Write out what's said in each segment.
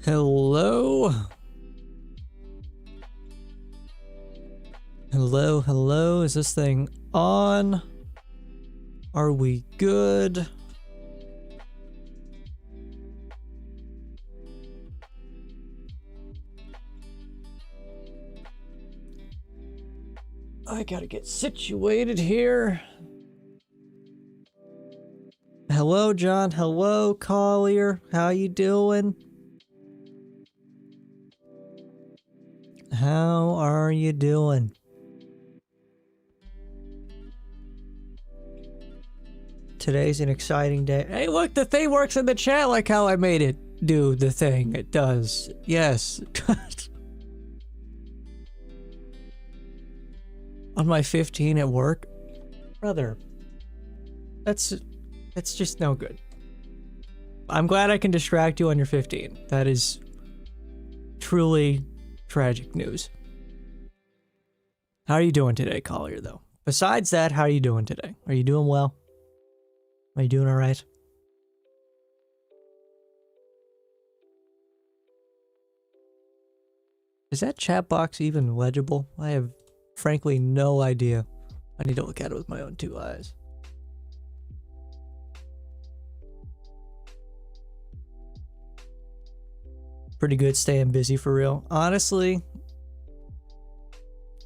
Hello? Hello, hello, is this thing on? Are we good? I gotta get situated here. Hello, John. Hello, Collier. How you doing? How are you doing? Today's an exciting day. Hey, look, the thing works in the chat like how I made it do the thing. It does. Yes. On my 15 at work? Brother. That's just no good. I'm glad I can distract you on your 15. That is truly tragic news. How are you doing today, Collier, though? Besides that, how are you doing today? Are you doing well? Are you doing all right? Is that chat box even legible? I have frankly no idea. I need to look at it with my own two eyes. Pretty good staying busy for real. Honestly,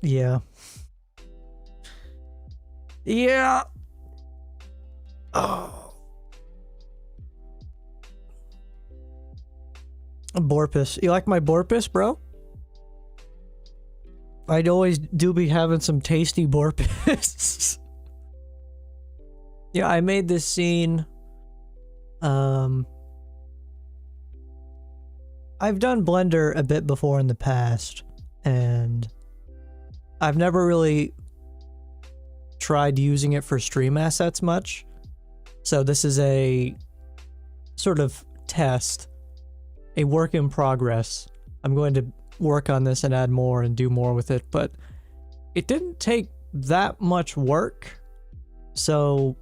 yeah. Yeah. Oh. A Borpus. You like my Borpus, bro? I'd always do be having some tasty Borpus. Yeah, I made this scene. I've done Blender a bit before in the past, and I've never really tried using it for stream assets much. So this is a sort of test, a work in progress. I'm going to work on this and add more and do more with it, but it didn't take that much work, so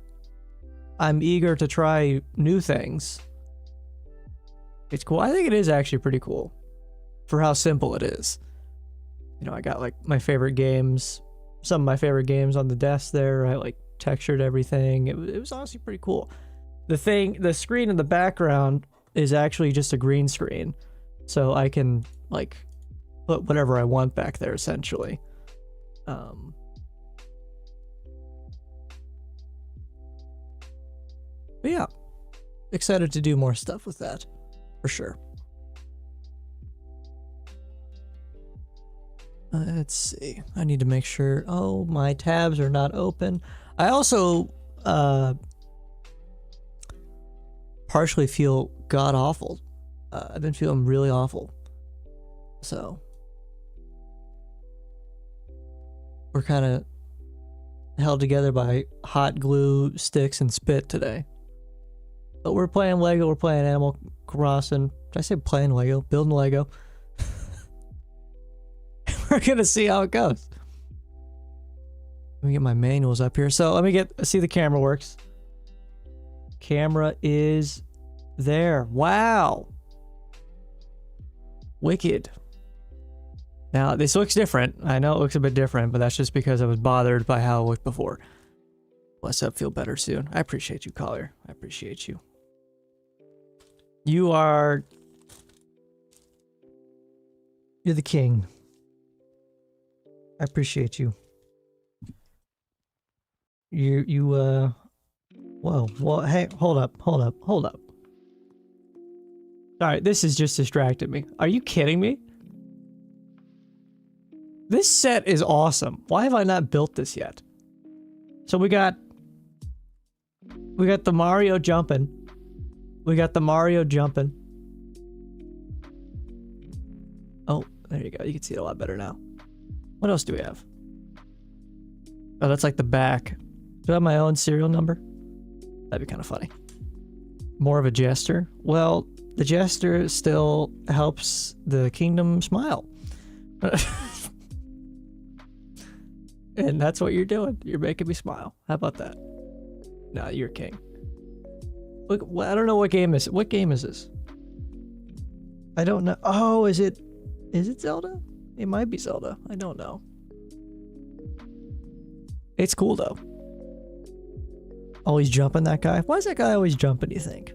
I'm eager to try new things. It's cool. I think it is actually pretty cool for how simple it is. You know, I got like my favorite games, some of my favorite games on the desk there. I like textured everything. It was honestly pretty cool. The screen in the background is actually just a green screen, so I can like put whatever I want back there essentially. But yeah, excited to do more stuff with that. For sure. Let's see. I need to make sure. Oh, my tabs are not open. I also partially feel god awful. I've been feeling really awful. So we're kind of held together by hot glue, sticks, and spit today. But we're playing Lego. We're playing Animal Crossing. Did I say playing Lego? Building Lego. We're gonna see how it goes. Let me get my manuals up here. So let me see the camera works. Camera is there. Wow. Wicked. Now this looks different. I know it looks a bit different, but that's just because I was bothered by how it looked before. Bless up, feel better soon. I appreciate you, Collier. I appreciate you. You're the king. I appreciate you. Whoa, well, hey, hold up. Sorry, this has just distracted me. Are you kidding me? This set is awesome. Why have I not built this yet? So we got the Mario jumping. Oh, there you go. You can see it a lot better now. What else do we have? Oh, that's like the back. Do I have my own serial number? That'd be kind of funny. More of a jester? Well, the jester still helps the kingdom smile. And that's what you're doing. You're making me smile. How about that? Nah, you're king. Look, I don't know what game is it. What game is this? I don't know. Oh, is it Zelda? It might be Zelda. I don't know. It's cool though. Always jumping, that guy. Why is that guy always jumping, do you think?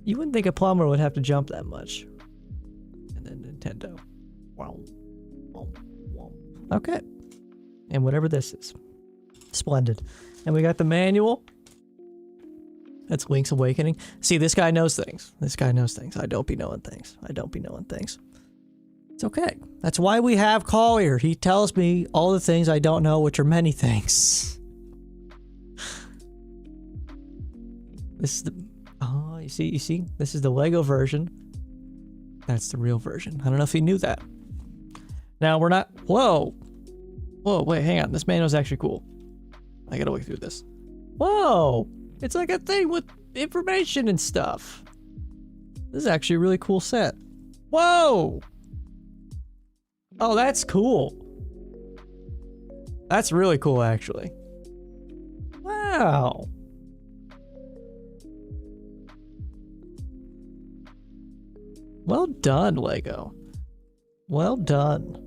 You wouldn't think a plumber would have to jump that much. And then Nintendo. Wow. Okay. And whatever this is. Splendid. And we got the manual. That's Link's Awakening. See, this guy knows things. This guy knows things. I don't be knowing things. I don't be knowing things. It's okay. That's why we have Collier. He tells me all the things I don't know, which are many things. This is the... Oh, you see? This is the Lego version. That's the real version. I don't know if you knew that. Now, we're not... Whoa! Whoa, wait, hang on. This manual's actually cool. I gotta look through this. Whoa! It's like a thing with information and stuff. This is actually a really cool set. Whoa! Oh, that's cool. That's really cool, actually. Wow. Well done, Lego. Well done.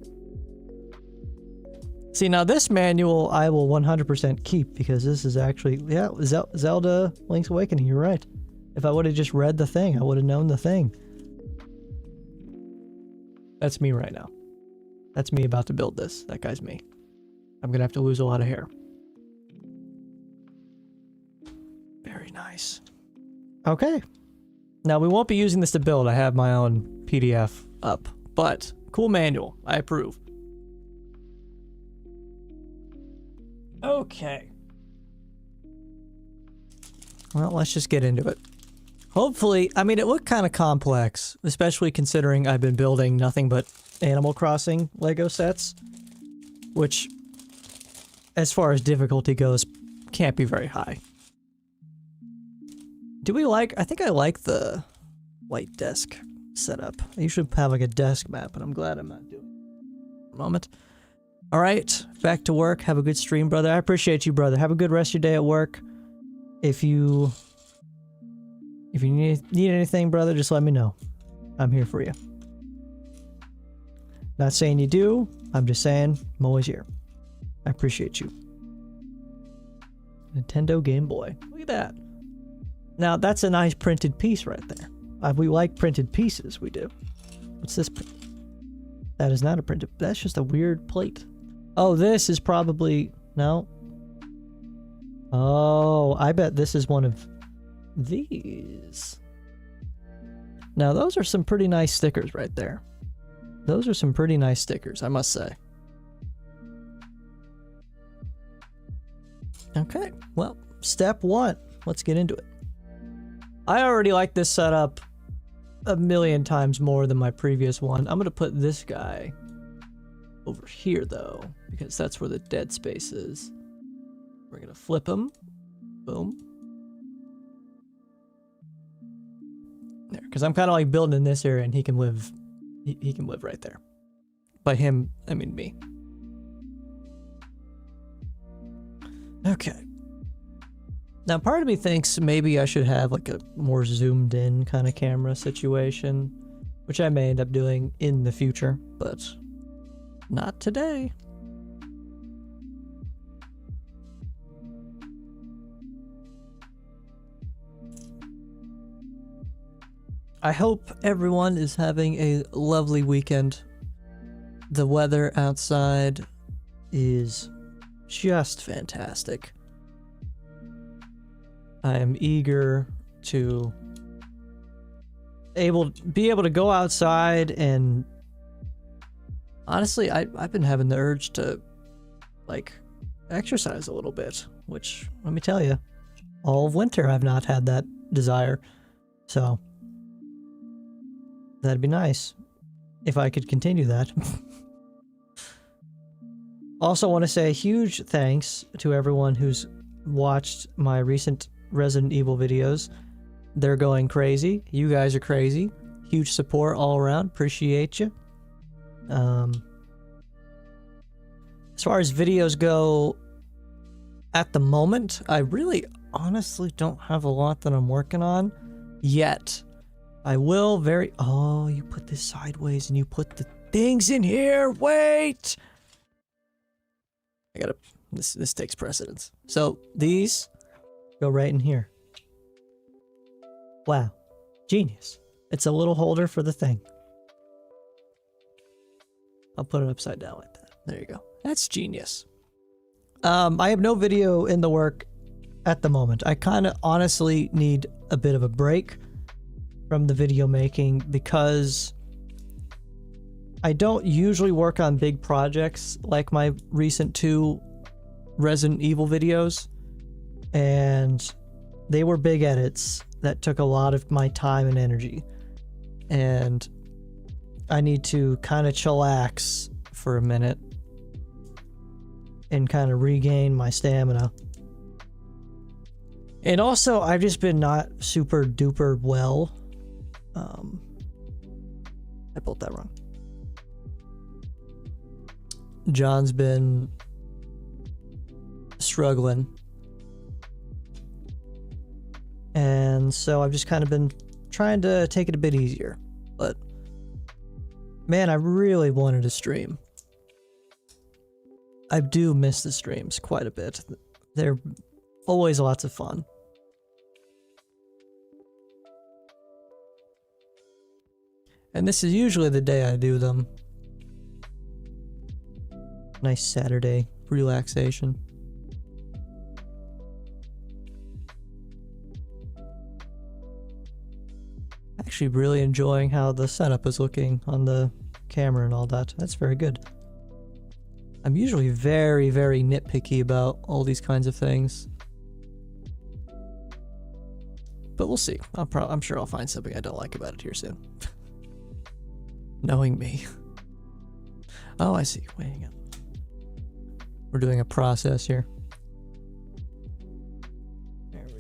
See, now this manual I will 100% keep because this is actually, yeah, Zelda Link's Awakening, you're right. If I would have just read the thing, I would have known the thing. That's me right now. That's me about to build this. That guy's me. I'm gonna have to lose a lot of hair. Very nice. Okay. Now, we won't be using this to build. I have my own PDF up. But, cool manual. I approve. Okay. Well, let's just get into it. Hopefully, I mean, it looked kind of complex, especially considering I've been building nothing but Animal Crossing Lego sets, which, as far as difficulty goes, can't be very high. Do we like... I think I like the white desk setup. I usually have like a desk map, but I'm glad I'm not doing it. Moment. Alright, back to work. Have a good stream, brother. I appreciate you, brother. Have a good rest of your day at work. If you need anything, brother, just let me know. I'm here for you. Not saying you do. I'm just saying I'm always here. I appreciate you. Nintendo Game Boy. Look at that. Now, that's a nice printed piece right there. We like printed pieces, we do. What's this? That is not a printed... That's just a weird plate. Oh, this is probably... No. Oh, I bet this is one of these. Now, those are some pretty nice stickers right there. Those are some pretty nice stickers, I must say. Okay, well, step one. Let's get into it. I already like this setup a million times more than my previous one. I'm going to put this guy over here, though, because that's where the dead space is. We're going to flip him. Boom. There, because I'm kind of like building in this area, and he can live... He can live right there. By him, I mean me. Okay. Now, part of me thinks maybe I should have like a more zoomed in kind of camera situation, which I may end up doing in the future, but not today. I hope everyone is having a lovely weekend. The weather outside is just fantastic. I am eager to be able to go outside, and honestly, I've been having the urge to like exercise a little bit, which let me tell you, all of winter I've not had that desire. So that'd be nice if I could continue that. Also want to say a huge thanks to everyone who's watched my recent Resident Evil videos. They're going crazy. You guys are crazy. Huge support all around. Appreciate you. As far as videos go, at the moment, I really honestly don't have a lot that I'm working on yet. I will very... Oh, you put this sideways and you put the things in here. Wait! I gotta... This takes precedence. So, these go right in here. Wow. Genius. It's a little holder for the thing. I'll put it upside down like that. There you go. That's genius. I have no video in the work at the moment. I kind of honestly need a bit of a break from the video making because I don't usually work on big projects like my recent 2 Resident Evil videos, and they were big edits that took a lot of my time and energy, and I need to kind of chillax for a minute and kind of regain my stamina. And also, I've just been not super duper well. I built that wrong. John's been struggling. And so I've just kind of been trying to take it a bit easier. But man, I really wanted to stream. I do miss the streams quite a bit. They're always lots of fun. And this is usually the day I do them. Nice Saturday relaxation. Actually really enjoying how the setup is looking on the camera and all that. That's very good. I'm usually very, very nitpicky about all these kinds of things. But we'll see. I'm sure I'll find something I don't like about it here soon. Knowing me. Oh, I see. Wait, hang on. We're doing a process here. There we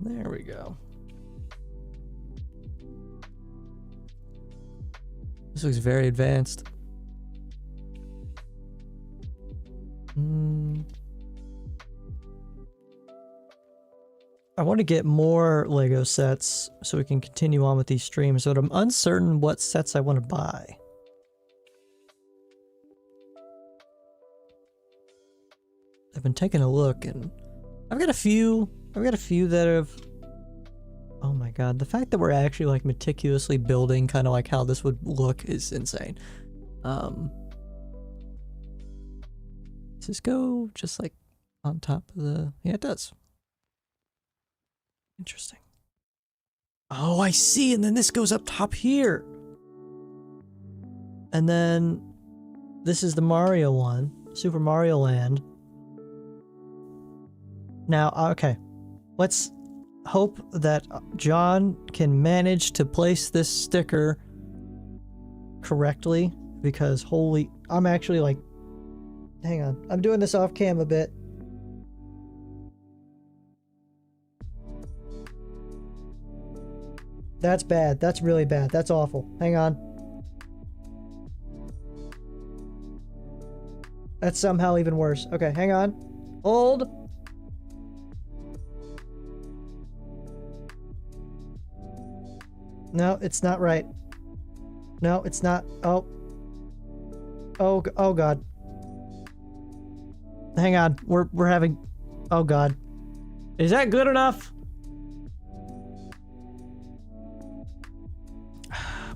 go. There we go. This looks very advanced. I want to get more Lego sets so we can continue on with these streams, but I'm uncertain what sets I want to buy. I've been taking a look and I've got a few that have... Oh my god, the fact that we're actually like meticulously building kind of like how this would look is insane. Does this go just like on top of the... Yeah, it does. Interesting. Oh, I see, and then this goes up top here. And then this is the Mario one, Super Mario Land. Now, okay, let's hope that John can manage to place this sticker correctly, because holy, I'm actually like, hang on, I'm doing this off cam a bit. That's bad. That's really bad. That's awful. Hang on. That's somehow even worse. Okay, hang on. Hold. No, it's not right. No, it's not. Oh. Oh god. Hang on. We're having... Oh god. Is that good enough?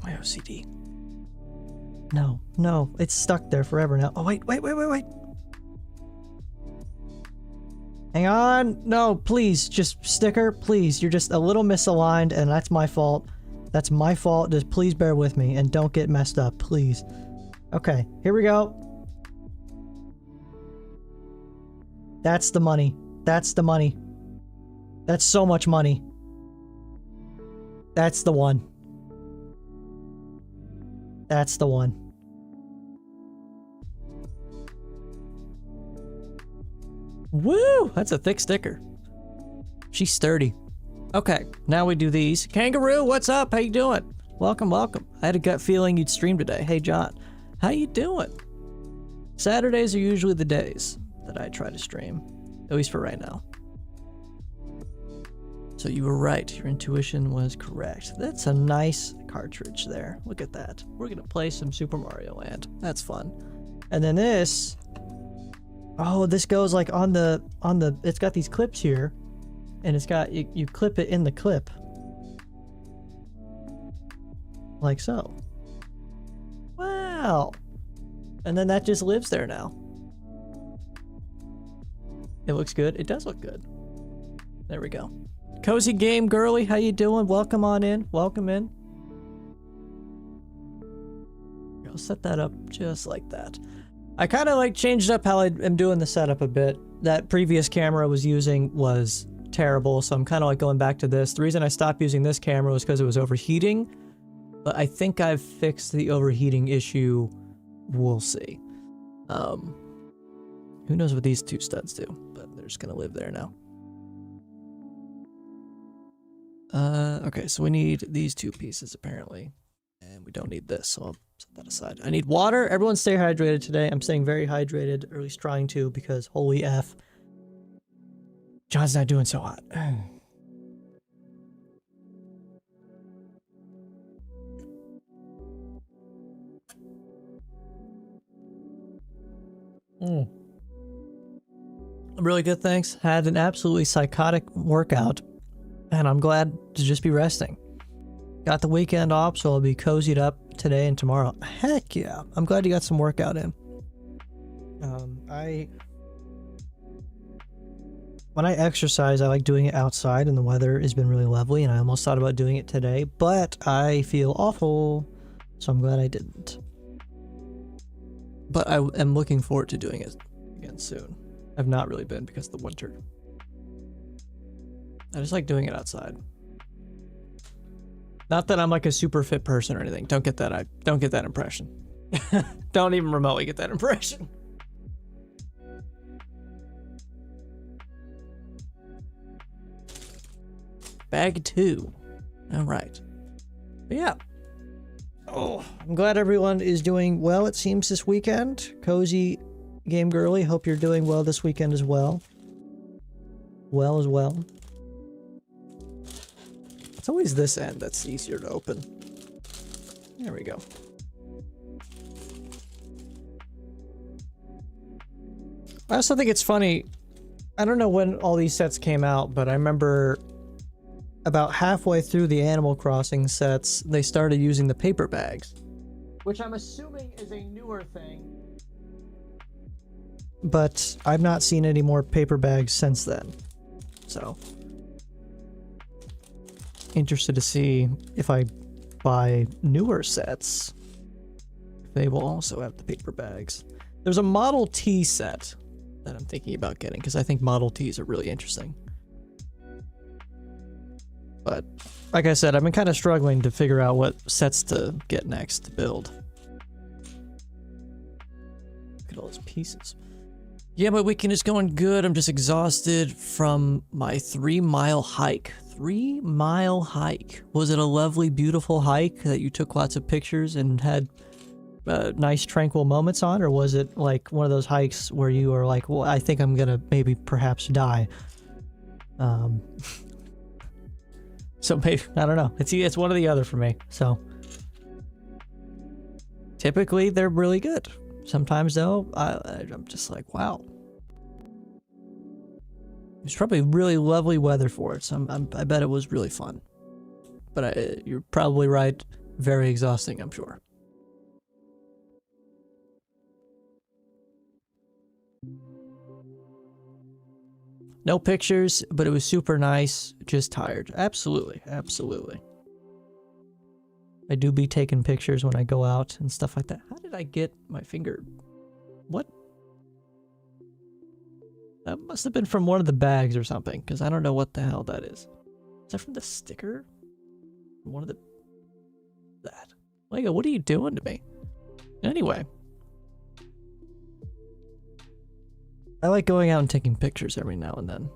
My OCD. No, it's stuck there forever now. Oh, wait. Hang on. No, please, just sticker, please. You're just a little misaligned, and that's my fault. That's my fault. Just please bear with me, and don't get messed up, please. Okay, here we go. That's the money. That's the money. That's so much money. That's the one. That's the one. Woo! That's a thick sticker. She's sturdy. Okay, now we do these. Kangaroo, what's up? How you doing? Welcome, welcome. I had a gut feeling you'd stream today. Hey, John. How you doing? Saturdays are usually the days that I try to stream. At least for right now. So you were right. Your intuition was correct. That's a nice cartridge there. Look at that. We're gonna play some Super Mario Land. That's fun. And then this. Oh, this goes like on the. It's got these clips here, and it's got you clip it in the clip, like so. Wow. And then that just lives there now. It looks good. It does look good. There we go. Cozy Game Girly, how you doing? Welcome on in. Welcome in. I'll set that up just like that. I kind of like changed up how I am doing the setup a bit. That previous camera I was using was terrible, so I'm kind of like going back to this. The reason I stopped using this camera was because it was overheating, but I think I've fixed the overheating issue. We'll see. Who knows what these two studs do, but they're just gonna live there now. Okay, so we need these two pieces apparently, and we don't need this, so I'll set that aside. I need water. Everyone stay hydrated today. I'm staying very hydrated, or at least trying to, because holy F, John's not doing so hot. I'm really good, thanks. Had an absolutely psychotic workout, and I'm glad to just be resting. Got the weekend off, so I'll be cozied up today and tomorrow. Heck yeah. I'm glad you got some workout in. When I exercise, I like doing it outside, and the weather has been really lovely, and I almost thought about doing it today, but I feel awful, so I'm glad I didn't. But I am looking forward to doing it again soon. I've not really been because of the winter. I just like doing it outside. Not that I'm like a super fit person or anything. Don't get that. Don't get that impression. Don't even remotely get that impression. Bag 2. All right. But yeah. Oh, I'm glad everyone is doing well, it seems, this weekend. Cozy Game Girly, hope you're doing well this weekend as well. Well as well. It's always this end that's easier to open. There we go. I also think it's funny. I don't know when all these sets came out, but I remember about halfway through the Animal Crossing sets, they started using the paper bags, which I'm assuming is a newer thing. But I've not seen any more paper bags since then. So, interested to see if I buy newer sets, if they will also have the paper bags. There's a Model T set that I'm thinking about getting, because I think Model Ts are really interesting. But, like I said, I've been kind of struggling to figure out what sets to get next to build. Look at all those pieces. Yeah, my weekend is going good. I'm just exhausted from my 3-mile hike. 3-mile hike. Was it a lovely, beautiful hike that you took lots of pictures and had nice, tranquil moments on? Or was it like one of those hikes where you are like, well, I think I'm gonna maybe perhaps die? So maybe, I don't know. It's one or the other for me. So typically they're really good. Sometimes though, I'm just like, wow. It's probably really lovely weather for it. So I bet it was really fun. But you're probably right. Very exhausting, I'm sure. No pictures, but it was super nice. Just tired. Absolutely. Absolutely. I do be taking pictures when I go out and stuff like that. How did I get my finger? What? That must have been from one of the bags or something, because I don't know what the hell that is. Is that from the sticker? One of the... That. Lego, what are you doing to me? Anyway. I like going out and taking pictures every now and then.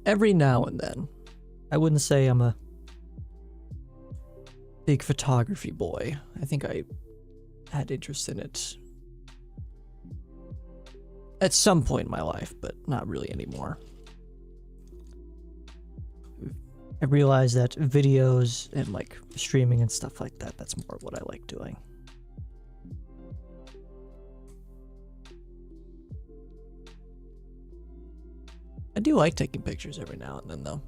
Every now and then. I wouldn't say I'm a big photography boy. I think I had interest in it at some point in my life, but not really anymore. I realized that videos and like streaming and stuff like that, that's more what I like doing. I do like taking pictures every now and then though.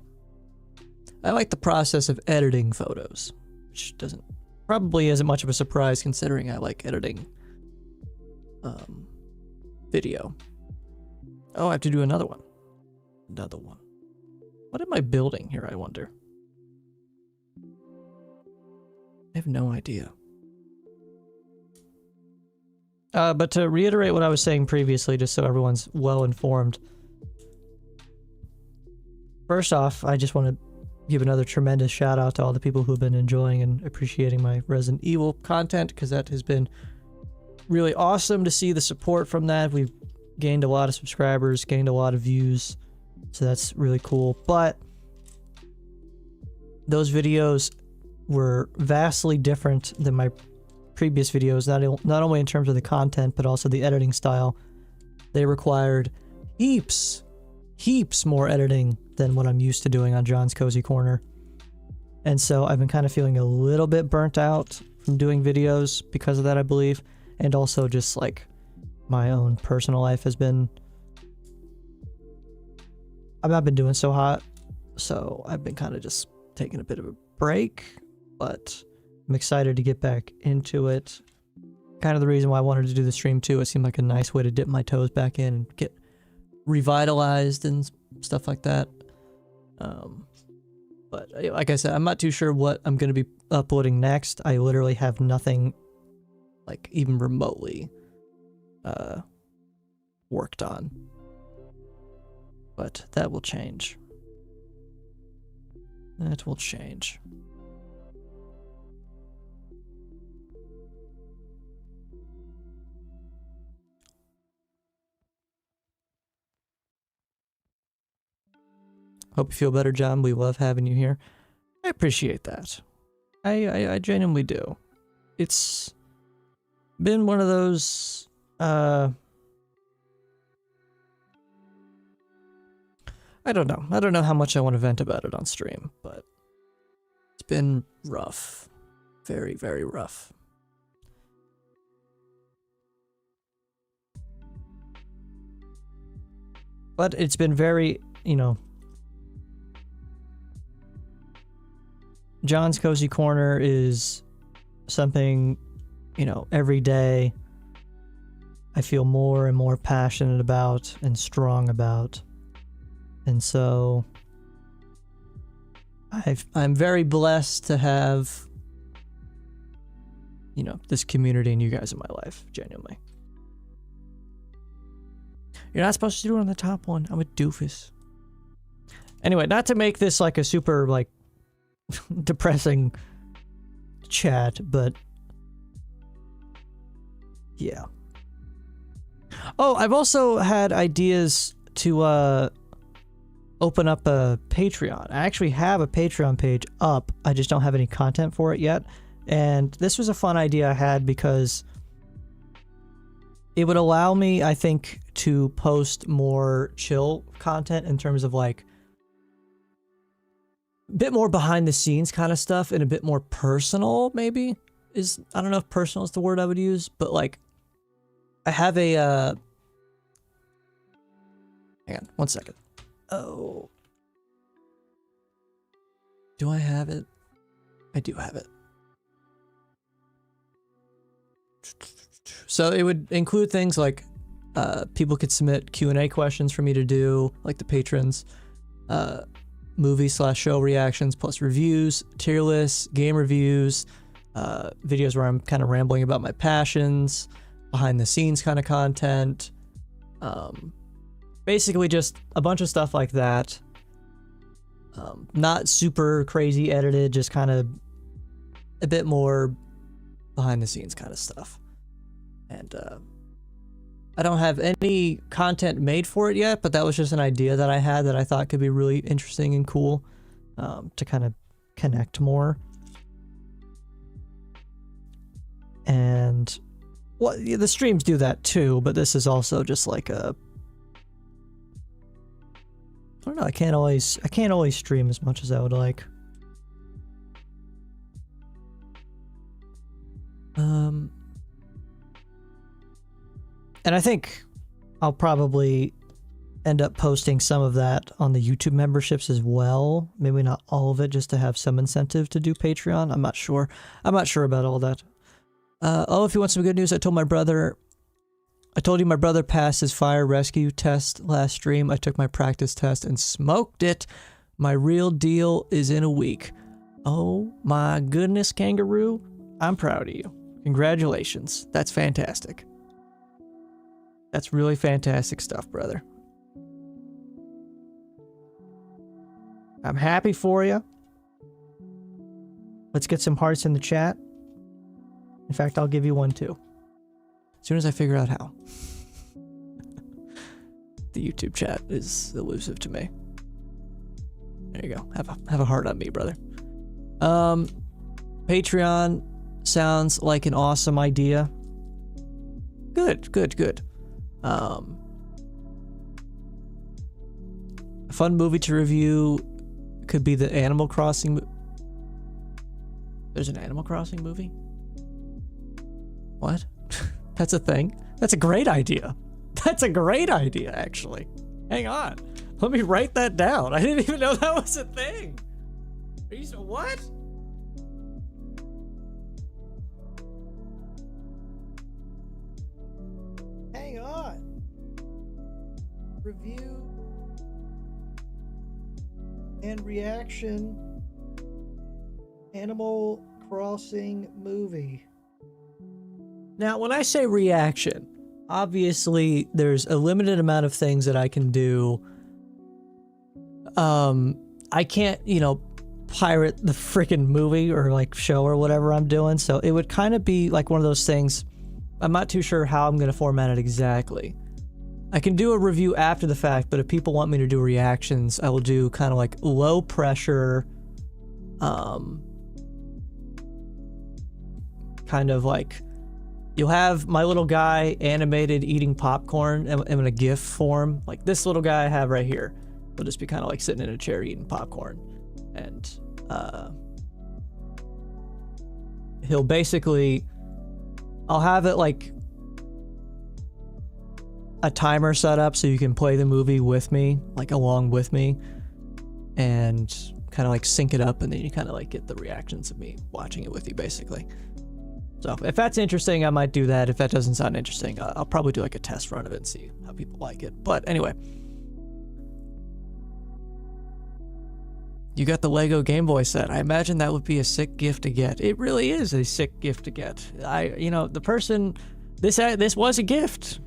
I like the process of editing photos, which doesn't probably isn't much of a surprise considering I like editing video. Oh, I have to do another one. Another one. What am I building here, I wonder? I have no idea. But to reiterate what I was saying previously, just so everyone's well informed. First off, I just want to give another tremendous shout out to all the people who have been enjoying and appreciating my Resident Evil content, because that has been really awesome to see the support from that. We've gained a lot of subscribers, gained a lot of views, so that's really cool. But those videos were vastly different than my previous videos, not only in terms of the content, but also the editing style. They required heaps more editing than what I'm used to doing on John's Cozy Corner. And so I've been kind of feeling a little bit burnt out from doing videos because of that, I believe. And also just like my own personal life has been, I've not been doing so hot. So I've been kind of just taking a bit of a break, but I'm excited to get back into it. Kind of the reason why I wanted to do the stream too. It seemed like a nice way to dip my toes back in and get revitalized and stuff like that. But like I said, I'm not too sure what I'm going to be uploading next. I literally have nothing like even remotely worked on. But that will change. That will change. Hope you feel better, John. We love having you here. I appreciate that. I genuinely do. It's been one of those, I don't know. I don't know how much I want to vent about it on stream, but it's been rough. Very, very rough. But it's been very, you know, John's Cozy Corner is something, you know, every day I feel more and more passionate about and strong about. And so I'm very blessed to have, you know, this community and you guys in my life, genuinely. You're not supposed to do it on the top one. I'm a doofus. Anyway, not to make this like a super like depressing chat, but yeah. Oh, I've also had ideas to open up a Patreon. I actually have a Patreon page up. I just don't have any content for it yet. And this was a fun idea I had because it would allow me, I think, to post more chill content in terms of like a bit more behind the scenes kind of stuff and a bit more personal, maybe. I don't know if personal is the word I would use, but like I have a hang on, 1 second. Oh. Do I have it? I do have it. So it would include things like people could submit Q&A questions for me to do, like the patrons, movie/show reactions plus reviews, tier lists, game reviews, videos where I'm kind of rambling about my passions, behind the scenes kind of content, basically just a bunch of stuff like that. Not super crazy edited, just kind of a bit more behind the scenes kind of stuff. And I don't have any content made for it yet, but that was just an idea that I had that I thought could be really interesting and cool to kind of connect more. And well, yeah, the streams do that too, but this is also just like a don't know. I can't always stream as much as I would like. And I think I'll probably end up posting some of that on the YouTube memberships as well. Maybe not all of it, just to have some incentive to do Patreon. I'm not sure. I'm not sure about all that. Oh, if you want some good news, I told you my brother passed his fire rescue test last stream. I took my practice test and smoked it. My real deal is in a week. Oh my goodness, Kangaroo. I'm proud of you. Congratulations. That's fantastic. That's really fantastic stuff, brother. I'm happy for you. Let's get some hearts in the chat. In fact, I'll give you one too. As soon as I figure out how. The YouTube chat is elusive to me. There you go. Have a heart on me, brother. Patreon sounds like an awesome idea. Good. A fun movie to review could be the Animal Crossing. There's an Animal Crossing movie? What? That's a thing? That's a great idea. That's a great idea, actually. Hang on. Let me write that down. I didn't even know that was a thing. Are you so what? Hang on. Review and reaction. Animal Crossing movie. Now, when I say reaction, obviously there's a limited amount of things that I can do. I can't, pirate the freaking movie or like show or whatever I'm doing. So it would kind of be like one of those things. I'm not too sure how I'm going to format it exactly. I can do a review after the fact, but if people want me to do reactions, I will do kind of like low pressure, kind of like, you'll have my little guy animated eating popcorn in a GIF form. Like this little guy I have right here. He'll just be kind of like sitting in a chair eating popcorn. And he'll basically, I'll have it like a timer set up so you can play the movie with me, like along with me, and kind of like sync it up, and then you kind of like get the reactions of me watching it with you basically. So if that's interesting, I might do that. If that doesn't sound interesting, I'll probably do like a test run of it and see how people like it. But anyway. You got the Lego Game Boy set. I imagine that would be a sick gift to get. It really is a sick gift to get. The person, this was a gift.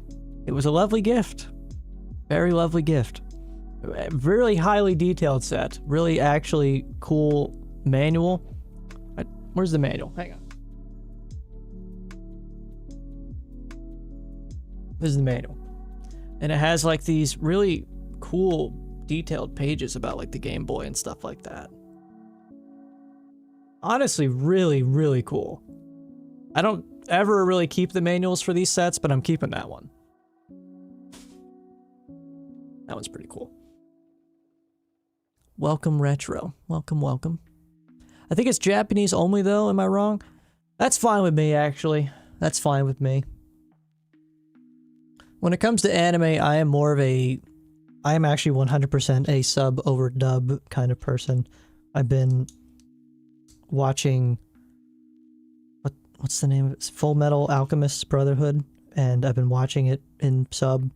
It was a lovely gift. Very lovely gift. Really highly detailed set. Really actually cool manual. Where's the manual? Hang on. This is the manual. And it has like these really cool detailed pages about like the Game Boy and stuff like that. Honestly, really, really cool. I don't ever really keep the manuals for these sets, but I'm keeping that one. That one's pretty cool. Welcome Retro. Welcome. I think it's Japanese only though, am I wrong? That's fine with me actually. That's fine with me. When it comes to anime, I am actually 100% a sub over dub kind of person. I've been watching, what's the name of it? Full Metal Alchemist Brotherhood, and I've been watching it in sub.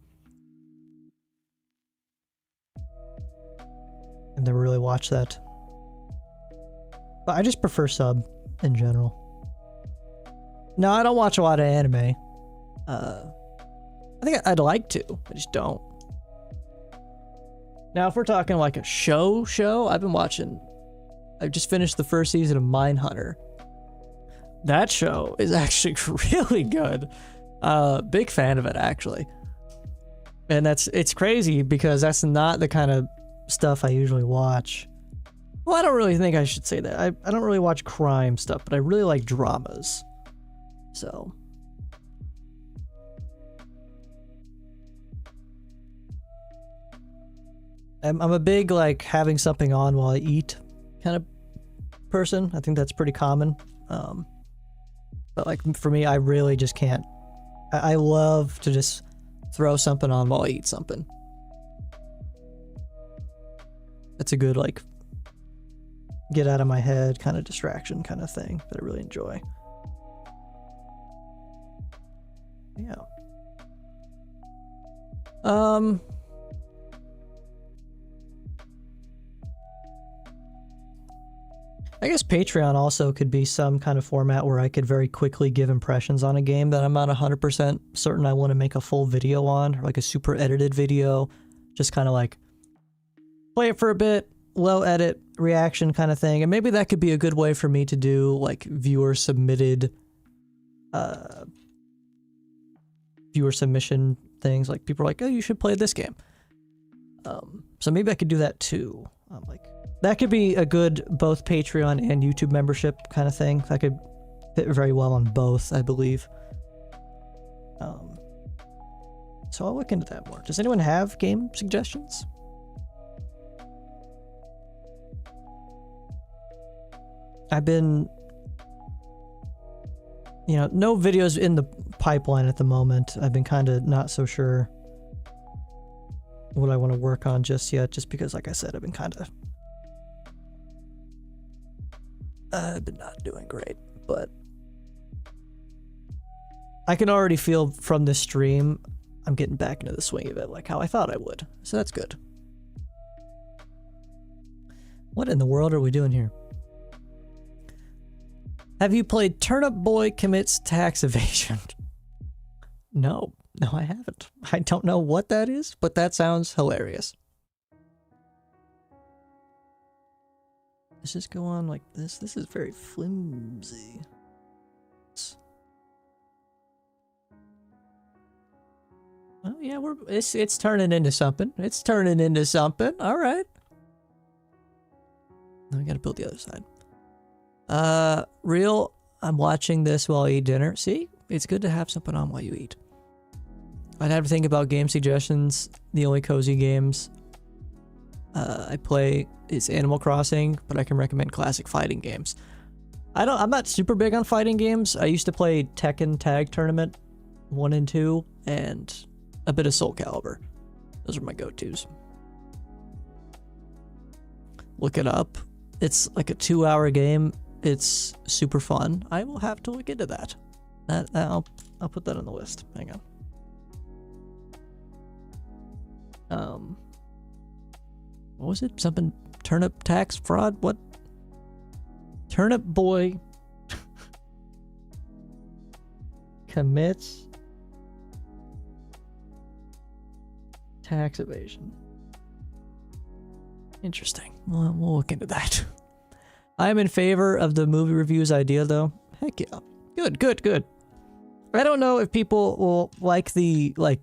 I've never really watched that. But I just prefer sub in general. No, I don't watch a lot of anime. I think I'd like to, I just don't. Now, if we're talking like a show, I've just finished the first season of Mindhunter. That show is actually really good. Big fan of it, actually. And it's crazy because that's not the kind of stuff I usually watch. Well, I don't really think I should say that. I don't really watch crime stuff, but I really like dramas. So. I'm a big like having something on while I eat kind of person. I think that's pretty common. But like for me, I really just can't. I love to just throw something on while I eat something. It's a good like get out of my head kind of distraction kind of thing that I really enjoy. Yeah. I guess Patreon also could be some kind of format where I could very quickly give impressions on a game that I'm not 100% certain I want to make a full video on, or like a super edited video. Just kind of like play it for a bit, low edit, reaction kind of thing. And maybe that could be a good way for me to do like viewer submitted, viewer submission things. Like people are like, oh, you should play this game. So maybe I could do that too. Like that could be a good both Patreon and YouTube membership kind of thing. That could fit very well on both, I believe. So I'll look into that more. Does anyone have game suggestions? I've been, you know, no videos in the pipeline at the moment. I've been kind of not so sure what I want to work on just yet, just because, like I said, I've been kind of I've been not doing great, but I can already feel from this stream I'm getting back into the swing of it, like how I thought I would. So that's good. What in the world are we doing here? Have you played Turnip Boy Commits Tax Evasion? No, I haven't. I don't know what that is, but that sounds hilarious. Let's just go on like this. This is very flimsy. Oh yeah, it's turning into something. It's turning into something. All right. Now we gotta build the other side. Real, I'm watching this while I eat dinner. See, it's good to have something on while you eat. I'd have to think about game suggestions. The only cozy games I play is Animal Crossing, but I can recommend classic fighting games. I'm not super big on fighting games. I used to play Tekken Tag Tournament 1 and 2 and a bit of Soul Calibur. Those are my go-tos. Look it up. It's like a 2-hour game. It's super fun. I will have to look into that. I'll put that on the list. Hang on. What was it? Something turnip tax fraud? What? Turnip Boy commits tax evasion. Interesting. Well, we'll look into that. I am in favor of the movie reviews idea, though. Heck yeah. Good. I don't know if people will like the, like,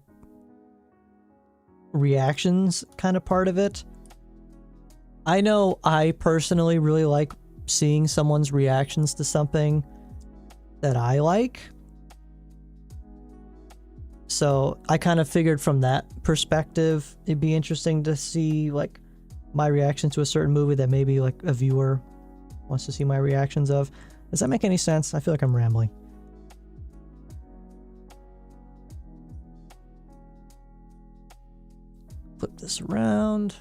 reactions kind of part of it. I know I personally really like seeing someone's reactions to something that I like. So I kind of figured from that perspective, it'd be interesting to see, like, my reaction to a certain movie that maybe, like, a viewer wants to see my reactions of. Does that make any sense? I feel like I'm rambling. Flip this around.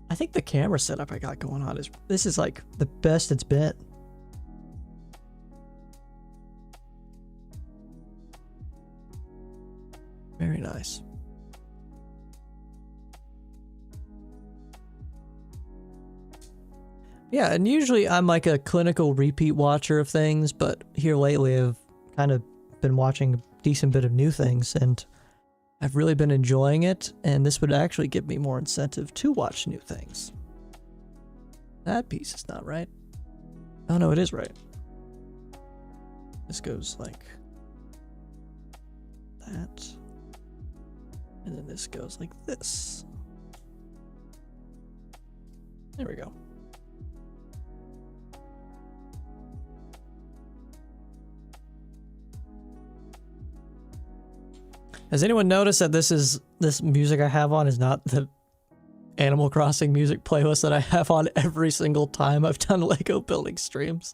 I think the camera setup I got going on this is like the best it's been. Very nice. Yeah, and usually I'm like a clinical repeat watcher of things, but here lately I've kind of been watching a decent bit of new things, and I've really been enjoying it, and this would actually give me more incentive to watch new things. That piece is not right. Oh no, it is right. This goes like that. And then this goes like this. There we go. Has anyone noticed that this music I have on is not the Animal Crossing music playlist that I have on every single time I've done Lego building streams?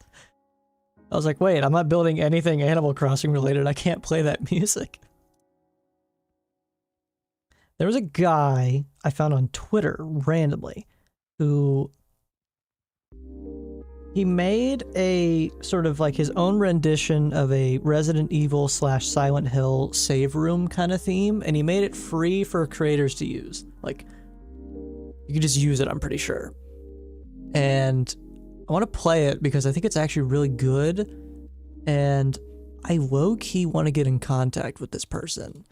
I was like, wait, I'm not building anything Animal Crossing related. I can't play that music. There was a guy I found on Twitter randomly who he made a sort of like his own rendition of a Resident Evil / Silent Hill save room kind of theme, and he made it free for creators to use. Like, you can just use it, I'm pretty sure. And I want to play it because I think it's actually really good, and I low-key want to get in contact with this person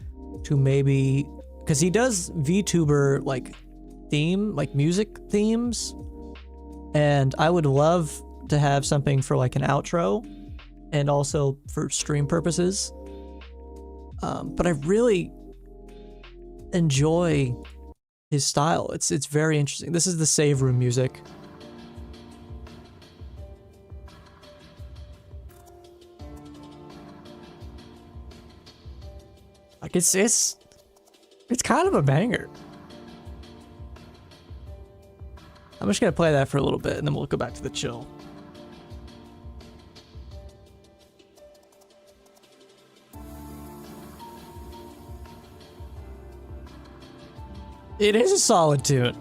to maybe, because he does VTuber like music themes, and I would love to have something for like an outro and also for stream purposes. But I really enjoy his style. It's very interesting. This is the save room music. Like it's kind of a banger. I'm just gonna play that for a little bit and then we'll go back to the chill. It is a solid tune.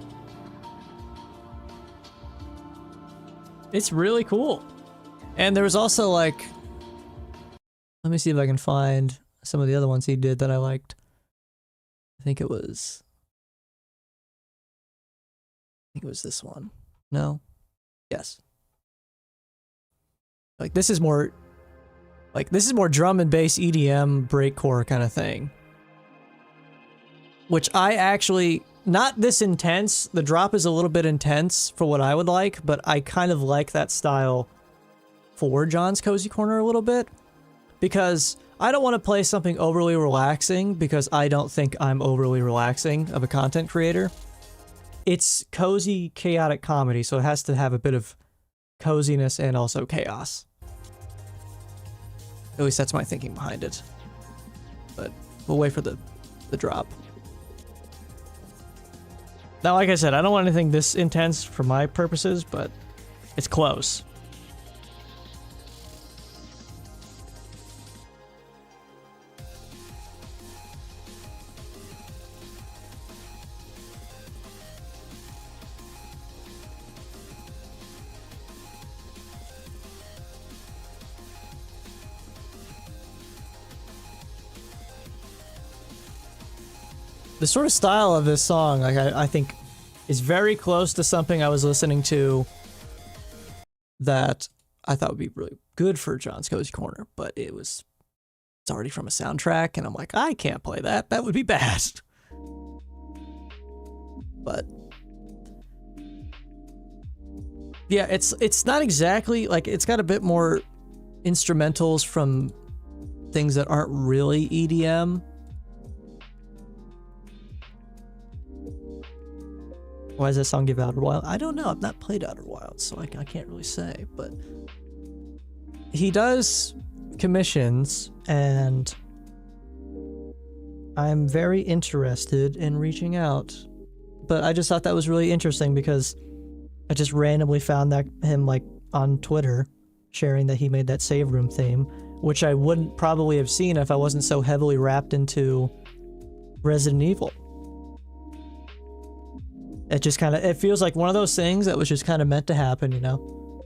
It's really cool. And there was also like, let me see if I can find some of the other ones he did that I liked. I think it was this one. No? Yes. Like this is more drum and bass EDM breakcore kind of thing. Which I actually, not this intense, the drop is a little bit intense for what I would like, but I kind of like that style for John's Cozy Corner a little bit. Because I don't want to play something overly relaxing, because I don't think I'm overly relaxing of a content creator. It's cozy, chaotic comedy, so it has to have a bit of coziness and also chaos. At least that's my thinking behind it. But we'll wait for the drop. Now, like I said, I don't want anything this intense for my purposes, but it's close. The sort of style of this song, like I think, is very close to something I was listening to that I thought would be really good for John's Cozy Corner, but it's already from a soundtrack, and I'm like, I can't play that. That would be bad. But yeah, it's not exactly like, it's got a bit more instrumentals from things that aren't really EDM. Why does that song give Outer Wild? I don't know. I've not played Outer Wild, so I can't really say. But he does commissions, and I'm very interested in reaching out. But I just thought that was really interesting because I just randomly found that him like on Twitter sharing that he made that save room theme, which I wouldn't probably have seen if I wasn't so heavily wrapped into Resident Evil. It just kind of, it feels like one of those things that was just kind of meant to happen, you know?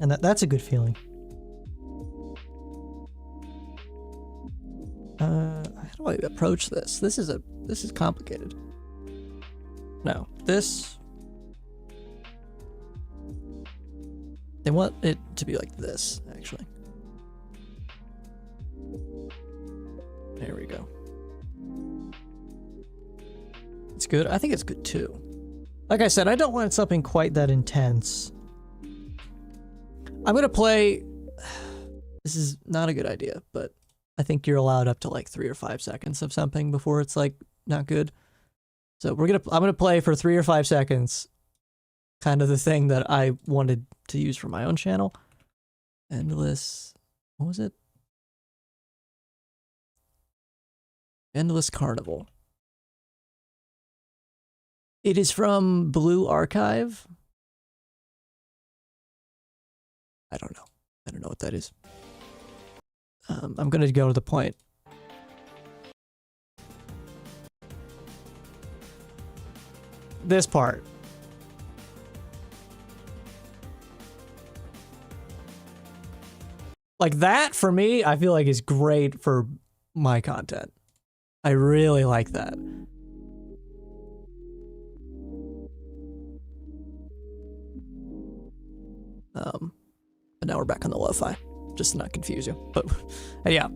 And that's a good feeling. How do I approach this? This is complicated. No, this. They want it to be like this, actually. There we go. It's good. I think it's good too. Like I said, I don't want something quite that intense. I'm gonna play. This is not a good idea, but I think you're allowed up to like 3 or 5 seconds of something before it's like not good. So I'm gonna play for 3 or 5 seconds, kind of the thing that I wanted to use for my own channel. Endless. What was it? Endless Carnival. It is from Blue Archive. I don't know. I don't know what that is. I'm gonna go to the point. This part. Like that, for me, I feel like is great for my content. I really like that. But now we're back on the lo-fi, just to not confuse you. But yeah.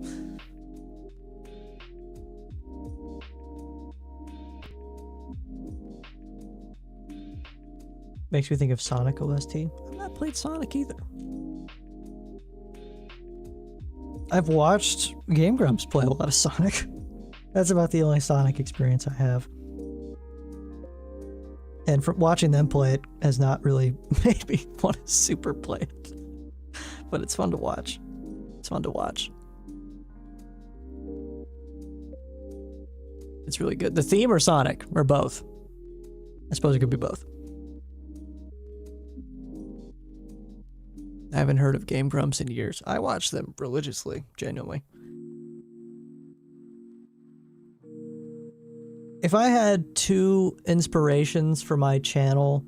Makes me think of Sonic OST. I've not played Sonic either. I've watched Game Grumps play a lot of Sonic. That's about the only Sonic experience I have. And from watching them play it has not really made me want to super play it. But it's fun to watch. It's fun to watch. It's really good. The theme or Sonic? Or both? I suppose it could be both. I haven't heard of Game Grumps in years. I watch them religiously, genuinely. If I had two inspirations for my channel,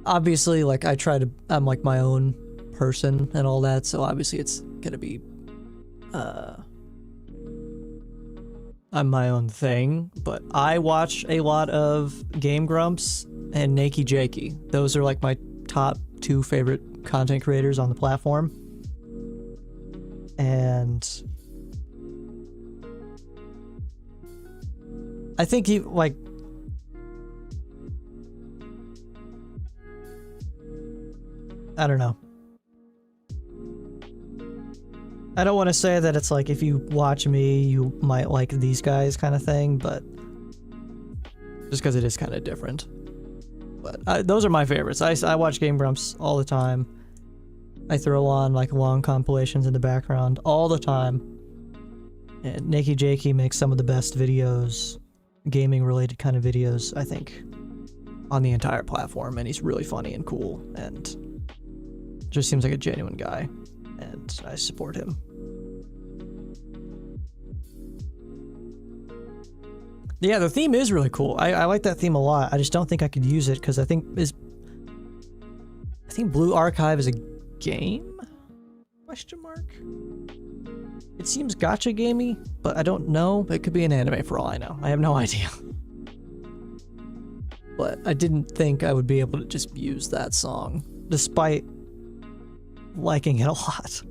obviously, like I'm like my own person and all that, so obviously it's gonna be, I'm my own thing, but I watch a lot of Game Grumps and Nakey Jakey. Those are like my top two favorite content creators on the platform. And I think you like, I don't know. I don't want to say that it's like if you watch me, you might like these guys kind of thing, but just because it is kind of different. But those are my favorites. I watch Game Grumps all the time. I throw on like long compilations in the background all the time. And Nakey Jakey makes some of the best videos, gaming related kind of videos, I think, on the entire platform. And he's really funny and cool and just seems like a genuine guy. And I support him. Yeah, the theme is really cool. I like that theme a lot. I just don't think I could use it because I think Blue Archive is a game? Question mark? It seems gacha gamey, but I don't know. It could be an anime for all I know. I have no idea. But I didn't think I would be able to just use that song, despite liking it a lot.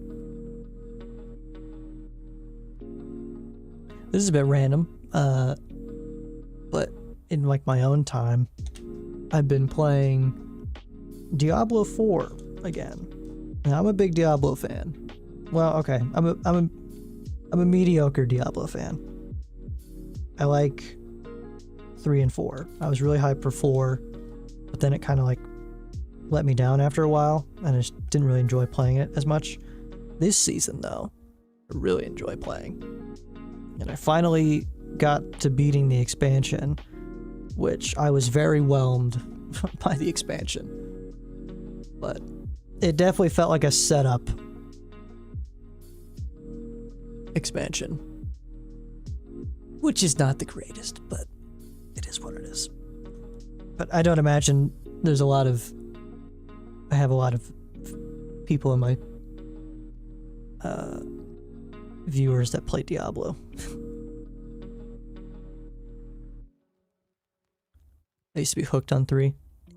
This is a bit random, but in like my own time, I've been playing Diablo 4 again. And I'm a big Diablo fan. Well, okay, I'm a mediocre Diablo fan. I like 3 and 4. I was really hyped for 4, but then it kind of like let me down after a while, and I just didn't really enjoy playing it as much. This season, though, I really enjoy playing. And I finally got to beating the expansion, which I was very whelmed by the expansion. But it definitely felt like a setup expansion, which is not the greatest, but it is what it is. But I don't imagine there's I have a lot of people in my viewers that play Diablo. I used to be hooked on 3.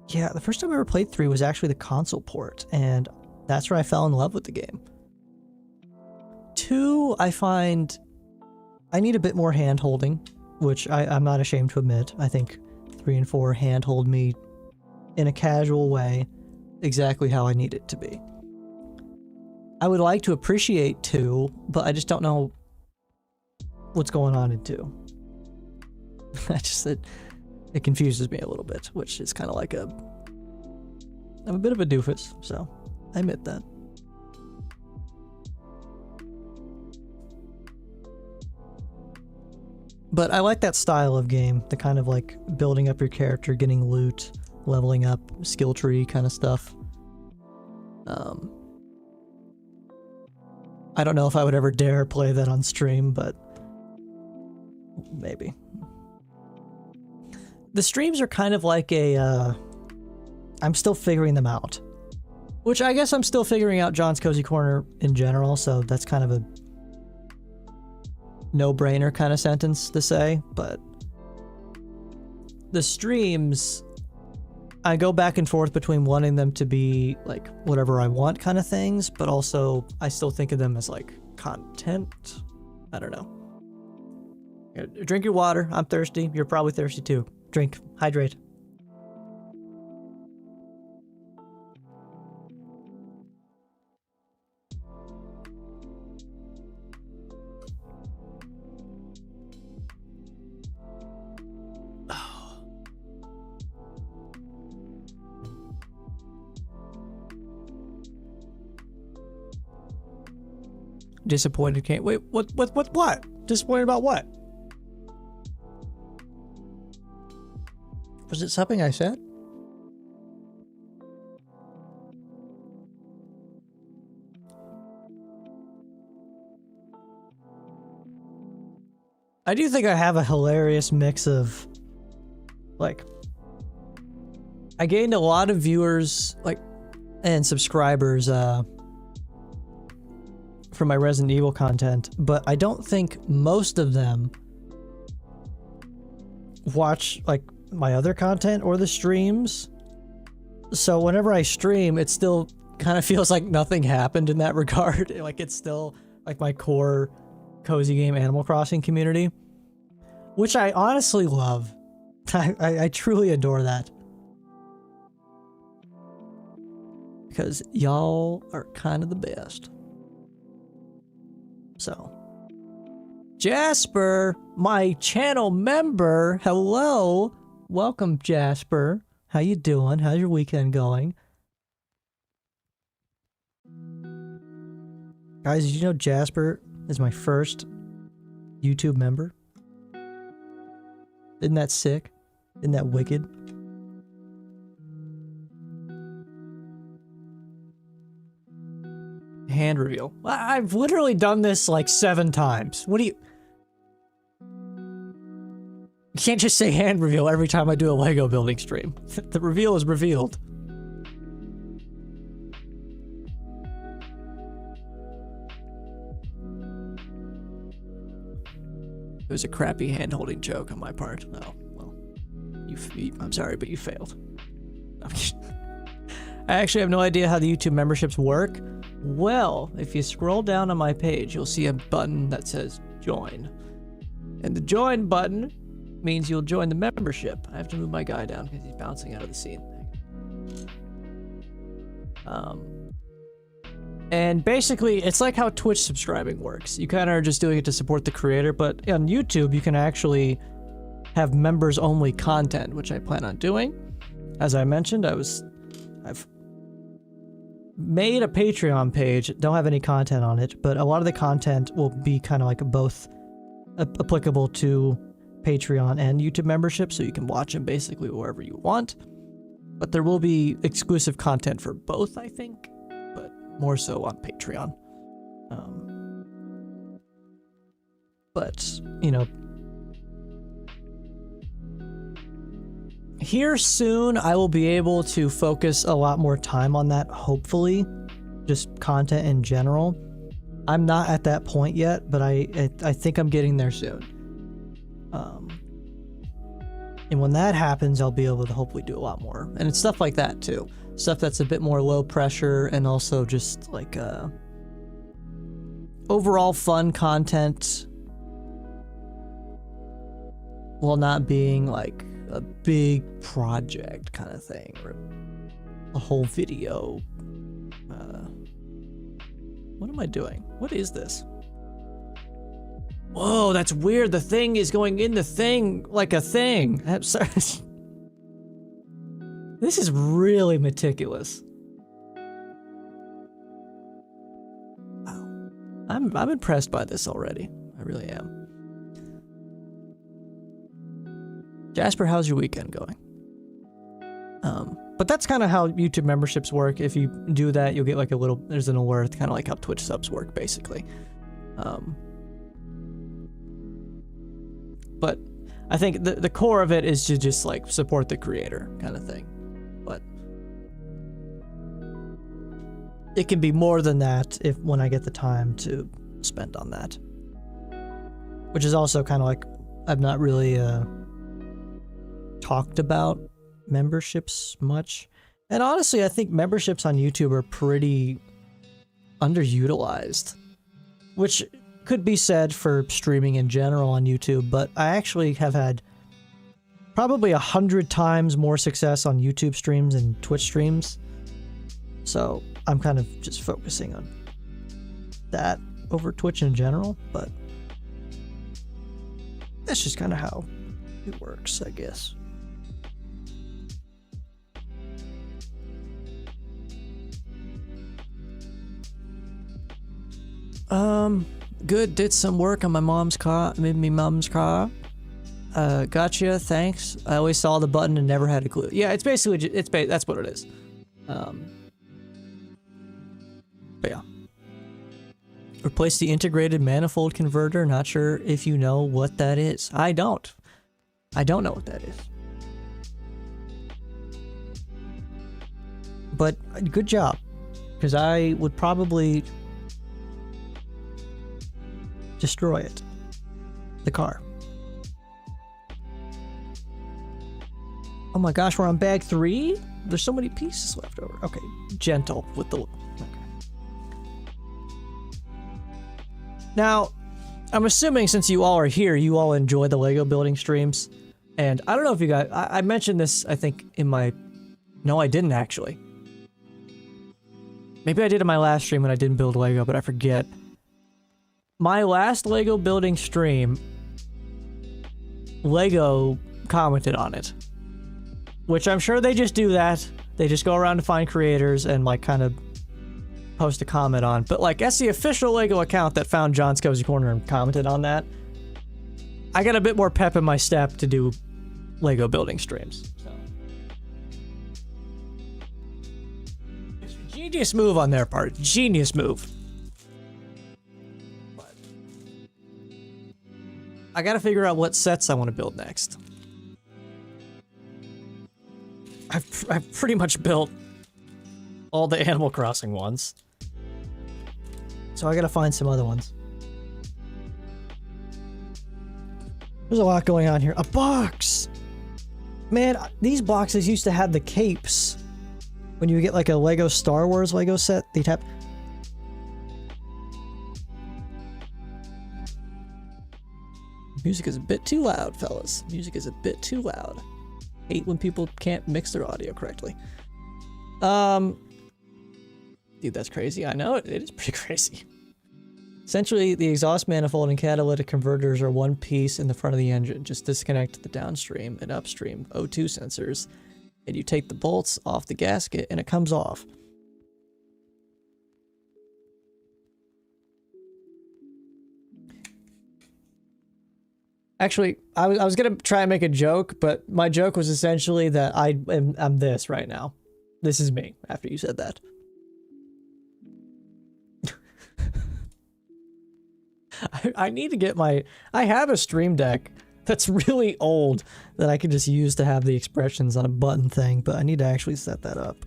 Yeah, the first time I ever played 3 was actually the console port, and that's where I fell in love with the game. 2, I find I need a bit more hand-holding, which I'm not ashamed to admit. I think 3 and 4 hand-hold me in a casual way exactly how I need it to be. I would like to appreciate 2, but I just don't know what's going on in 2. It confuses me a little bit, which is kind of like I'm a bit of a doofus, so I admit that. But I like that style of game, the kind of like building up your character, getting loot, leveling up, skill tree kind of stuff. I don't know if I would ever dare play that on stream, but maybe. The streams are kind of like a, I'm still figuring them out. Which I guess I'm still figuring out John's Cozy Corner in general, so that's kind of a no-brainer kind of sentence to say, but the streams, I go back and forth between wanting them to be like whatever I want kind of things, but also I still think of them as like content. I don't know. Drink your water. I'm thirsty. You're probably thirsty too. Drink. Hydrate. Disappointed can't wait. What? Disappointed about what? Was it something I said? I do think I have a hilarious mix of, like, I gained a lot of viewers, like, and subscribers, from my Resident Evil content, but I don't think most of them watch, like, my other content or the streams. So whenever I stream, it still kind of feels like nothing happened in that regard. Like, it's still, like, my core cozy game Animal Crossing community, which I honestly love. I truly adore that. Because y'all are kind of the best. So, Jasper, my channel member, hello. Welcome, Jasper. How you doing? How's your weekend going? Guys, did you know Jasper is my first YouTube member? Isn't that sick? Isn't that wicked? Hand reveal. I've literally done this like 7 times. What do you... You can't just say hand reveal every time I do a Lego building stream. The reveal is revealed. It was a crappy hand-holding joke on my part. Oh, well. I'm sorry, but you failed. I actually have no idea how the YouTube memberships work. Well, if you scroll down on my page, you'll see a button that says join. And the join button means you'll join the membership. I have to move my guy down because he's bouncing out of the scene. And basically, it's like how Twitch subscribing works. You kind of are just doing it to support the creator, but on YouTube, you can actually have members-only content, which I plan on doing. As I mentioned, I've made a Patreon page, don't have any content on it, but a lot of the content will be kind of like both applicable to Patreon and YouTube membership, so you can watch them basically wherever you want. But there will be exclusive content for both, I think, but more so on Patreon. But, you know, here soon, I will be able to focus a lot more time on that, hopefully. Just content in general. I'm not at that point yet, but I think I'm getting there soon. And when that happens, I'll be able to hopefully do a lot more. And it's stuff like that, too. Stuff that's a bit more low pressure and also just, like, overall fun content while not being, like, a big project kind of thing, or a whole video. What am I doing? What is this? Whoa, that's weird. The thing is going in the thing like a thing. I'm sorry. This is really meticulous. Wow. I'm impressed by this already. I really am. Jasper, how's your weekend going? But that's kind of how YouTube memberships work. If you do that, you'll get like a little, there's an alert, kind of like how Twitch subs work, basically. But I think the core of it is to just like support the creator kind of thing. But it can be more than that when I get the time to spend on that. Which is also kind of like, I've not really talked about memberships much. And honestly, I think memberships on YouTube are pretty underutilized. Which could be said for streaming in general on YouTube, but I actually have had probably 100 times more success on YouTube streams than Twitch streams. So I'm kind of just focusing on that over Twitch in general, but that's just kind of how it works, I guess. Good. Did some work on my mom's car. Gotcha. Thanks. I always saw the button and never had a clue. Yeah, it's basically that's what it is. But yeah. Replace the integrated manifold converter. Not sure if you know what that is. I don't know what that is. But good job, because I would probably destroy it. The car. Oh my gosh, we're on bag 3? There's so many pieces left over. Okay, gentle with the... Okay. Now, I'm assuming since you all are here, you all enjoy the Lego building streams. And I don't know if you guys... I mentioned this, I think, in my... No, I didn't actually. Maybe I did in my last stream when I didn't build Lego, but I forget. My last Lego building stream, Lego commented on it. Which I'm sure they just do that. They just go around to find creators and like kind of post a comment on. But like, that's the official Lego account that found JohnsCozyCorner and commented on that. I got a bit more pep in my step to do Lego building streams. So. Genius move on their part. Genius move. I gotta figure out what sets I want to build next. I've pretty much built all the Animal Crossing ones. So I gotta find some other ones. There's a lot going on here. A box! Man, these boxes used to have the capes. When you get like a Lego Star Wars Lego set, they'd have... Music is a bit too loud, fellas. Music is a bit too loud. Hate when people can't mix their audio correctly. Dude, that's crazy. I know, it is pretty crazy. Essentially, the exhaust manifold and catalytic converters are one piece in the front of the engine. Just disconnect the downstream and upstream O2 sensors, and you take the bolts off the gasket, and it comes off. Actually, I was gonna try and make a joke, but my joke was essentially that I'm this right now. This is me, after you said that. I need to get my... I have a Stream Deck that's really old that I could just use to have the expressions on a button thing, but I need to actually set that up.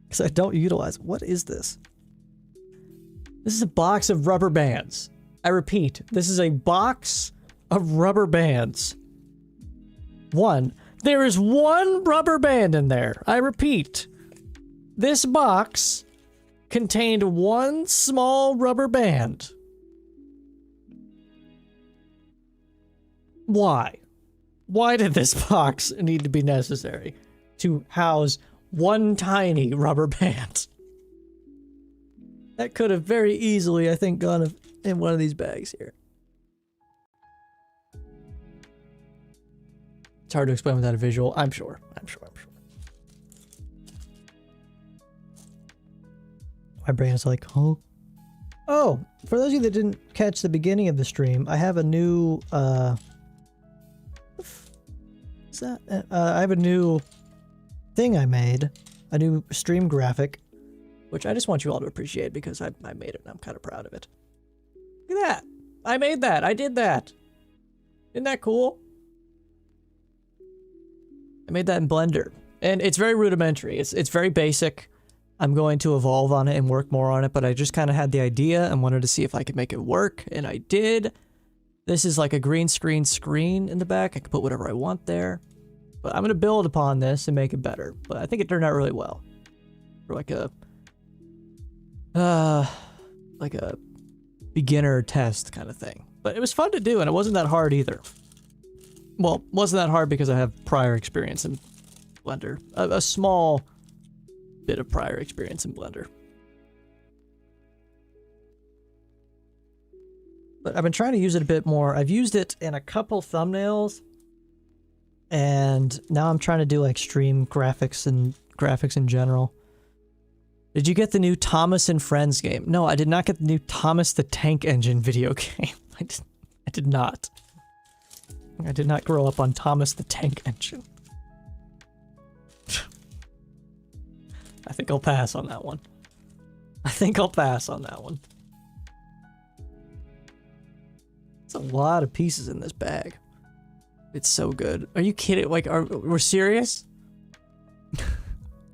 Because I don't utilize... What is this? This is a box of rubber bands. I repeat, this is a box of rubber bands. There is one rubber band in there. I repeat, this box contained one small rubber band. Why? Why did this box need to be necessary to house one tiny rubber band? That could have very easily, I think, gone in one of these bags here. It's hard to explain without a visual. I'm sure. My brain is like, oh. Oh, for those of you that didn't catch the beginning of the stream, I have a new, What's that? I have a new thing I made. A new stream graphic. Which I just want you all to appreciate because I made it and I'm kind of proud of it. Look at that! I made that! I did that! Isn't that cool? I made that in Blender. And it's very rudimentary. It's very basic. I'm going to evolve on it and work more on it, but I just kind of had the idea and wanted to see if I could make it work, and I did. This is like a green screen in the back. I can put whatever I want there. But I'm going to build upon this and make it better. But I think it turned out really well. For like a beginner test kind of thing. But it was fun to do, and it wasn't that hard either. Well, wasn't that hard because I have prior experience in Blender. A small bit of prior experience in Blender. But I've been trying to use it a bit more. I've used it in a couple thumbnails, and now I'm trying to do like stream graphics and graphics in general. Did you get the new Thomas and Friends game? No, I did not get the new Thomas the Tank Engine video game. I did not. I did not grow up on Thomas the Tank Engine. I think I'll pass on that one. I think I'll pass on that one. It's a lot of pieces in this bag. It's so good. Are you kidding? Like, we're serious?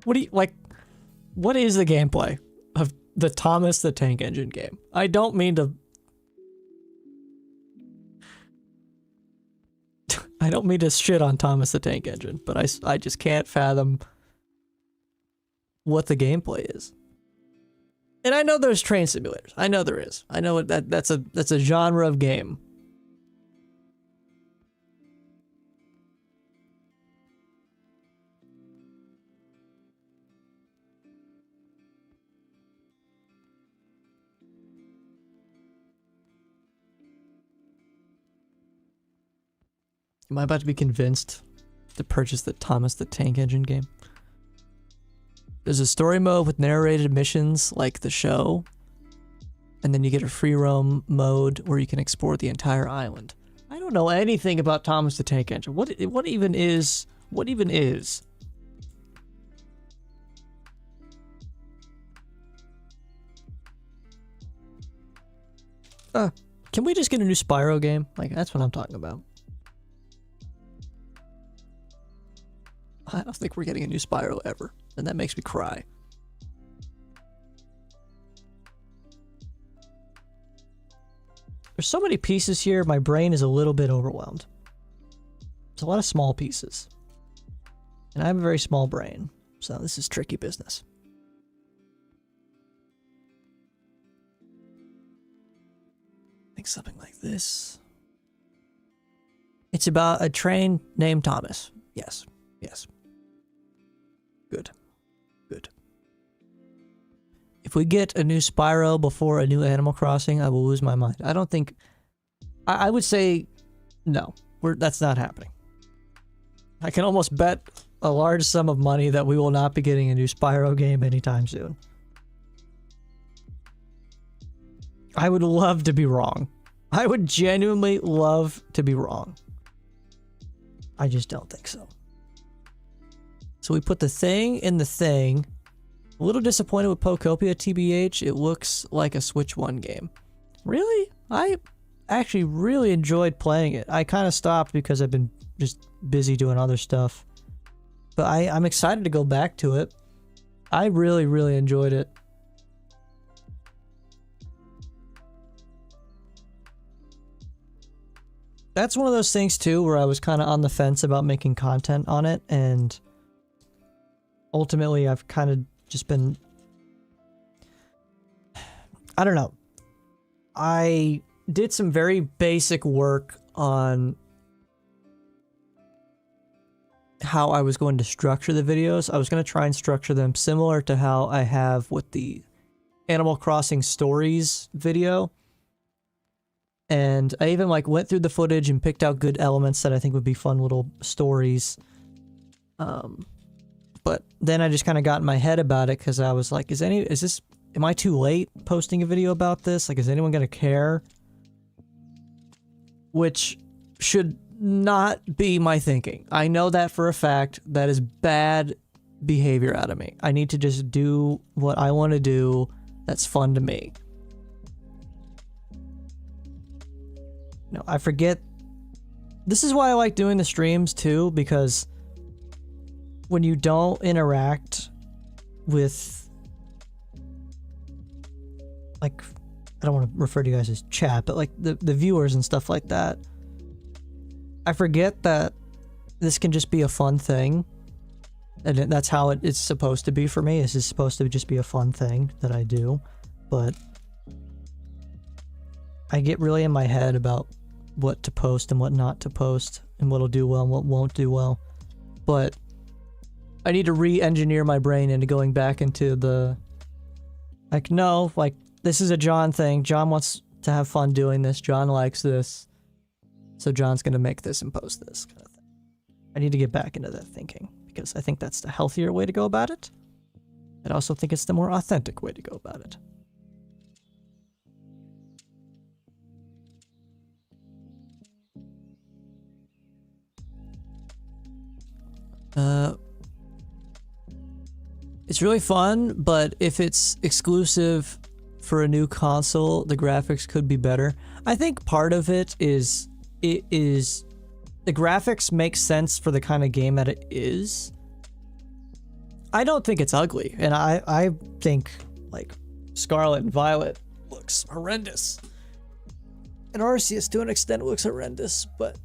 What do you, like, what is the gameplay of the Thomas the Tank Engine game? I don't mean to... I don't mean to shit on Thomas the Tank Engine, but I just can't fathom what the gameplay is. And I know there's train simulators. I know there is. I know that's a genre of game. Am I about to be convinced to purchase the Thomas the Tank Engine game? There's a story mode with narrated missions like the show, and then you get a free roam mode where you can explore the entire island. I don't know anything about Thomas the Tank Engine. What even is? What even is? Can we just get a new Spyro game? Like, that's what I'm talking about. I don't think we're getting a new Spyro ever, and that makes me cry. There's so many pieces here, my brain is a little bit overwhelmed. There's a lot of small pieces. And I have a very small brain, so this is tricky business. I think something like this. It's about a train named Thomas. Yes, yes. Good. Good. If we get a new Spyro before a new Animal Crossing, I will lose my mind. I don't think... I would say no. That's not happening. I can almost bet a large sum of money that we will not be getting a new Spyro game anytime soon. I would love to be wrong. I would genuinely love to be wrong. I just don't think so. So we put the thing in the thing. A little disappointed with Pokopia, TBH. It looks like a Switch 1 game. Really? I actually really enjoyed playing it. I kind of stopped because I've been just busy doing other stuff. But I'm excited to go back to it. I really, really enjoyed it. That's one of those things too where I was kind of on the fence about making content on it, and ultimately I've kind of just been... I don't know. I did some very basic work on how I was going to structure the videos. I was going to try and structure them similar to how I have with the Animal Crossing Stories video. And I even like went through the footage and picked out good elements that I think would be fun little stories. But then I just kind of got in my head about it because I was like, am I too late posting a video about this? Like, is anyone going to care? Which should not be my thinking. I know that for a fact. That is bad behavior out of me. I need to just do what I want to do that's fun to me. No, I forget. This is why I like doing the streams too, because when you don't interact with, like, I don't want to refer to you guys as chat, but like the viewers and stuff like that, I forget that this can just be a fun thing. And that's how it's supposed to be for me. This is supposed to just be a fun thing that I do. But I get really in my head about what to post and what not to post, and what'll do well and what won't do well. But I need to re-engineer my brain into going back into the, like, no, like, this is a John thing. John wants to have fun doing this. John likes this. So John's going to make this and post this kind of thing. I need to get back into that thinking, because I think that's the healthier way to go about it. I also think it's the more authentic way to go about it. It's really fun, but if it's exclusive for a new console, the graphics could be better. I think part of it is the graphics make sense for the kind of game that it is. I don't think it's ugly, and I think, like, Scarlet and Violet looks horrendous. And Arceus, to an extent, looks horrendous, but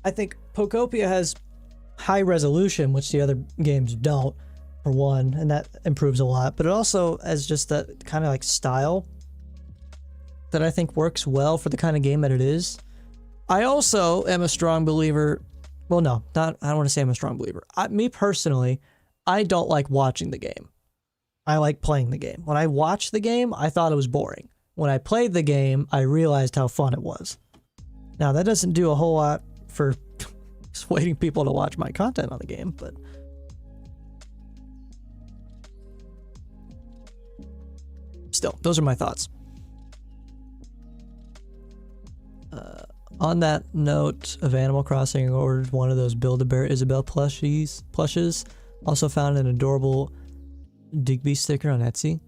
I think Pokopia has high resolution, which the other games don't, for one, and that improves a lot. But it also has just that kind of like style that I think works well for the kind of game that it is. I also am a strong believer, well, no, I don't want to say I'm a strong believer. Me personally, I don't like watching the game. I like playing the game. When I watched the game, I thought it was boring. When I played the game, I realized how fun it was. Now, that doesn't do a whole lot for persuading people to watch my content on the game, but still, those are my thoughts. On that note of Animal Crossing, I ordered one of those Build-A-Bear Isabelle plushes. Also found an adorable Digby sticker on Etsy.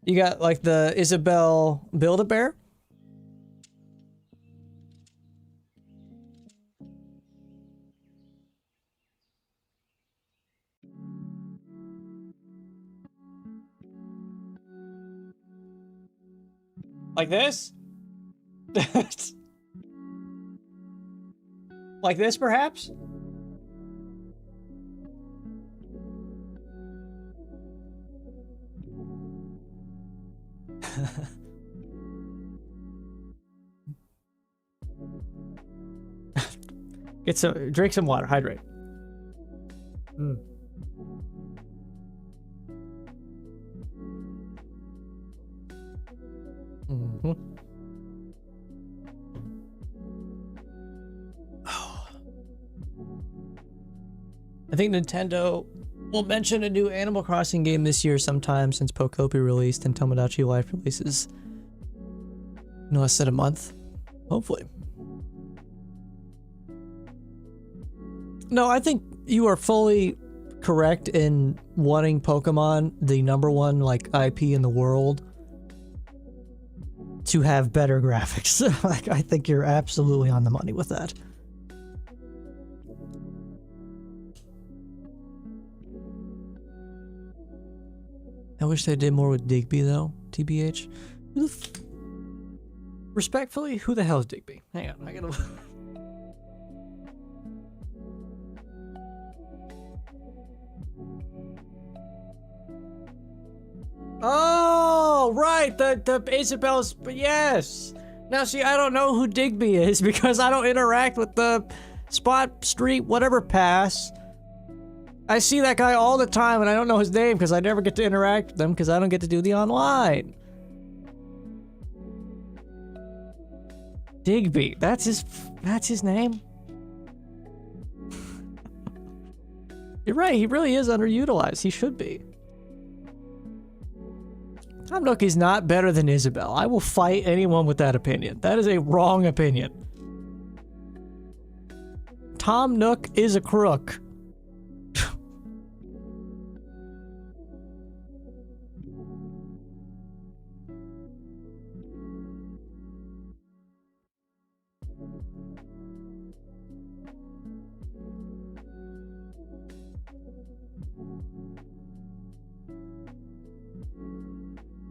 You got like the Isabelle Build-A-Bear? Like this? Like this, perhaps? Drink some water, hydrate. I think Nintendo will mention a new Animal Crossing game this year sometime, since Pokopia released and Tomodachi Life releases in less than a month. Hopefully. No, I think you are fully correct in wanting Pokemon, the #1 like IP in the world, to have better graphics. Like, I think you're absolutely on the money with that. I wish they did more with Digby, though. TBH. Respectfully, who the hell is Digby? Hang on, I gotta... Oh, right, the Isabelle's, yes. Now, see, I don't know who Digby is because I don't interact with the Spot Street whatever pass. I see that guy all the time and I don't know his name because I never get to interact with them because I don't get to do the online. Digby, that's his name. You're right, he really is underutilized. He should be. Tom Nook is not better than Isabelle. I will fight anyone with that opinion. That is a wrong opinion. Tom Nook is a crook.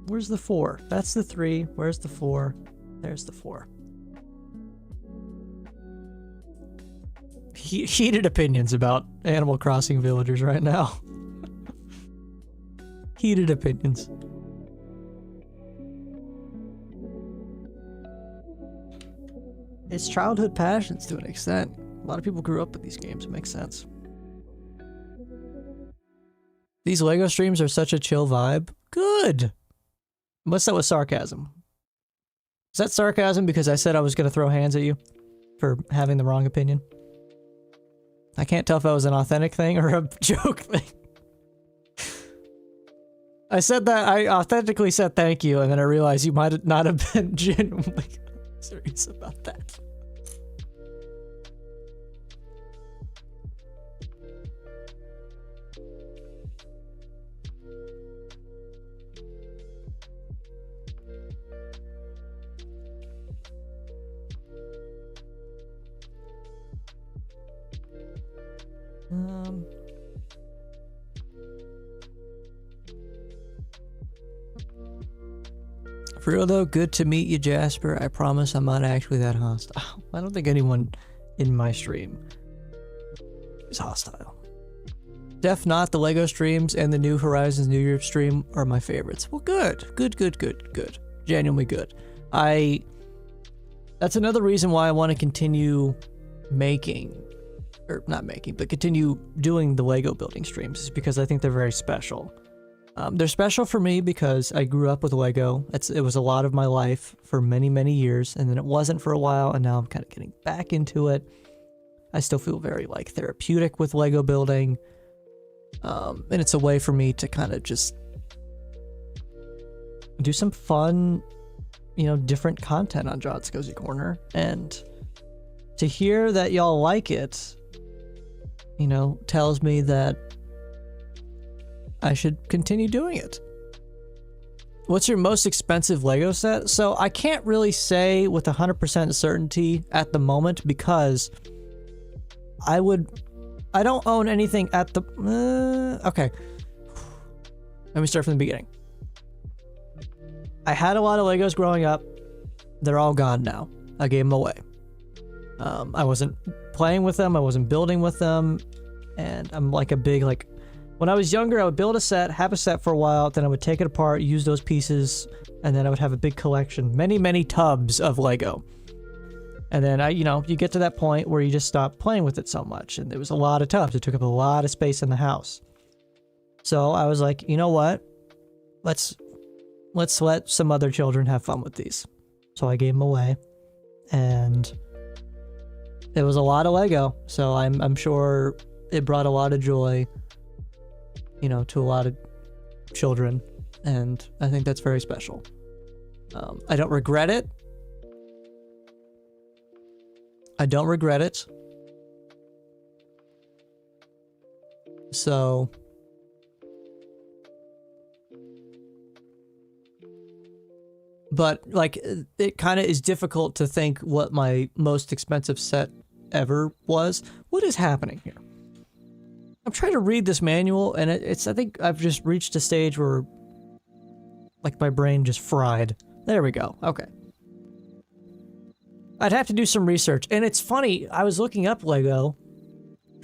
Where's the 4? That's the 3. Where's the 4? There's the 4. Heated opinions about Animal Crossing villagers right now. Heated opinions. It's childhood passions to an extent. A lot of people grew up with these games. It makes sense. These LEGO streams are such a chill vibe. Good. Unless that was sarcasm. Is that sarcasm because I said I was going to throw hands at you for having the wrong opinion? I can't tell if that was an authentic thing or a joke thing. I said that, I authentically said thank you, and then I realized you might not have been genuinely serious about that. For real though, good to meet you, Jasper. I promise I'm not actually that hostile. I don't think anyone in my stream is hostile. Def not, the LEGO streams and the New Horizons New Year stream are my favorites. Well, good. Good. Genuinely good. That's another reason why I want to continue making, or not making, but continue doing the LEGO building streams, is because I think they're very special. They're special for me because I grew up with LEGO. It was a lot of my life for many, many years, and then it wasn't for a while, and now I'm kind of getting back into it. I still feel very, like, therapeutic with LEGO building, and it's a way for me to kind of just do some fun, you know, different content on JohnsCozyCorner, and to hear that y'all like it, you know, tells me that I should continue doing it. What's your most expensive LEGO set? So I can't really say with 100% certainty at the moment because I don't own anything at the, okay. Let me start from the beginning. I had a lot of LEGOs growing up. They're all gone now. I gave them away. I wasn't playing with them. I wasn't building with them. And I'm like a big, like, when I was younger, I would build a set, have a set for a while, then I would take it apart, use those pieces, and then I would have a big collection, many, many tubs of LEGO. And then you get to that point where you just stop playing with it so much, and there was a lot of tubs. It took up a lot of space in the house. So I was like, you know what? Let's let some other children have fun with these. So I gave them away, and it was a lot of LEGO. So I'm sure it brought a lot of joy, you know, to a lot of children, and I think that's very special. I don't regret it. So but like it kind of is difficult to think what my most expensive set ever was. What is happening here? I'm trying to read this manual, and I think I've just reached a stage where, like, my brain just fried. There we go. Okay. I'd have to do some research. And it's funny, I was looking up LEGO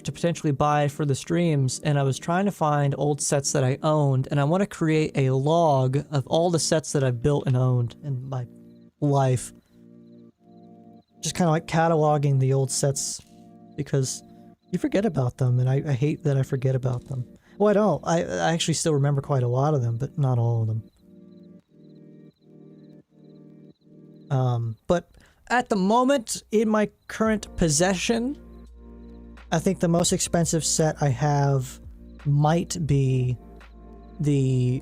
to potentially buy for the streams, and I was trying to find old sets that I owned, and I want to create a log of all the sets that I've built and owned in my life. Just kind of like cataloging the old sets, because you forget about them, and I hate that I forget about them. Well, I don't. I actually still remember quite a lot of them, but not all of them. But at the moment, in my current possession, I think the most expensive set I have might be the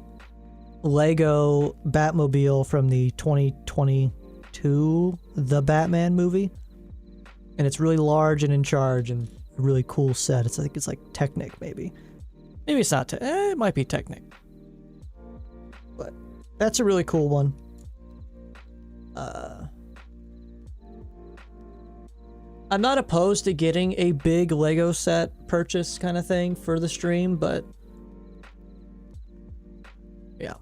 LEGO Batmobile from the 2022 The Batman movie. And it's really large and in charge, and a really cool set. I think it's like Technic, maybe. Maybe it's not. It might be Technic. But that's a really cool one. I'm not opposed to getting a big Lego set purchase kind of thing for the stream, but yeah.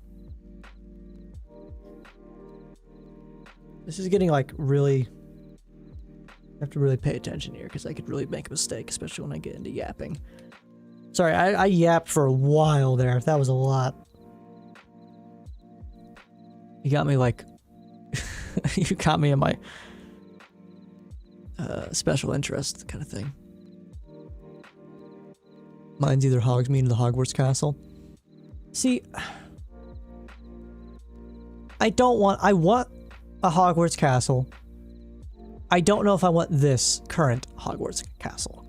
This is getting like really... I have to really pay attention here because I could really make a mistake, especially when I get into yapping. Sorry, I yapped for a while there. That was a lot. You got me like... you got me in my... special interest kind of thing. Mine's either Hogsmeade or the Hogwarts Castle. See, I want a Hogwarts Castle. I don't know if I want this current Hogwarts Castle.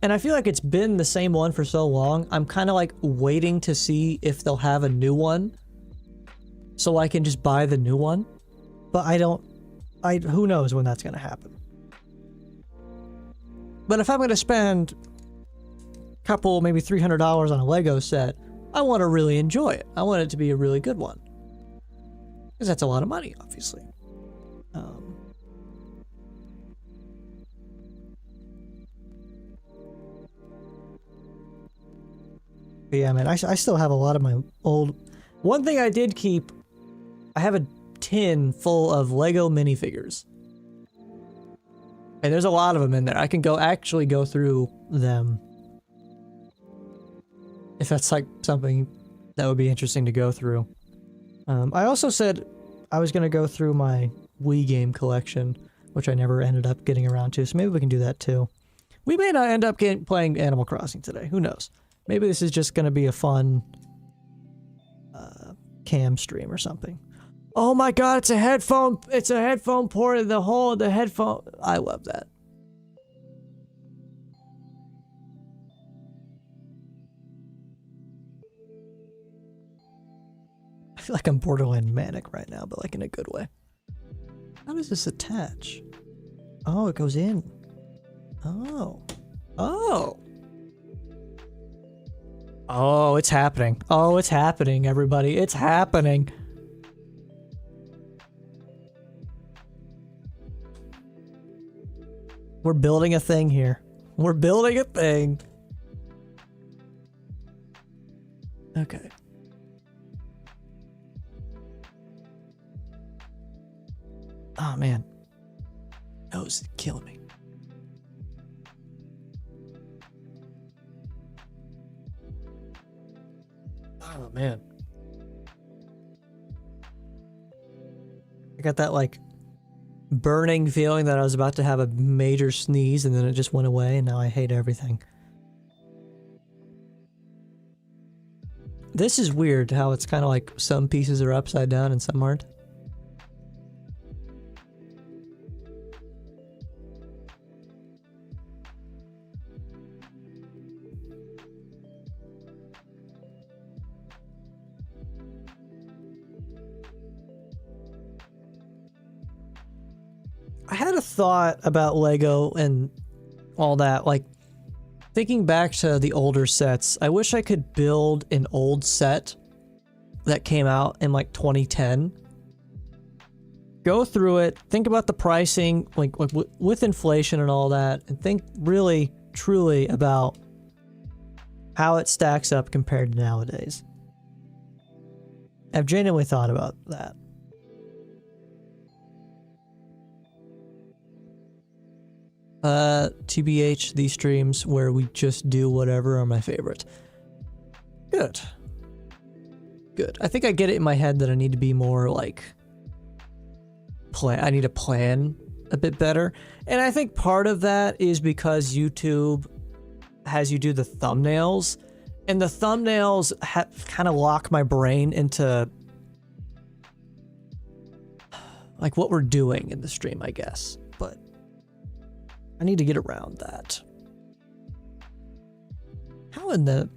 And I feel like it's been the same one for so long. I'm kind of like waiting to see if they'll have a new one so I can just buy the new one. But who knows when that's going to happen. But if I'm going to spend a couple, maybe $300 on a Lego set, I want to really enjoy it. I want it to be a really good one. Because that's a lot of money, obviously. But yeah, man, I still have a lot of my old... One thing I did keep, I have a tin full of Lego minifigures. And there's a lot of them in there. I can actually go through them. If that's like something that would be interesting to go through. I also said I was going to go through my Wii game collection, which I never ended up getting around to, so maybe we can do that too. We may not end up playing Animal Crossing today. Who knows? Maybe this is just going to be a fun cam stream or something. Oh my god, it's a headphone port in the hole of the headphone. I love that. I feel like I'm borderline manic right now, but like in a good way. How does this attach? Oh, it goes in. Oh. Oh. Oh, it's happening. Oh, it's happening, everybody. It's happening. We're building a thing here. We're building a thing. Okay. Oh, man. Nose is killing me. Oh, man. I got that, like, burning feeling that I was about to have a major sneeze and then it just went away and now I hate everything. This is weird how it's kind of like some pieces are upside down and some aren't. I had a thought about Lego and all that, like thinking back to the older sets. I wish I could build an old set that came out in like 2010. Go through it, think about the pricing, like with inflation and all that, and think really, truly about how it stacks up compared to nowadays. I've genuinely thought about that. TBH, these streams where we just do whatever are my favorite. Good. Good. I think I get it in my head that I need to be more like... I need to plan a bit better. And I think part of that is because YouTube has you do the thumbnails. And the thumbnails kind of lock my brain into... like what we're doing in the stream, I guess. But... I need to get around that. How in the...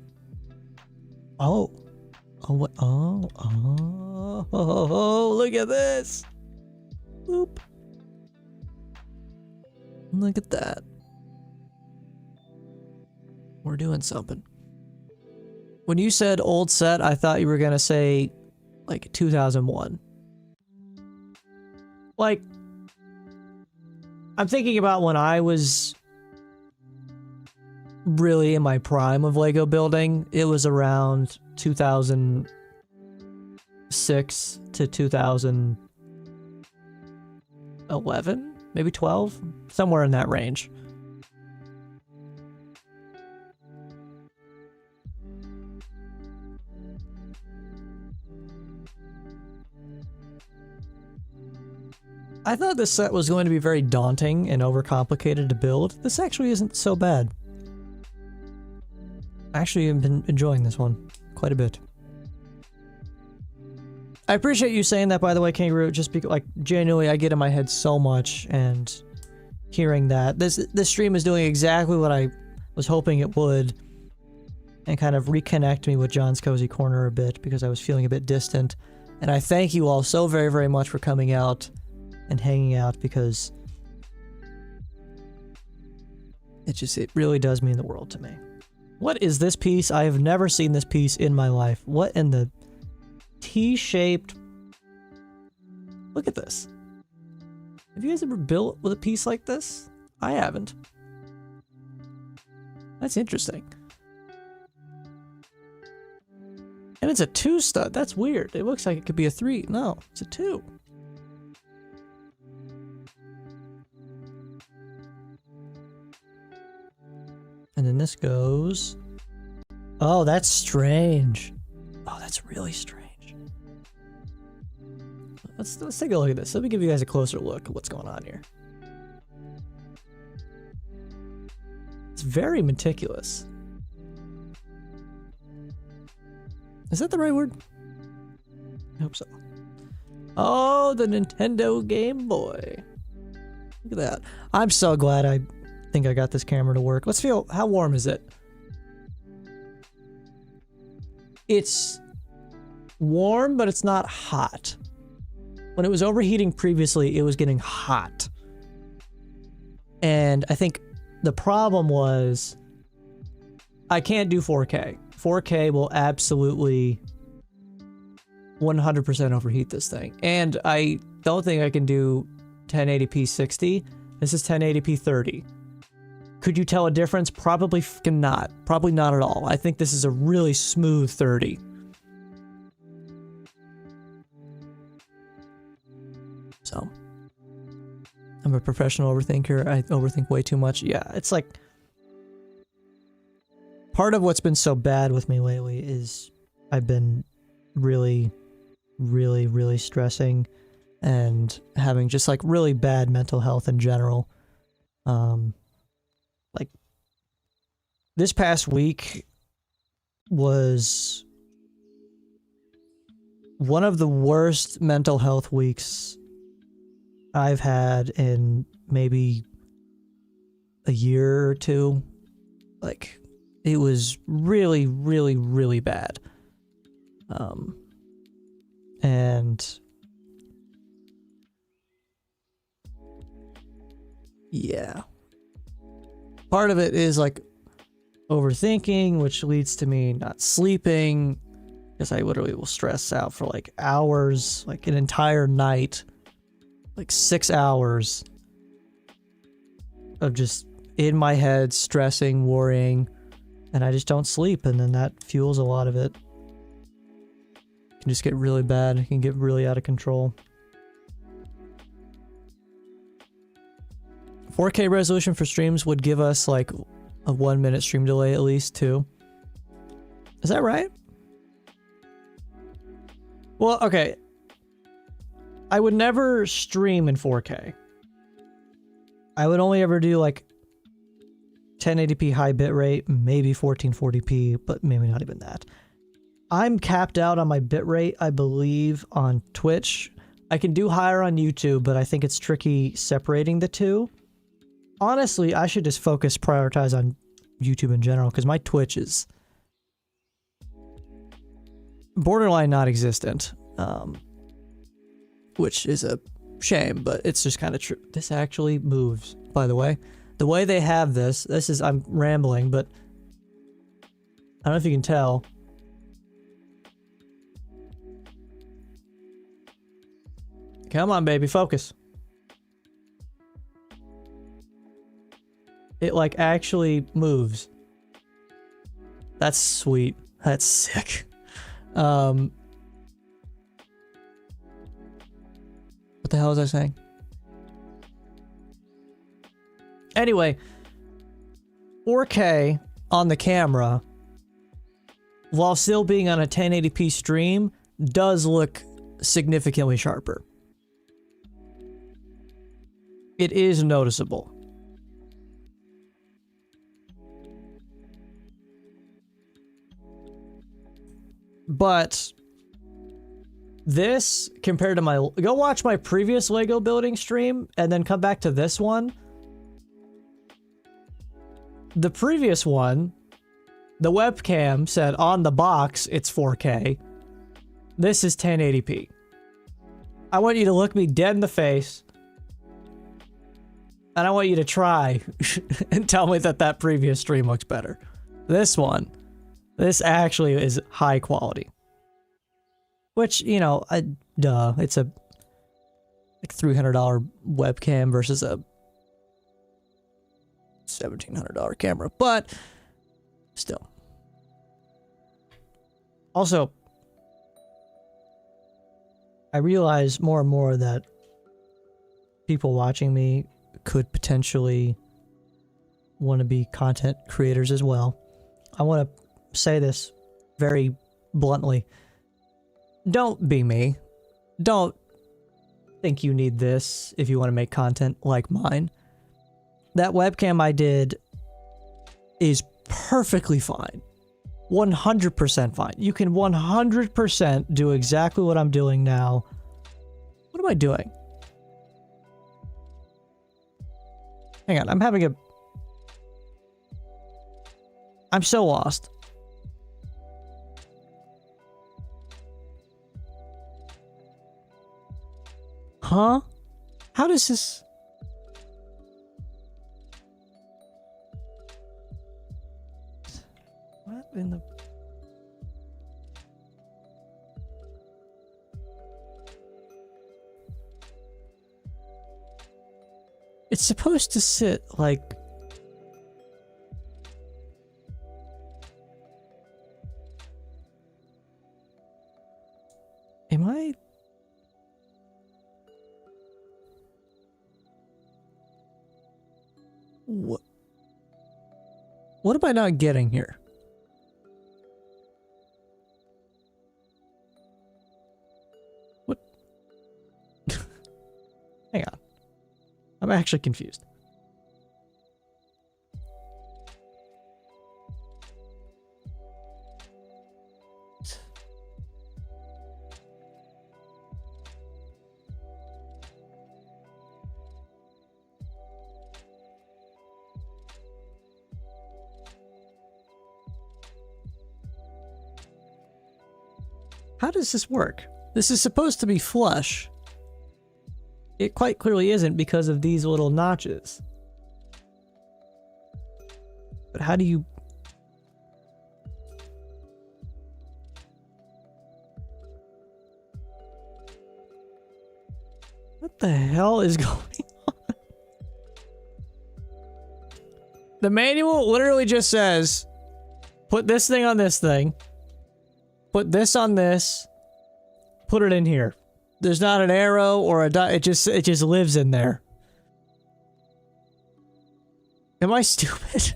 Oh. Oh, what? Oh, oh, oh, look at this. Boop. Look at that. We're doing something. When you said old set, I thought you were gonna say like 2001. Like, I'm thinking about when I was really in my prime of Lego building. It was around 2006 to 2011, maybe 12, somewhere in that range. I thought this set was going to be very daunting and overcomplicated to build. This actually isn't so bad. I actually have been enjoying this one quite a bit. I appreciate you saying that, by the way, Kangaroo, just because, like, genuinely, I get in my head so much, and hearing that. This stream is doing exactly what I was hoping it would, and kind of reconnect me with JohnsCozyCorner a bit, because I was feeling a bit distant. And I thank you all so very, very much for coming out and hanging out, because it really does mean the world to me. What is this piece? I have never seen this piece in my life. What in the T-shaped... Look at this. Have you guys ever built with a piece like this? I haven't. That's interesting. And it's a 2 stud. That's weird. It looks like it could be a 3. No, it's a 2. And then this goes... Oh, that's strange. Oh, that's really strange. Let's take a look at this. Let me give you guys a closer look at what's going on here. It's very meticulous. Is that the right word? I hope so. Oh, the Nintendo Game Boy. Look at that. I'm so glad I think I got this camera to work. Let's feel, how warm is it? It's warm, but it's not hot. When it was overheating previously, it was getting hot. And I think the problem was I can't do 4K. 4K will absolutely 100% overheat this thing. And I don't think I can do 1080p 60. This is 1080p 30. Could you tell a difference? Probably not. Probably not at all. I think this is a really smooth 30. So, I'm a professional overthinker. I overthink way too much. Yeah, it's like... Part of what's been so bad with me lately is I've been really, really, really stressing and having just like really bad mental health in general. Like this past week was one of the worst mental health weeks I've had in maybe a year or two. Like, it was really, really, really bad. And yeah. Part of it is like overthinking, which leads to me not sleeping, because I literally will stress out for like hours, like an entire night, like 6 hours of just in my head, stressing, worrying, and I just don't sleep, and then that fuels a lot of it. It can just get really bad. It can get really out of control. 4K resolution for streams would give us like a 1 minute stream delay at least too. Is that right? Well, okay. I would never stream in 4K. I would only ever do like 1080p high bitrate, maybe 1440p, but maybe not even that. I'm capped out on my bitrate, I believe, on Twitch. I can do higher on YouTube, but I think it's tricky separating the two. Honestly, I should just prioritize on YouTube in general, because my Twitch is borderline non-existent, which is a shame, but it's just kind of true. This actually moves, by the way. The way they have this is, I'm rambling, but I don't know if you can tell. Come on, baby, focus. It like actually moves. That's sweet. That's sick. What the hell was I saying? Anyway, 4K on the camera, while still being on a 1080p stream, does look significantly sharper. It is noticeable. But this, compared to my... Go watch my previous Lego building stream, and then come back to this one. The previous one, the webcam said on the box it's 4K. This is 1080p. I want you to look me dead in the face, and I want you to try and tell me that that previous stream looks better. This one, this actually is high quality. Which, you know, duh, it's a like $300 webcam versus a $1,700 camera, but still. Also, I realize more and more that people watching me could potentially want to be content creators as well. I want to say this very bluntly. Don't be me. Don't think you need this if you want to make content like mine. That webcam I did is perfectly fine. 100% fine. You can 100% do exactly what I'm doing now. What am I doing? Hang on, I'm so lost. Huh? How does this... What in the... It's supposed to sit like... Am I... What am I not getting here? What? Hang on. I'm actually confused. How does this work? This is supposed to be flush. It quite clearly isn't because of these little notches. But how do you... What the hell is going on? The manual literally just says, put this thing on this thing. Put this on this. Put it in here. There's not an arrow or a dot. It just lives in there. Am I stupid?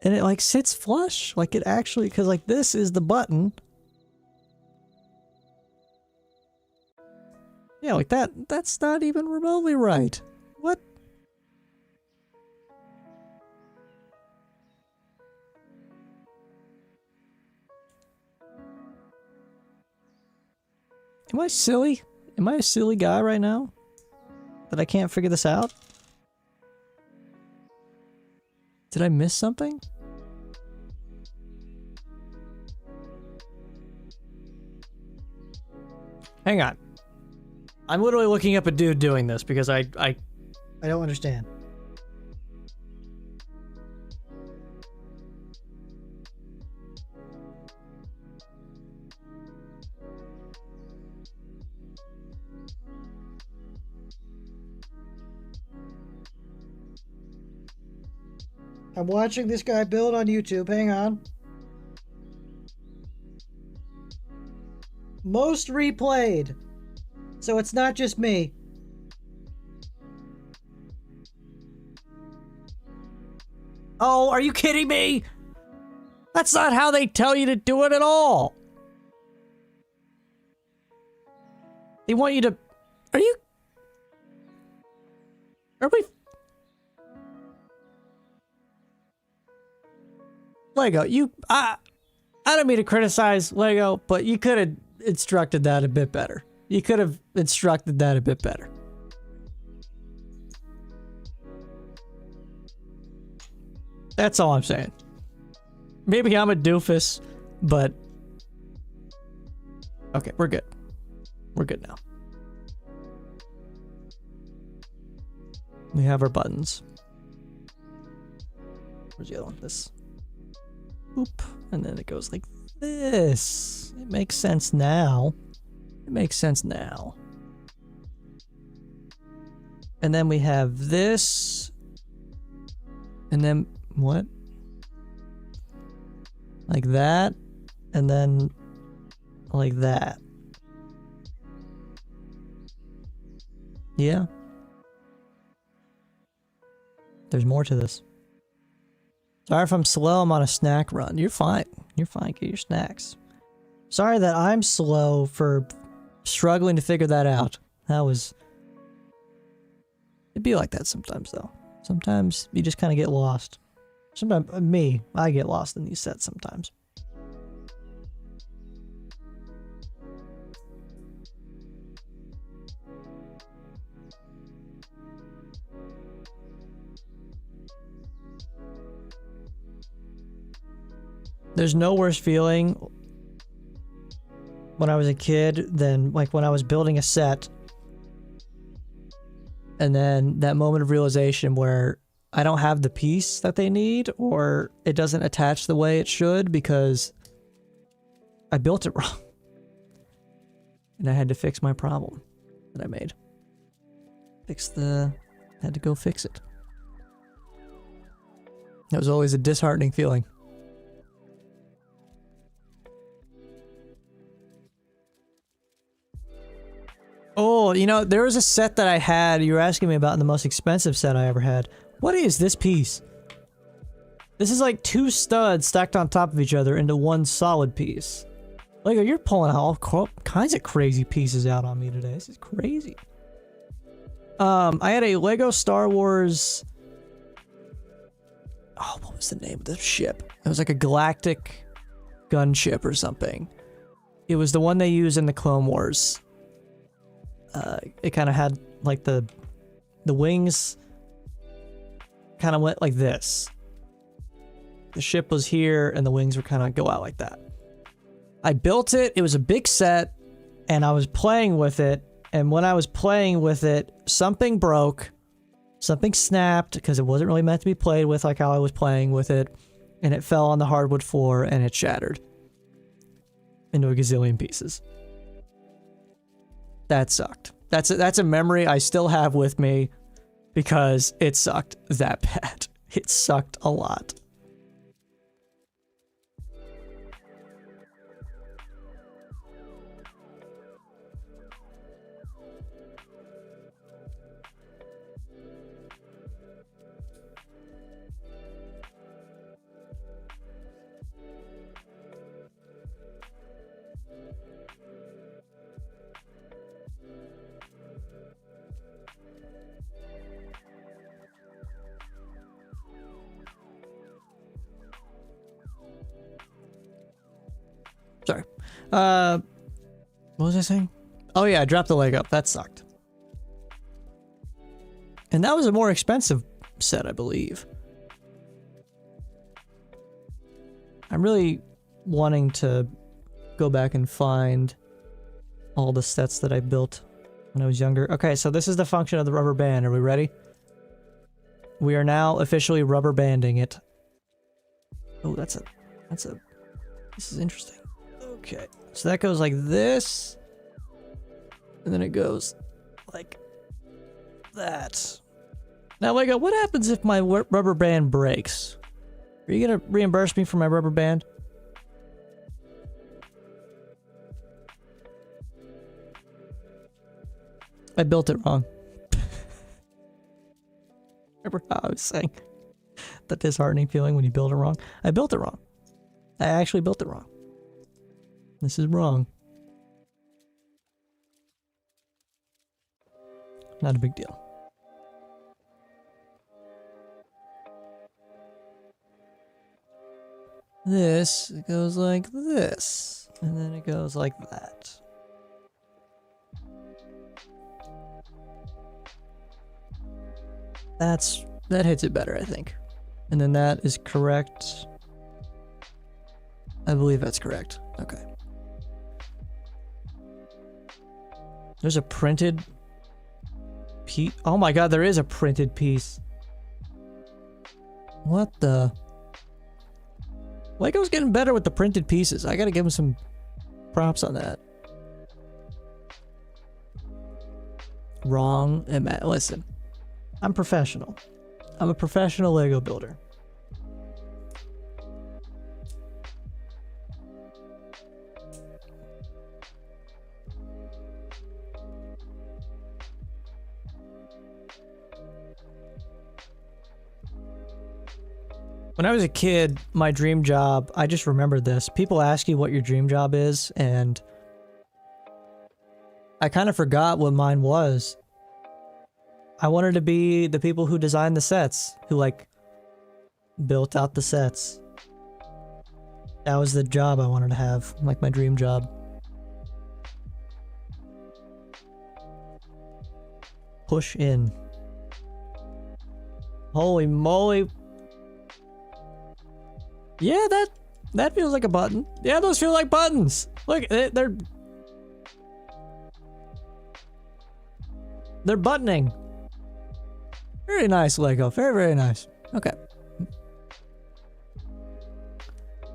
And it like sits flush. Like it actually, because like this is the button. Yeah, like that's not even remotely right. What? Am I silly? Am I a silly guy right now? That I can't figure this out? Did I miss something? Hang on. I'm literally looking up a dude doing this because I I don't understand. I'm watching this guy build on YouTube. Hang on. Most replayed. So it's not just me. Oh, are you kidding me? That's not how they tell you to do it at all. They want you to... Are we... Lego, I don't mean to criticize Lego, but you could have instructed that a bit better. You could have instructed that a bit better. That's all I'm saying. Maybe I'm a doofus, but... Okay, we're good. We're good now. We have our buttons. Where's the other one? This. Oop. And then it goes like this. It makes sense now. It makes sense now. And then we have this. And then what? Like that. And then like that. Yeah. There's more to this. Sorry if I'm slow, I'm on a snack run. You're fine. You're fine. Get your snacks. Sorry that I'm slow for struggling to figure that out. That was... It'd be like that sometimes, though. Sometimes you just kind of get lost. Sometimes, I get lost in these sets sometimes. There's no worse feeling when I was a kid than like when I was building a set and then that moment of realization where I don't have the piece that they need or it doesn't attach the way it should because I built it wrong. And I had to fix my problem that I made. Had to go fix it. That was always a disheartening feeling. Oh, you know, there was a set that I had, you were asking me about the most expensive set I ever had. What is this piece? This is like 2 studs stacked on top of each other into one solid piece. Lego, you're pulling all kinds of crazy pieces out on me today. This is crazy. I had a Lego Star Wars... Oh, what was the name of the ship? It was like a galactic gunship or something. It was the one they use in the Clone Wars. It kind of had like the wings kind of went like this. The ship was here and the wings would kind of go out like that. I built it. It was a big set and I was playing with it. And when I was playing with it, something broke, something snapped because it wasn't really meant to be played with like how I was playing with it. And it fell on the hardwood floor and it shattered into a gazillion pieces. That sucked. That's a memory I still have with me because it sucked that bad. It sucked a lot. Sorry. What was I saying? Oh yeah, I dropped the leg up. That sucked. And that was a more expensive set, I believe. I'm really wanting to go back and find all the sets that I built when I was younger. Okay, so this is the function of the rubber band. Are we ready? We are now officially rubber banding it. Oh, this is interesting. Okay, so that goes like this. And then it goes like that. Now, Lego, what happens if my rubber band breaks? Are you gonna reimburse me for my rubber band? I built it wrong. Remember how I was saying that disheartening feeling when you build it wrong? I built it wrong. I actually built it wrong. This is wrong. Not a big deal. This goes like this, and then it goes like that. That hits it better, I think. And then that is correct. I believe that's correct. Okay. There's a printed piece. Oh my god, there is a printed piece. What the? Lego's getting better with the printed pieces. I gotta give him some props on that. Wrong. Listen, I'm professional. I'm a professional Lego builder. When I was a kid, my dream job, I just remembered this. People ask you what your dream job is, and I kind of forgot what mine was. I wanted to be the people who designed the sets, who like built out the sets. That was the job I wanted to have, like my dream job. Push in. Holy moly. Yeah, that feels like a button. Yeah, those feel like buttons. Look, they're buttoning. Very nice, Lego. Very, very nice. Okay.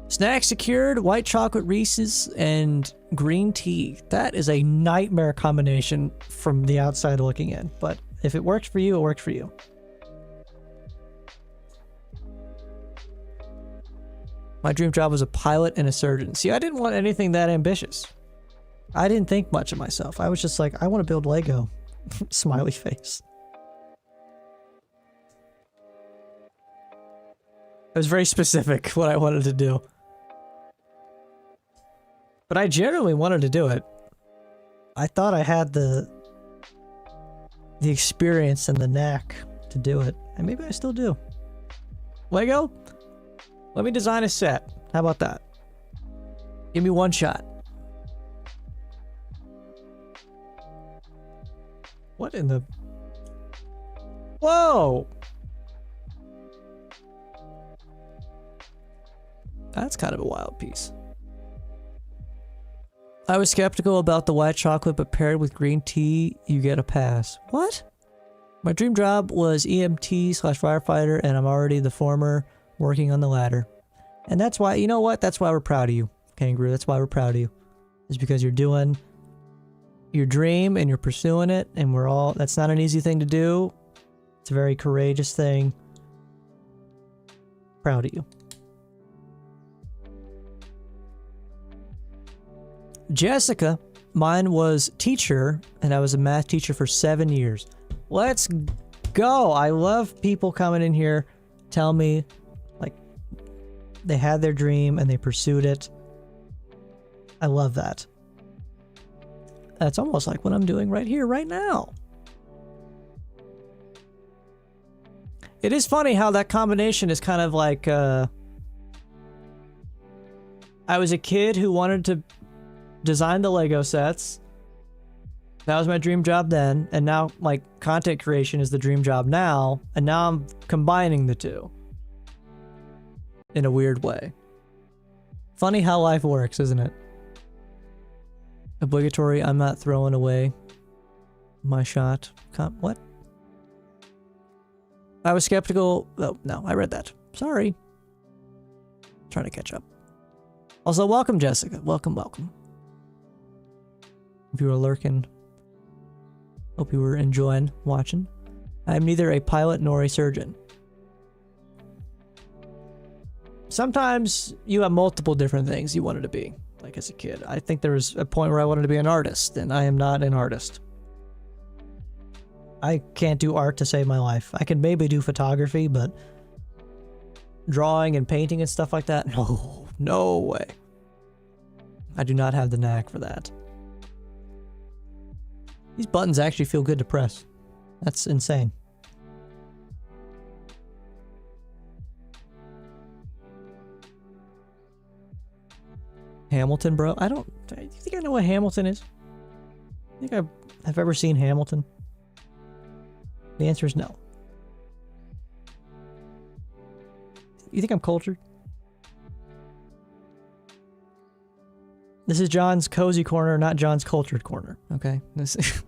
Snack secured, white chocolate Reese's, and green tea. That is a nightmare combination from the outside looking in. But if it works for you, it works for you. My dream job was a pilot and a surgeon. See, I didn't want anything that ambitious. I didn't think much of myself. I was just like, I want to build Lego. Smiley face. I was very specific what I wanted to do. But I genuinely wanted to do it. I thought I had the experience and the knack to do it. And maybe I still do. Lego? Let me design a set. How about that? Give me one shot. What in the... Whoa! That's kind of a wild piece. I was skeptical about the white chocolate, but paired with green tea, you get a pass. What? My dream job was EMT/firefighter, and I'm already the former, working on the latter. And that's why, you know what? That's why we're proud of you, Kangaroo. That's why we're proud of you. Is because you're doing your dream and you're pursuing it, and we're all... That's not an easy thing to do. It's a very courageous thing. Proud of you. Jessica, mine was teacher, and I was a math teacher for 7 years. Let's go! I love people coming in here, tell me, like, they had their dream and they pursued it. I love that. That's almost like what I'm doing right here, right now. It is funny how that combination is kind of like, I was a kid who wanted to design the Lego sets. That was my dream job then, and now like content creation is the dream job now, and now I'm combining the two in a weird way. Funny how life works, isn't it? Obligatory, I'm not throwing away my shot. What? I was skeptical. Oh, no, I read that. Sorry. Trying to catch up. Also, welcome, Jessica. Welcome, welcome. If you were lurking, hope you were enjoying watching. I'm neither a pilot nor a surgeon. Sometimes you have multiple different things you wanted to be, like as a kid. I think there was a point where I wanted to be an artist, and I am not an artist. I can't do art to save my life. I can maybe do photography, but drawing and painting and stuff like that, no, no way. I do not have the knack for that. These buttons actually feel good to press. That's insane. Hamilton, bro? Do you think I know what Hamilton is? I think I've ever seen Hamilton. The answer is no. You think I'm cultured? This is John's Cozy Corner, not John's Cultured Corner, okay? This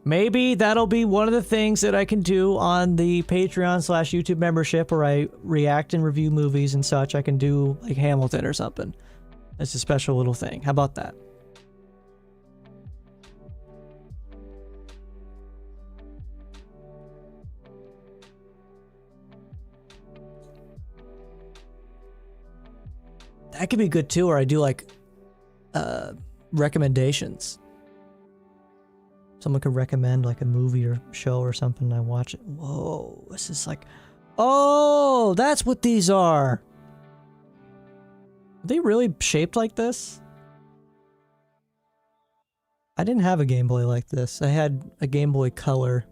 Maybe that'll be one of the things that I can do on the Patreon/YouTube membership where I react and review movies and such. I can do like Hamilton or something. It's a special little thing. How about that? That could be good too, or I do like recommendations. Someone could recommend like a movie or show or something and I watch it. Whoa, this is like, oh, that's what these are. Are they really shaped like this? I didn't have a Game Boy like this. I had a Game Boy Color.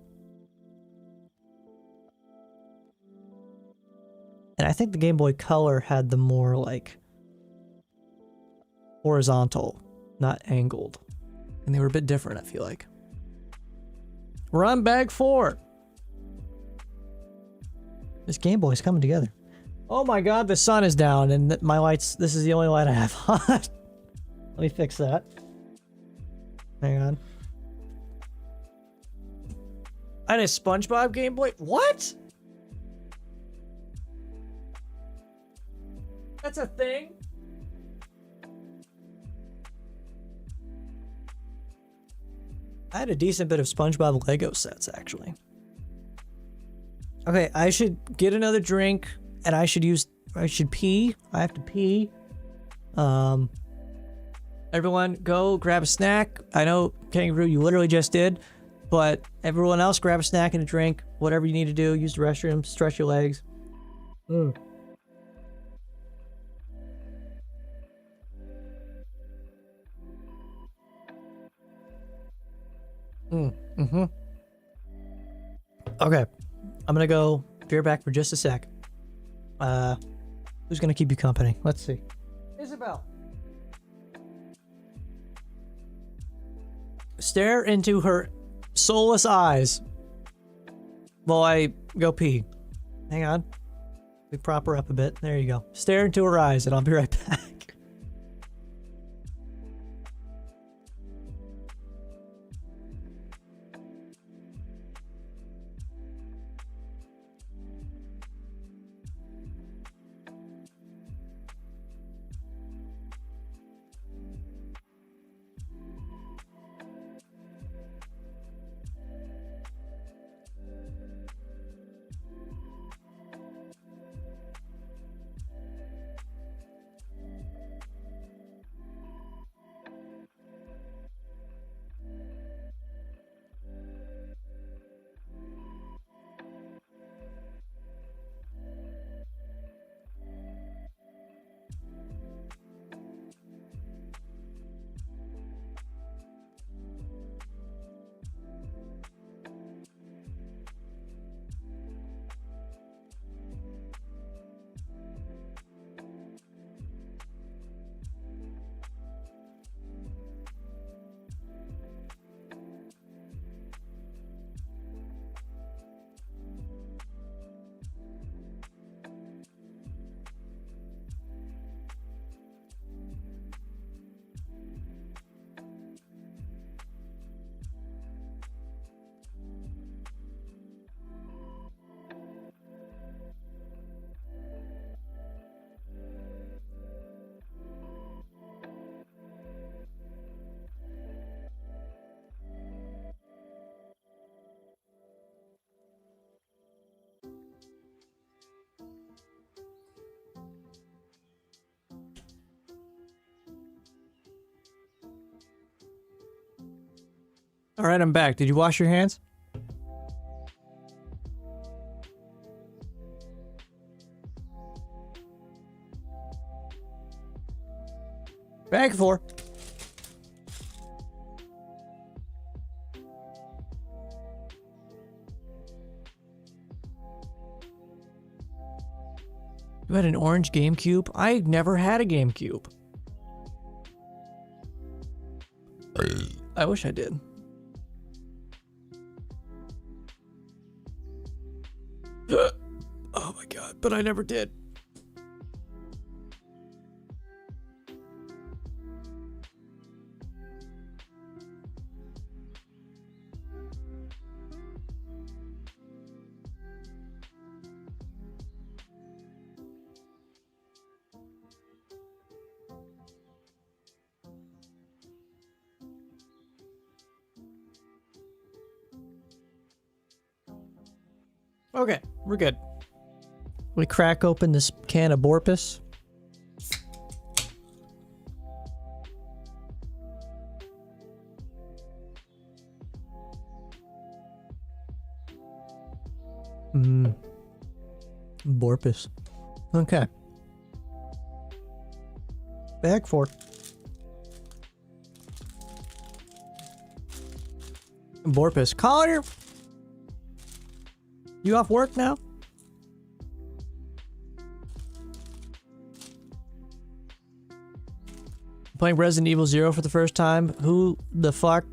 And I think the Game Boy Color had the more like horizontal, not angled. And they were a bit different, I feel like. We're on bag 4. This Game Boy's coming together. Oh my god, the sun is down and my lights, this is the only light I have on. Let me fix that. Hang on. I had a SpongeBob Game Boy? What? That's a thing? I had a decent bit of SpongeBob Lego sets, actually. Okay, I should get another drink, and I should pee. I have to pee. Everyone, go grab a snack. I know, Kangaroo, you literally just did, but everyone else grab a snack and a drink. Whatever you need to do, use the restroom, stretch your legs. Okay, I'm gonna go veer back for just a sec. Who's gonna keep you company? Let's see. Isabel. Stare into her soulless eyes while I go pee. Hang on. We prop her up a bit. There you go. Stare into her eyes and I'll be right back. All right, I'm back. Did you wash your hands? Back 4. You had an orange GameCube? I never had a GameCube. I wish I did. Oh my god, but I never did. Okay, we're good. We crack open this can of Borpus. Borpus. Okay. Bag 4. Borpus. Collier! You off work now? Playing Resident Evil 0 for the first time. Who the fuck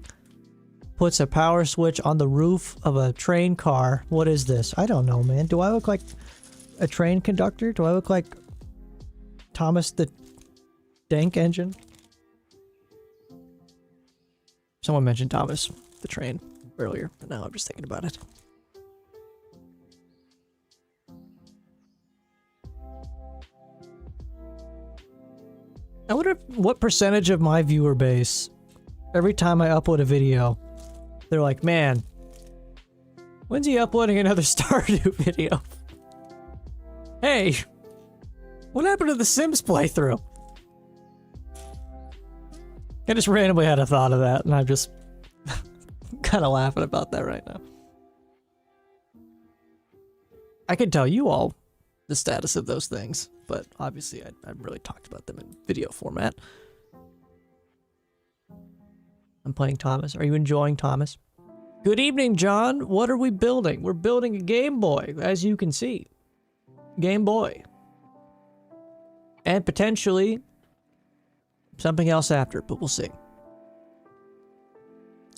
puts a power switch on the roof of a train car? What is this? I don't know, man. Do I look like a train conductor? Do I look like Thomas the Tank Engine? Someone mentioned Thomas the Train earlier, but now I'm just thinking about it. I wonder what percentage of my viewer base, every time I upload a video, they're like, man, when's he uploading another Stardew video? Hey, what happened to the Sims playthrough? I just randomly had a thought of that, and I'm just kind of laughing about that right now. I could tell you all the status of those things, but obviously I haven't really talked about them in video format. I'm playing Thomas. Are you enjoying Thomas? Good evening, John. What are we building? We're building a Game Boy, as you can see. Game Boy. And potentially something else after, but we'll see.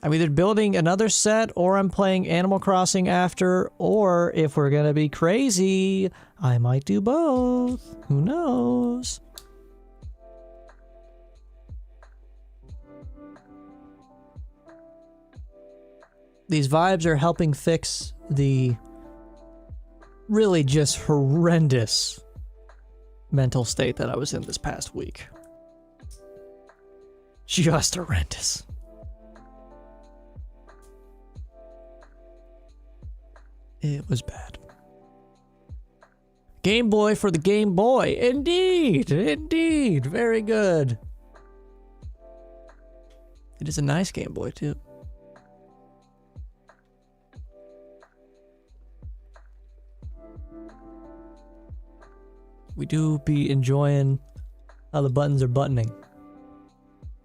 I'm either building another set, or I'm playing Animal Crossing after, or if we're gonna be crazy, I might do both. Who knows? These vibes are helping fix the really just horrendous mental state that I was in this past week. Just horrendous. It was bad. Game Boy for the Game Boy. Indeed. Indeed. Very good. It is a nice Game Boy, too. We do be enjoying how the buttons are buttoning.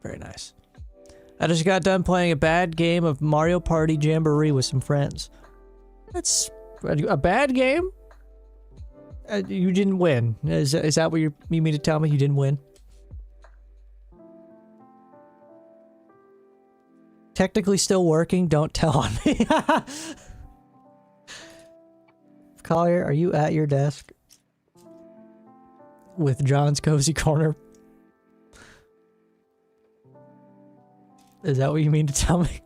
Very nice. I just got done playing a bad game of Mario Party Jamboree with some friends. That's a bad game? You didn't win. Is that what you mean to tell me? You didn't win? Technically still working? Don't tell on me. Collier, are you at your desk? With John's Cozy Corner? Is that what you mean to tell me?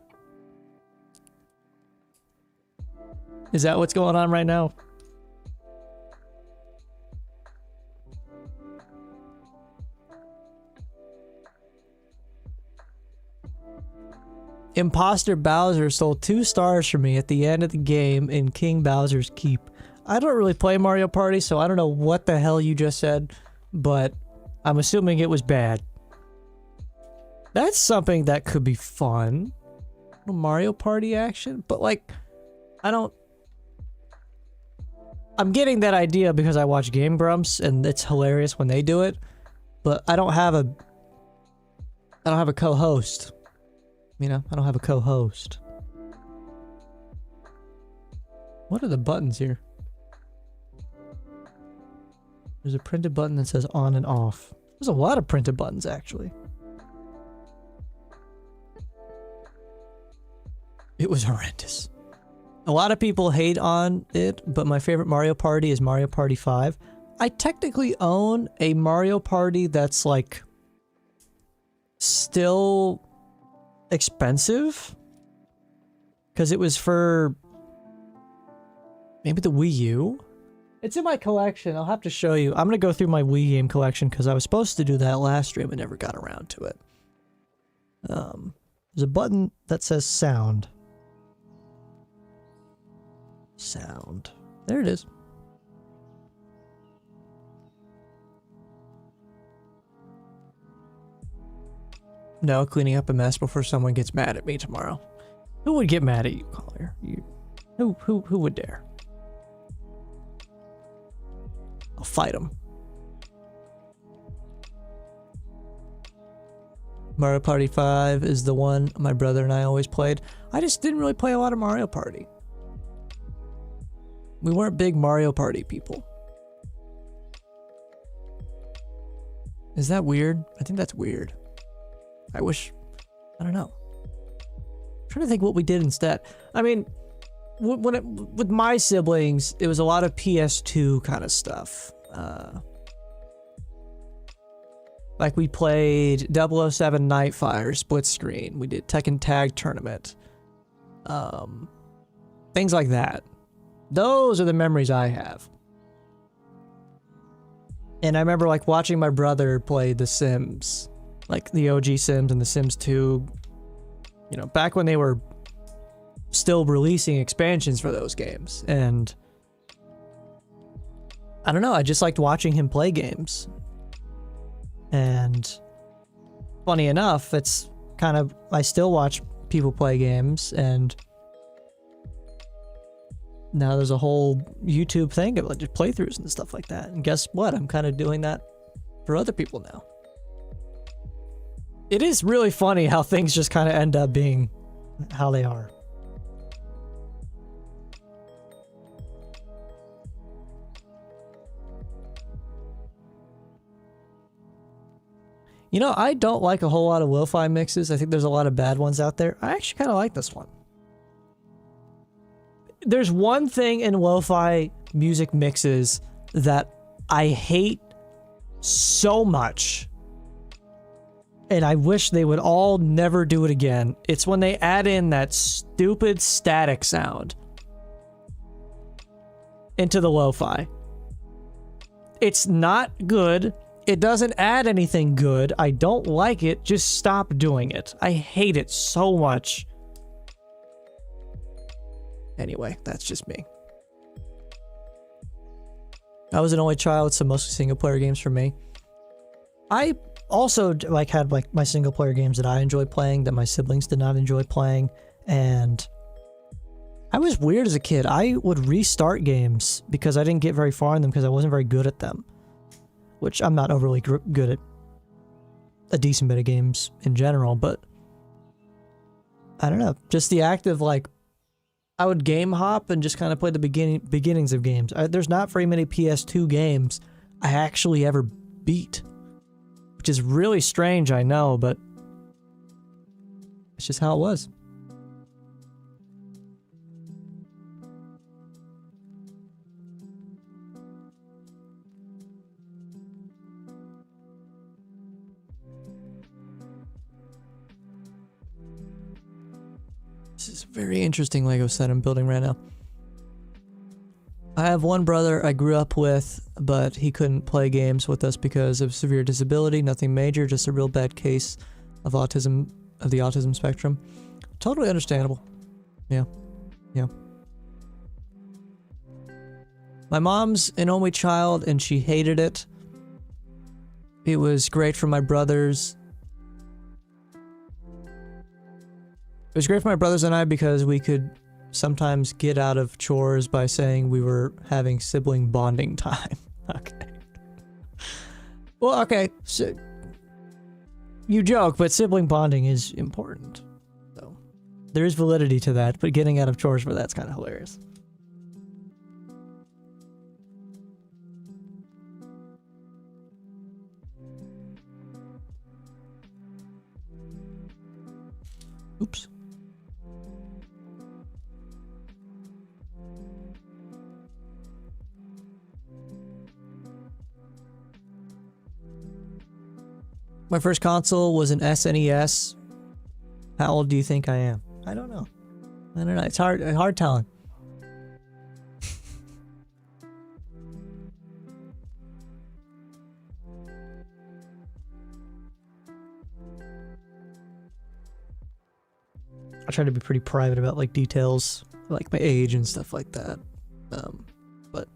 Is that what's going on right now? Imposter Bowser stole 2 stars from me at the end of the game in King Bowser's Keep. I don't really play Mario Party, so I don't know what the hell you just said, but I'm assuming it was bad. That's something that could be fun. Mario Party action, but like, I'm getting that idea because I watch Game Grumps and it's hilarious when they do it, but I don't have a co-host. You know, I don't have a co-host. What are the buttons here? There's a printed button that says on and off. There's a lot of printed buttons, actually. It was horrendous. A lot of people hate on it, but my favorite Mario Party is Mario Party 5. I technically own a Mario Party that's like still expensive because it was for maybe the Wii U. It's in my collection. I'll have to show you. I'm gonna go through my Wii game collection because I was supposed to do that last stream and never got around to it. There's a button that says sound. Sound. There it is. No, cleaning up a mess before someone gets mad at me tomorrow. Who would get mad at you, Collier? Who would dare? I'll fight him. Mario Party 5 is the one my brother and I always played. I just didn't really play a lot of Mario Party. We weren't big Mario Party people. Is that weird? I think that's weird. I don't know. I'm trying to think what we did instead. I mean, with my siblings, it was a lot of PS2 kind of stuff. Like we played 007 Nightfire split screen. We did Tekken Tag Tournament. Things like that. Those are the memories I have. And I remember like watching my brother play The Sims. Like the OG Sims and The Sims 2. You know, back when they were still releasing expansions for those games. And I don't know, I just liked watching him play games. And funny enough, it's kind of, I still watch people play games, and now there's a whole YouTube thing of like just playthroughs and stuff like that. And guess what? I'm kind of doing that for other people now. It is really funny how things just kind of end up being how they are. You know, I don't like a whole lot of lo-fi mixes. I think there's a lot of bad ones out there. I actually kind of like this one. There's one thing in lo-fi music mixes that I hate so much, and I wish they would all never do it again. It's when they add in that stupid static sound into the lo-fi. It's not good. It doesn't add anything good. I don't like it. Just stop doing it. I hate it so much. Anyway, that's just me. I was an only child, so mostly single player games for me. I also like had like my single player games that I enjoyed playing that my siblings did not enjoy playing, and I was weird as a kid. I would restart games because I didn't get very far in them because I wasn't very good at them. Which I'm not overly good at a decent bit of games in general, but I don't know. Just the act of like, I would game hop and just kind of play the beginnings of games. There's not very many PS2 games I actually ever beat, which is really strange, I know, but it's just how it was. This is a very interesting Lego set I'm building right now. I have one brother I grew up with, but he couldn't play games with us because of severe disability. Nothing major, just a real bad case of autism, of the autism spectrum. Totally understandable. Yeah. Yeah. My mom's an only child and she hated it. It was great for my brothers. was great for my brothers and I because we could sometimes get out of chores by saying we were having sibling bonding time. Okay. Well, okay. So, you joke, but sibling bonding is important. So, there is validity to that, but getting out of chores for that's kind of hilarious. Oops. My first console was an SNES. How old do you think I am? I don't know. I don't know. It's hard telling. I try to be pretty private about like details, like my age and stuff like that. But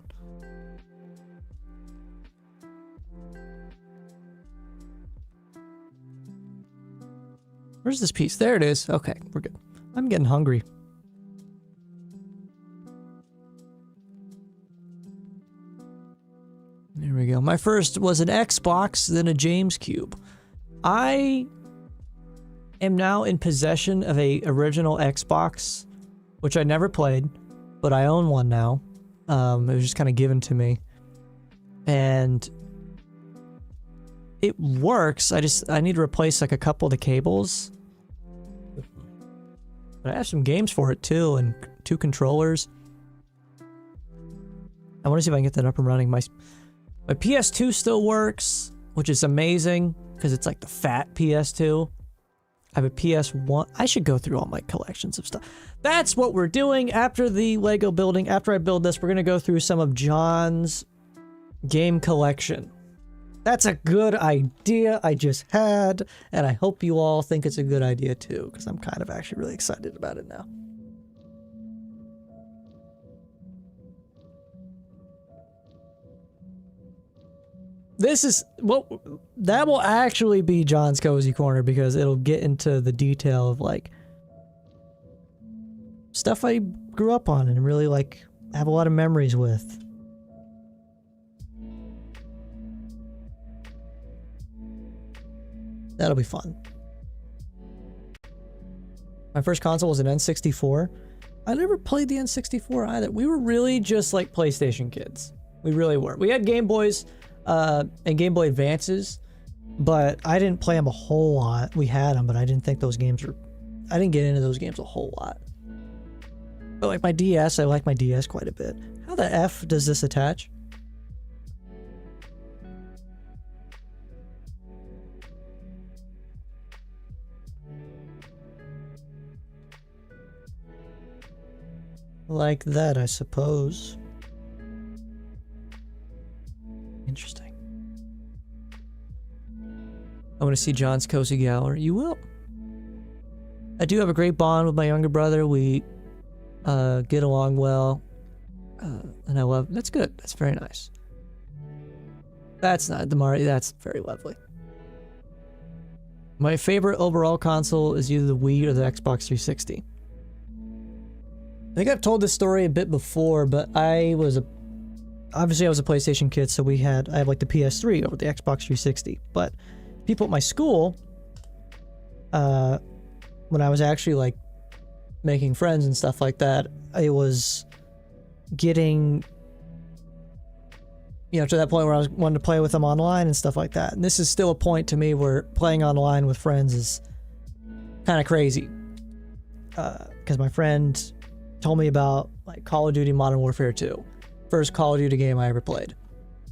where's this piece? There it is. Okay, we're good. I'm getting hungry. There we go. My first was an Xbox, then a James Cube. I am now in possession of a original Xbox, which I never played, but I own one now. It was just kind of given to me. And it works. I need to replace like a couple of the cables. But I have some games for it too, and 2 controllers. I want to see if I can get that up and running. My PS2 still works, which is amazing because it's like the fat PS2. I have a PS1. I should go through all my collections of stuff. That's what we're doing after the Lego building. After I build this, we're going to go through some of John's game collection. That's a good idea I just had, and I hope you all think it's a good idea too, because I'm kind of actually really excited about it now. This is, well, that will actually be John's Cozy Corner because it'll get into the detail of like stuff I grew up on and really like have a lot of memories with. That'll be fun. My first console was an N64. I never played the N64 either. We were really just like PlayStation kids. We really were. We had Game Boys and Game Boy Advances, but I didn't play them a whole lot. We had them, but I didn't think those games were... I didn't get into those games a whole lot. But like my DS, I like my DS quite a bit. How the F does this attach? Like that, I suppose. Interesting. I want to see John's Cozy Gallery. You will. I do have a great bond with my younger brother. We get along well. And I love... That's good. That's very nice. That's not... Damari, that's very lovely. My favorite overall console is either the Wii or the Xbox 360. I think I've told this story a bit before, but obviously I was a PlayStation kid, so I had like the PS3 over the Xbox 360. But people at my school, when I was actually like making friends and stuff like that, I was getting, to that point where I was wanting to play with them online and stuff like that. And this is still a point to me where playing online with friends is kind of crazy. Because my friend told me about like Call of Duty Modern Warfare 2. First Call of Duty game I ever played.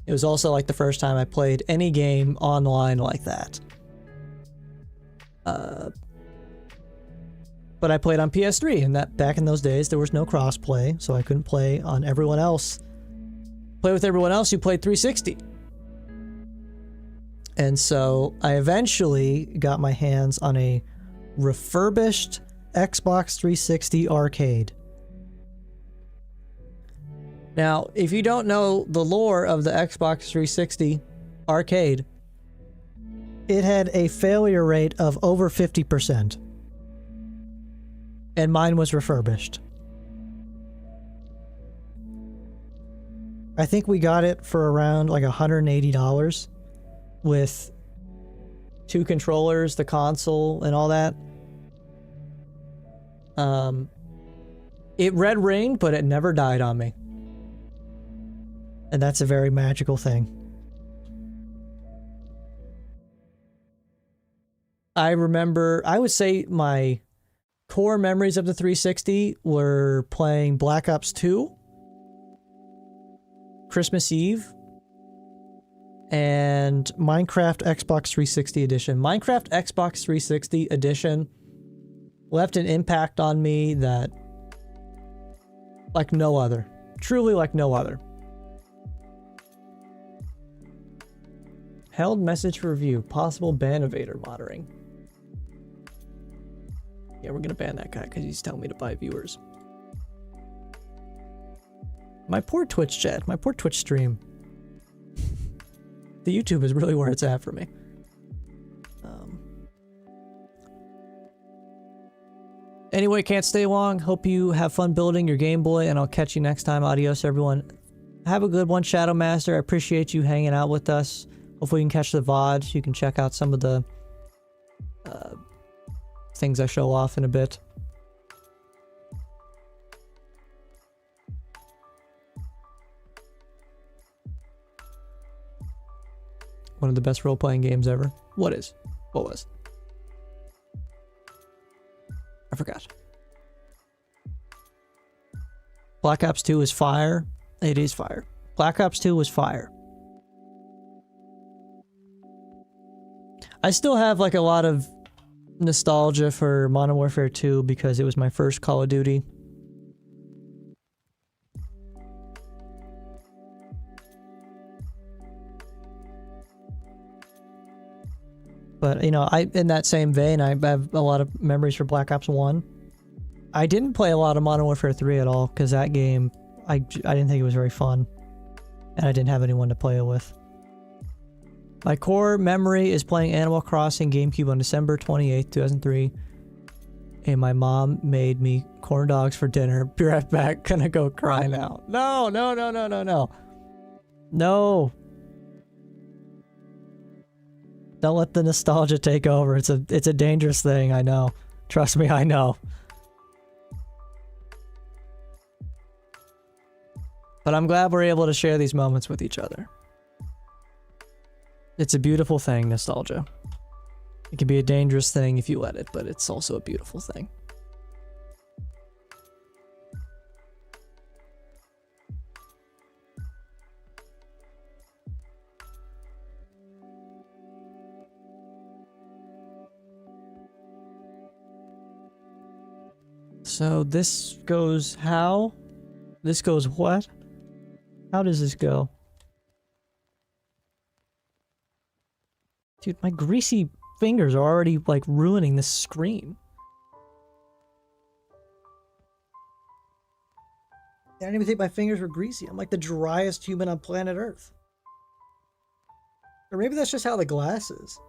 It was also like the first time I played any game online like that. But I played on PS3, and that back in those days there was no cross-play, so I couldn't play on everyone else. Play with everyone else who played 360. And so I eventually got my hands on a refurbished Xbox 360 arcade. Now, if you don't know the lore of the Xbox 360 arcade, it had a failure rate of over 50%. And mine was refurbished. I think we got it for around like $180 with 2 controllers, the console, and all that. It red ringed, but it never died on me. And that's a very magical thing. I remember, I would say my core memories of the 360 were playing Black Ops 2, Christmas Eve, and Minecraft Xbox 360 Edition. Minecraft Xbox 360 Edition left an impact on me that like no other. Truly like no other. Held message for review. Possible ban of Vader modding. Yeah, we're gonna ban that guy because he's telling me to buy viewers. My poor Twitch chat. My poor Twitch stream. The YouTube is really where it's at for me. Anyway, can't stay long. Hope you have fun building your Game Boy, and I'll catch you next time. Adios, everyone. Have a good one, Shadow Master. I appreciate you hanging out with us. Hopefully you can catch the VODs. You can check out some of the things I show off in a bit. One of the best role-playing games ever. What is? What was? I forgot. Black Ops 2 is fire. It is fire. Black Ops 2 was fire. I still have like a lot of nostalgia for Modern Warfare 2 because it was my first Call of Duty. But, you know, in that same vein, I have a lot of memories for Black Ops 1. I didn't play a lot of Modern Warfare 3 at all, because that game, I didn't think it was very fun. And I didn't have anyone to play it with. My core memory is playing Animal Crossing GameCube on December 28th, 2003. And my mom made me corn dogs for dinner. Be right back, gonna go cry now. No, no, no, no, no, no. No. Don't let the nostalgia take over. It's a dangerous thing, I know. Trust me, I know. But I'm glad we're able to share these moments with each other. It's a beautiful thing, nostalgia. It can be a dangerous thing if you let it, but it's also a beautiful thing. So this goes how? This goes what? How does this go? Dude, my greasy fingers are already like ruining this screen. I didn't even think my fingers were greasy. I'm like the driest human on planet Earth. Or maybe that's just how the glass is.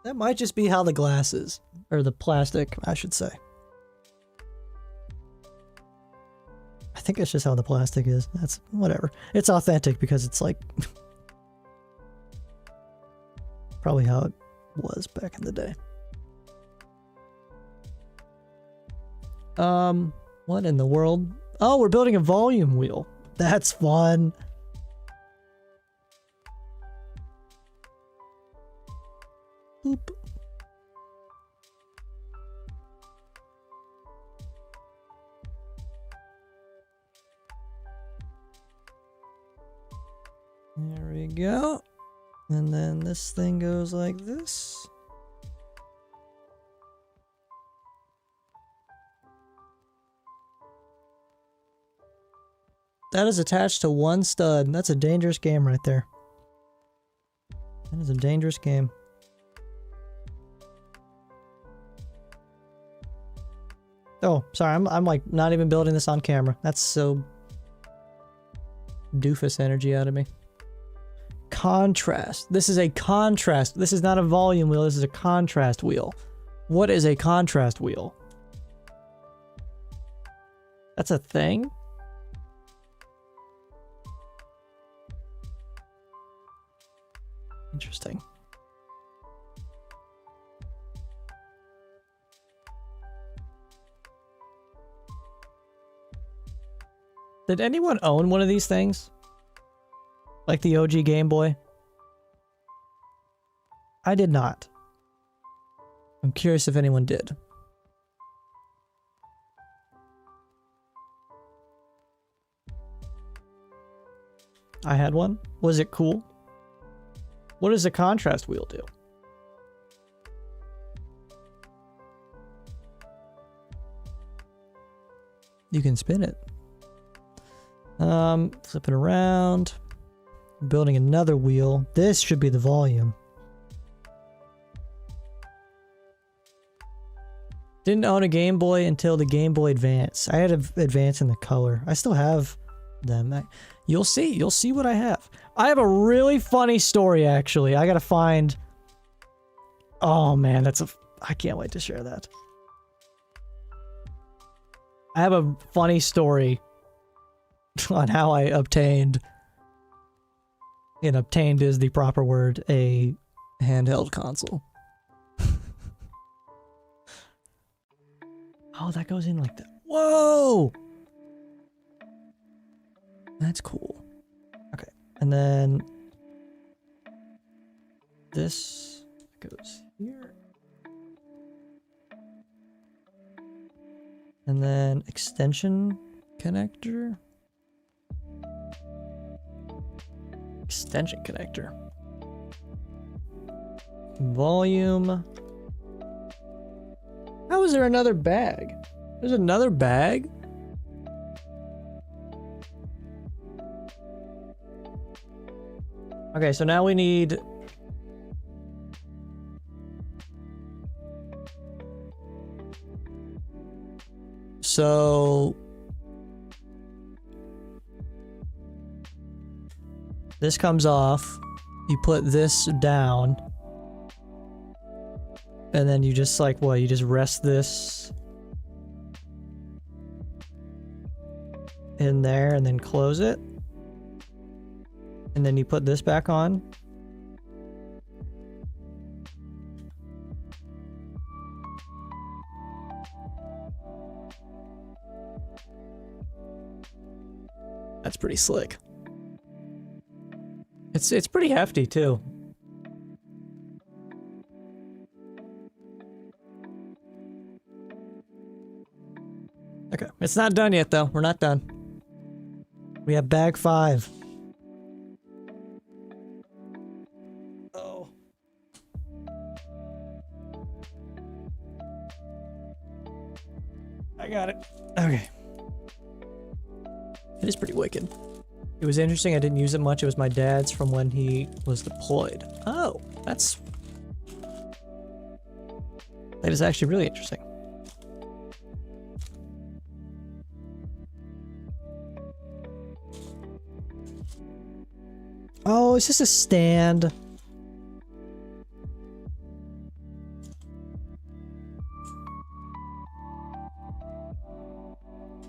That might just be how the glass is. Or the plastic, I should say. I think it's just how the plastic is. That's whatever. It's authentic because it's like... probably how it was back in the day. What in the world? Oh, we're building a volume wheel. That's fun. Boop. There we go. And then this thing goes like this. That is attached to one stud. That's a dangerous game right there. That is a dangerous game. Oh, sorry, I'm like not even building this on camera. That's so doofus energy out of me. contrast. This is a contrast. This is not a volume wheel. This is a contrast wheel. What is a contrast wheel? That's a thing? Interesting. Did anyone own one of these things? Like the OG Game Boy? I did not. I'm curious if anyone did. I had one. Was it cool? What does a contrast wheel do? You can spin it. Flip it around. Building another wheel. This should be the volume. Didn't own a Game Boy until the Game Boy Advance. I had an Advance in the color. I still have them. You'll see what I have. I have a really funny story, actually. I gotta find... Oh man, I can't wait to share that. I have a funny story on how I obtained, and obtained is the proper word, a handheld console. Oh, that goes in like that. Whoa! That's cool. Okay, and then this goes here. And then extension connector. Extension connector. Volume. How is there another bag? There's another bag? Okay, so now we need... So... This comes off, you put this down, and then you just like, what, you just rest this in there and then close it, and then you put this back on. That's pretty slick. It's pretty hefty too. Okay, it's not done yet though. We're not done. We have bag 5. Oh. I got it. Okay. It is pretty wicked. It was interesting, I didn't use it much. It was my dad's from when he was deployed. Oh, that is actually really interesting. Oh, it's just a stand.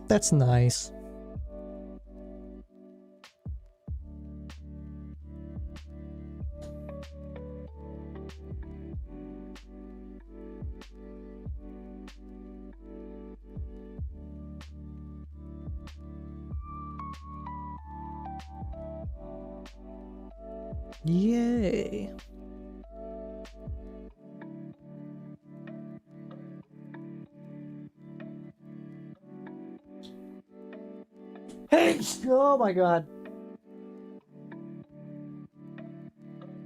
That's nice. Yay. Hey! Oh my god.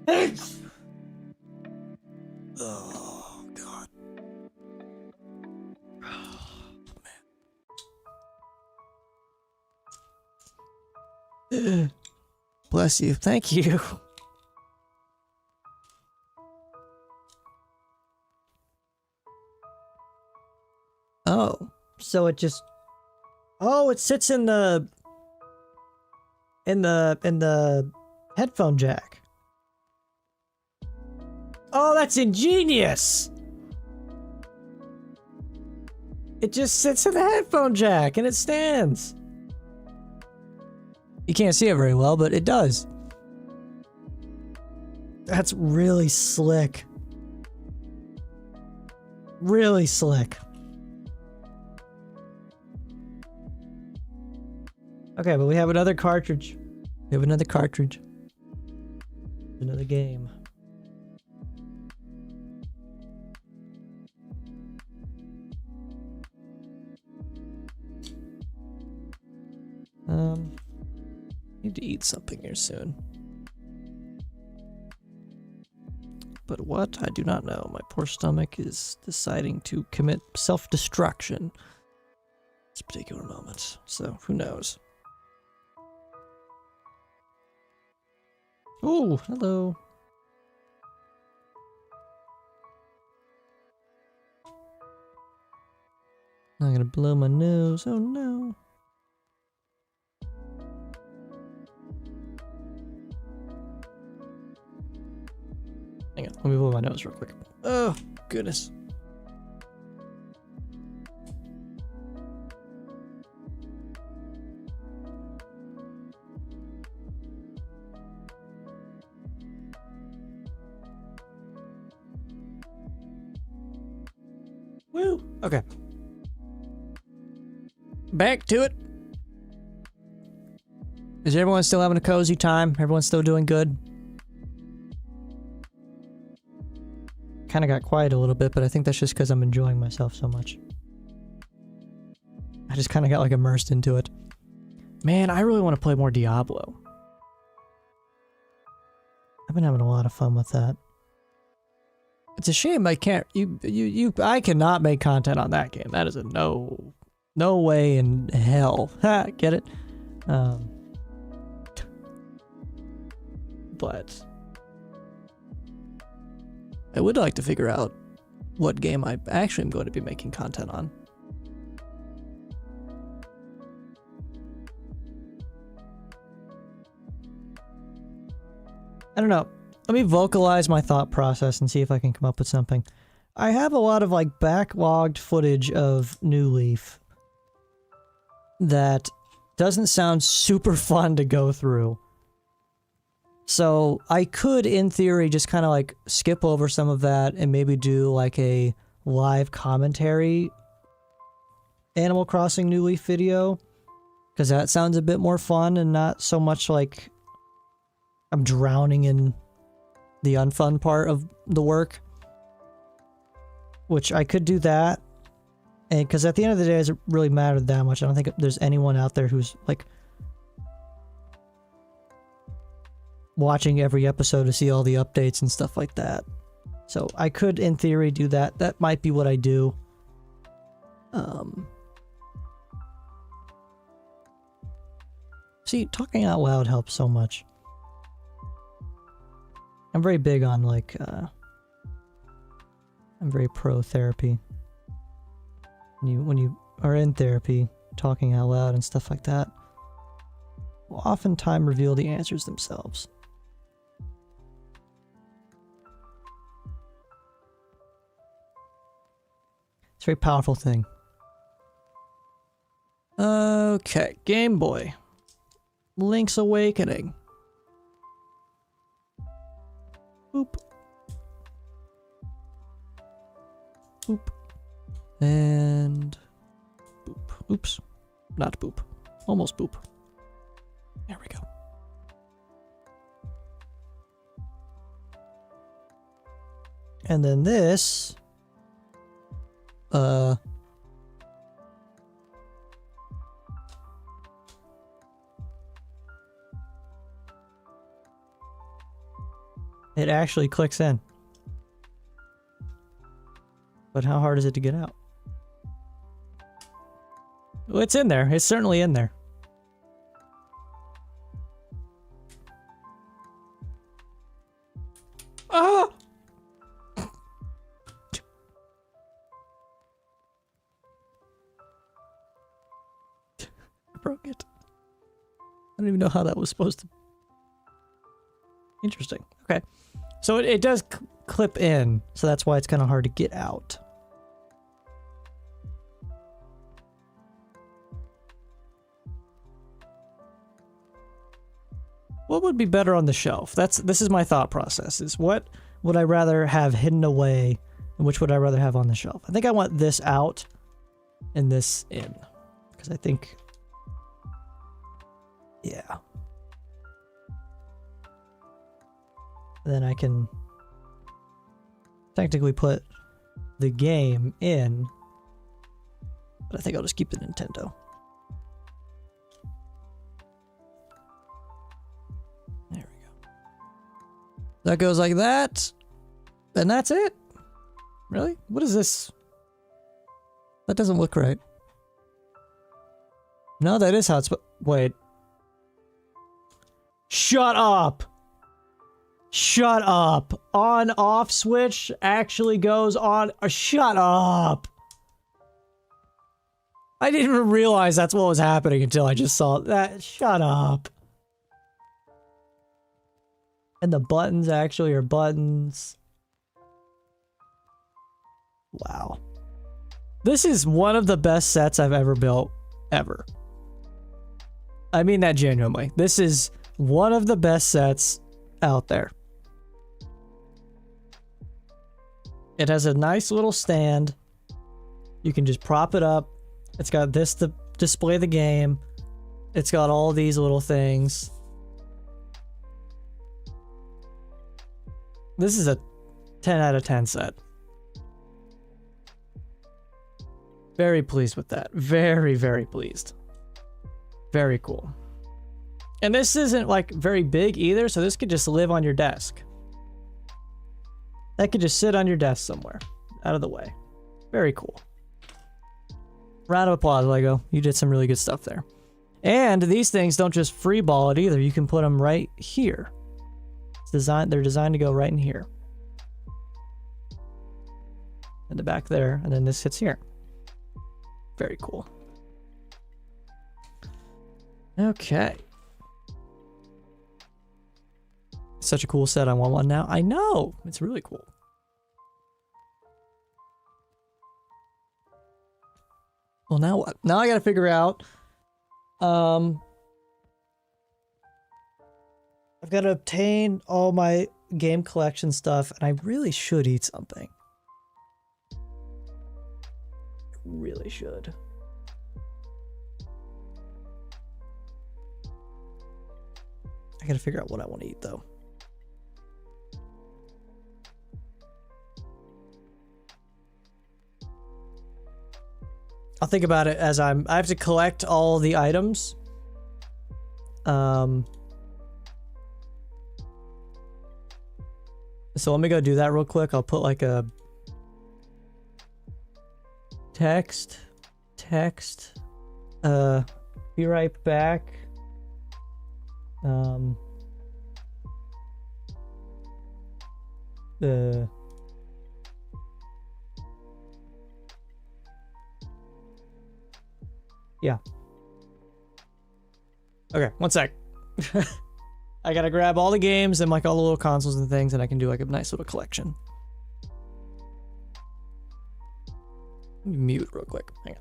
Hey! Oh god. Oh man. Bless you. Thank you. Oh, so it just... Oh, it sits in the headphone jack. Oh, that's ingenious! It just sits in the headphone jack and it stands. You can't see it very well, but it does. That's really slick. Really slick. Okay, but we have another cartridge. We have another cartridge. Another game. Need to eat something here soon. But what? I do not know. My poor stomach is deciding to commit self-destruction at this particular moment. So, who knows? Oh, hello. I'm gonna blow my nose. Oh no. Hang on, let me blow my nose real quick. Oh, goodness. Woo! Okay. Back to it. Is everyone still having a cozy time? Everyone still doing good? Kind of got quiet a little bit, but I think that's just because I'm enjoying myself so much. I just kind of got like immersed into it. Man, I really want to play more Diablo. I've been having a lot of fun with that. It's a shame I can't. I cannot make content on that game. That is a no way in hell. Ha, get it? But I would like to figure out what game I actually am going to be making content on. I don't know. Let me vocalize my thought process and see if I can come up with something. I have a lot of like backlogged footage of New Leaf that doesn't sound super fun to go through. So I could, in theory, just kind of like skip over some of that and maybe do like a live commentary Animal Crossing New Leaf video. Because that sounds a bit more fun and not so much like I'm drowning in the unfun part of the work. Which I could do that. And because at the end of the day, it doesn't really matter that much. I don't think there's anyone out there who's like watching every episode to see all the updates and stuff like that. So I could, in theory, do that. That might be what I do. See, talking out loud helps so much. I'm very big on like, I'm very pro therapy. When you are in therapy, talking out loud and stuff like that will oftentimes reveal the answers themselves. It's a very powerful thing. Okay, Game Boy. Link's Awakening. Boop. Boop. And boop. Oops. Not boop. Almost boop. There we go. And then this it actually clicks in. But how hard is it to get out? Well, it's in there. It's certainly in there. Ah! I broke it. I don't even know how that was supposed to... Interesting. Okay. So it does clip in, so that's why it's kind of hard to get out. What would be better on the shelf? This is my thought process, is what would I rather have hidden away and which would I rather have on the shelf? I think I want this out and this in, because I think, yeah. Then I can technically put the game in, but I think I'll just keep the Nintendo. There we go. That goes like that, and that's it. Really? What is this? That doesn't look right. No, that is how it's... Wait. Shut up! Shut up! On-off switch actually goes on... shut up! I didn't even realize that's what was happening until I just saw that. Shut up. And the buttons actually are buttons. Wow. This is one of the best sets I've ever built, ever. I mean that genuinely. This is one of the best sets out there. It has a nice little stand. You can just prop it up. It's got this to display the game. It's got all these little things. This is a 10 out of 10 set. Very pleased with that. Very, very pleased. Very cool. And this isn't like very big either, so this could just live on your desk. That could just sit on your desk somewhere, out of the way. Very cool. Round of applause, Lego. You did some really good stuff there. And these things don't just free ball it either. You can put them right here. They're designed to go right in here. In the back there, and then this sits here. Very cool. Okay. Such a cool set. I want one now. I know. It's really cool. Well, now what? Now I gotta figure out. I've got to obtain all my game collection stuff, and I really should eat something. Really should. I gotta figure out what I want to eat though. I'll think about it as I have to collect all the items. So let me go do that real quick. I'll put like a text, be right back. Yeah. Okay, one sec. I gotta grab all the games and like all the little consoles and things, and I can do like a nice little collection. Let me mute real quick. Hang on.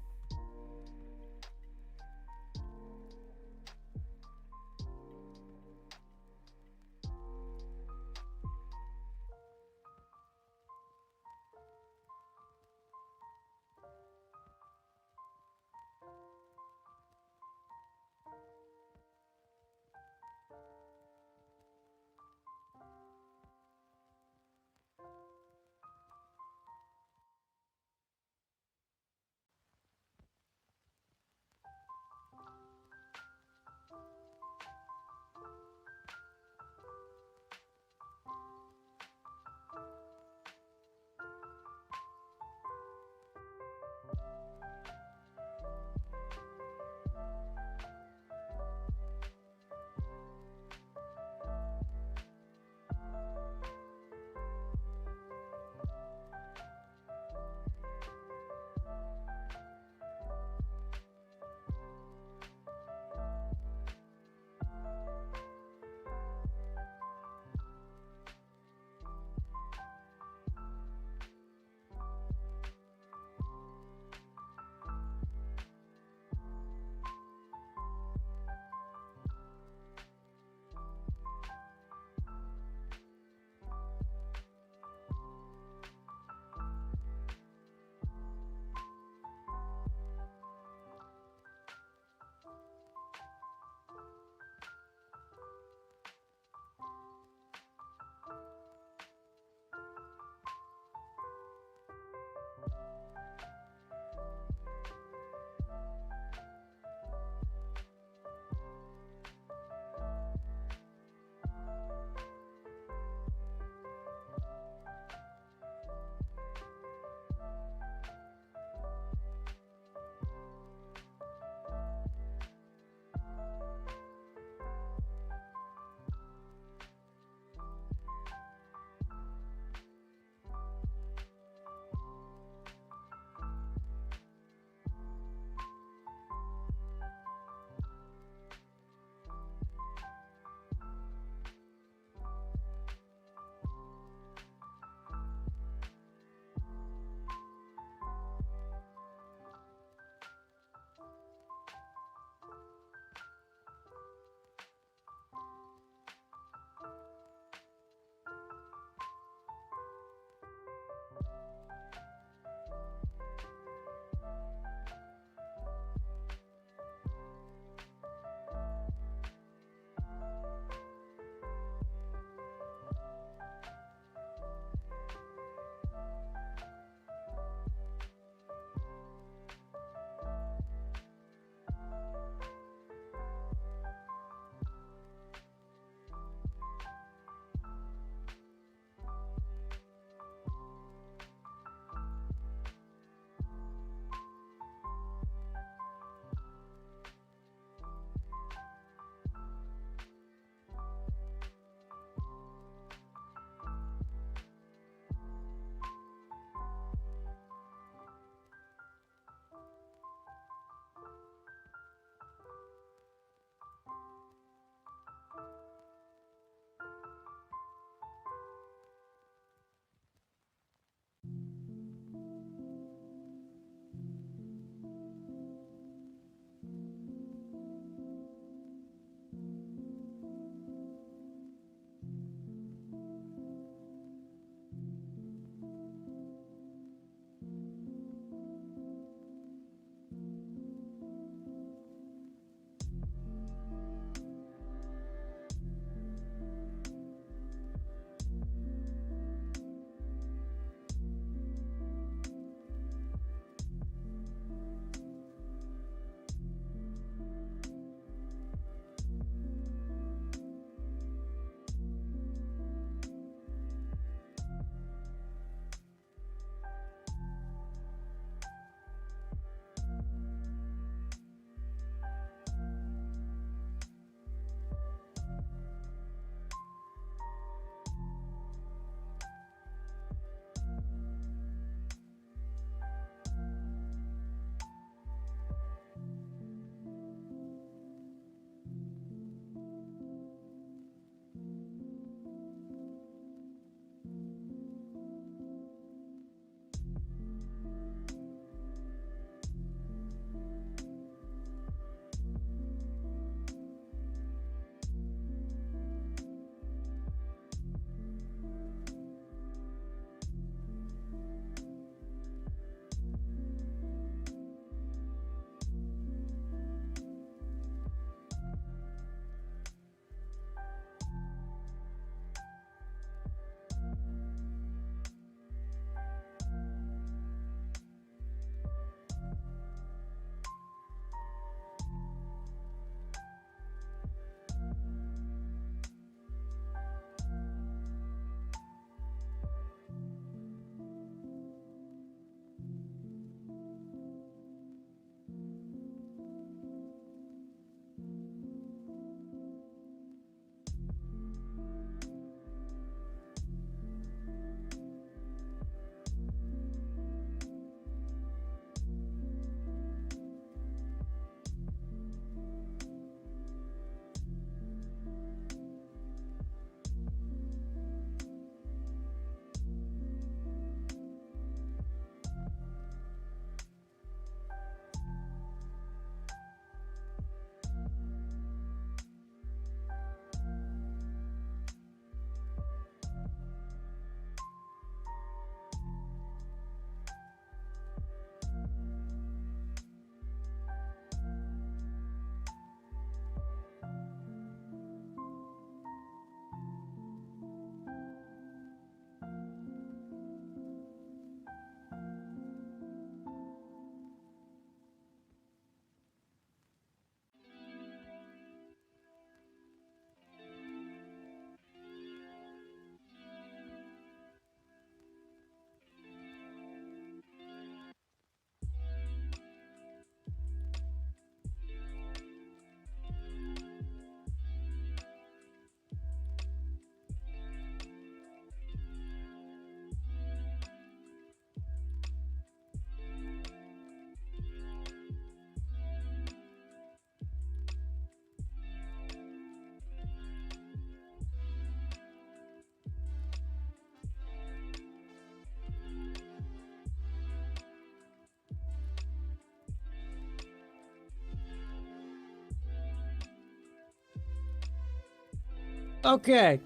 Okay.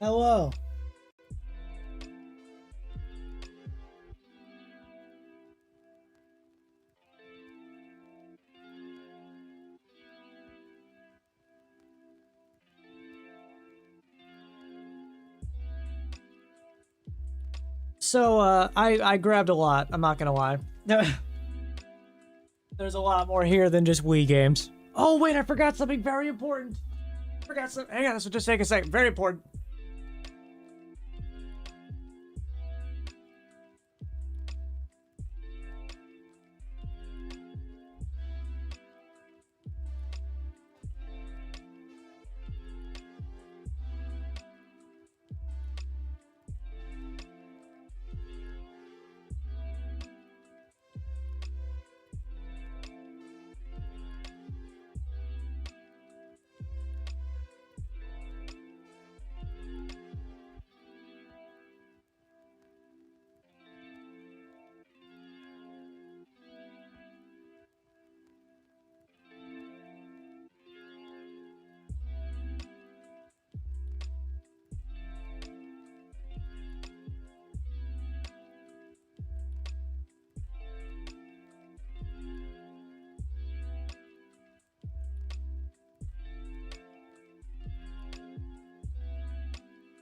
Hello. So, I grabbed a lot, I'm not gonna lie. There's a lot more here than just Wii games. Oh, wait, I forgot something very important. Hang on, this will just take a second. Very important.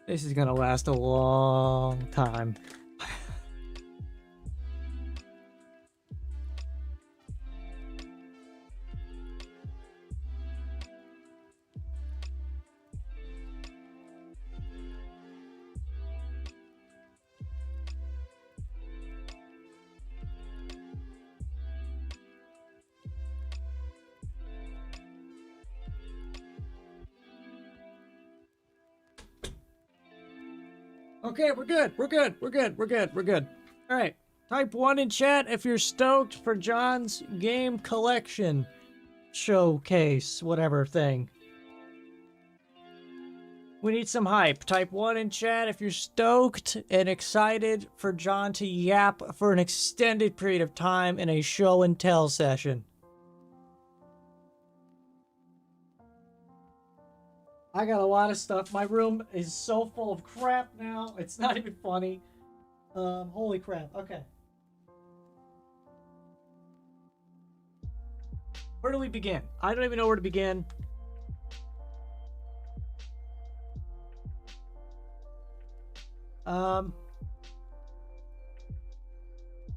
This is gonna last a long time. Okay, we're good. We're good. All right. Type 1 in chat if you're stoked for John's game collection showcase, whatever thing. We need some hype. Type 1 in chat if you're stoked and excited for John to yap for an extended period of time in a show and tell session. I got a lot of stuff. My room is so full of crap now. It's not even funny. Holy crap. Okay. Where do we begin? I don't even know where to begin.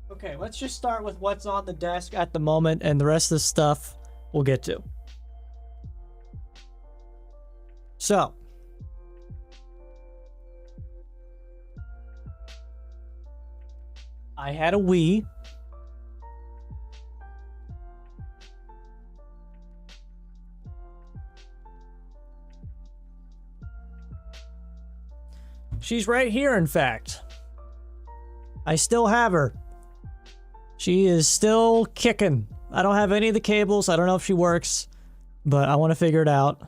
Okay, let's just start with what's on the desk at the moment, and the rest of the stuff we'll get to. So, I had a Wii. She's right here, in fact. I still have her. She is still kicking. I don't have any of the cables. I don't know if she works, but I want to figure it out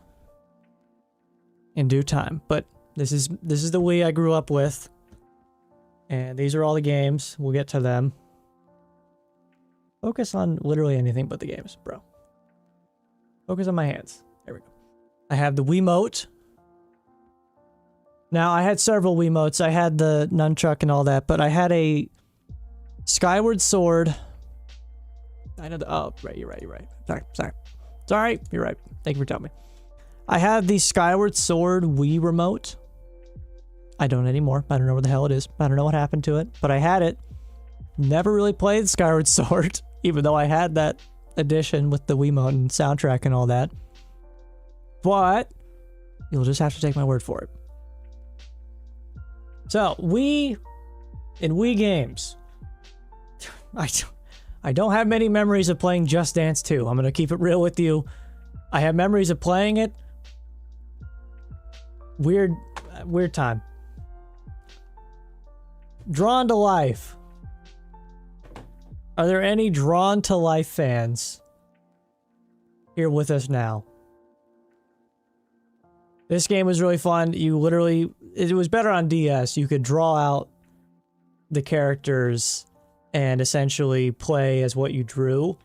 in due time. But this is the Wii I grew up with, and these are all the games. We'll get to them. Focus on literally anything but the games, bro. Focus on my hands. There we go. I have the Wiimote. Now, I had several Wiimotes. I had the nunchuck and all that, but I had a Skyward Sword. I know the... Oh, right, you're right. Sorry, you're right. Thank you for telling me. I have the Skyward Sword Wii remote. I don't anymore. I don't know where the hell it is. I don't know what happened to it, but I had it. Never really played Skyward Sword, even though I had that edition with the Wiimote and soundtrack and all that. But you'll just have to take my word for it. So, Wii and Wii games. I don't have many memories of playing Just Dance 2. I'm going to keep it real with you. I have memories of playing it. Weird time. Drawn to Life. Are there any Drawn to Life fans here with us now? This game was really fun. You literally... It was better on DS. You could draw out the characters and essentially play as what you drew.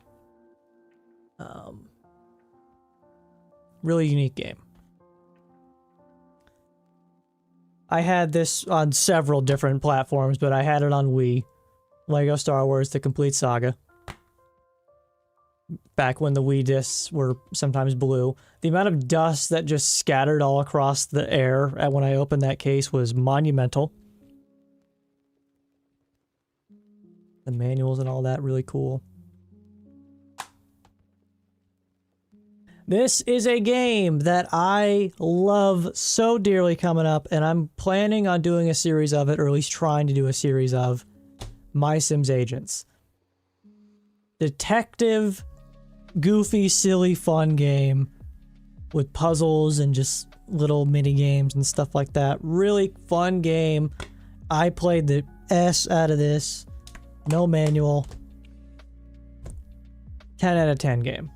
Really unique game. I had this on several different platforms, but I had it on Wii. Lego Star Wars: The Complete Saga. Back when the Wii discs were sometimes blue. The amount of dust that just scattered all across the air when I opened that case was monumental. The manuals and all that, really cool. This is a game that I love so dearly coming up, and I'm planning on doing a series of it, or at least trying to do a series of My Sims Agents. Detective, goofy, silly, fun game with puzzles and just little mini games and stuff like that. Really fun game. I played the S out of this. No manual. 10 out of 10 game.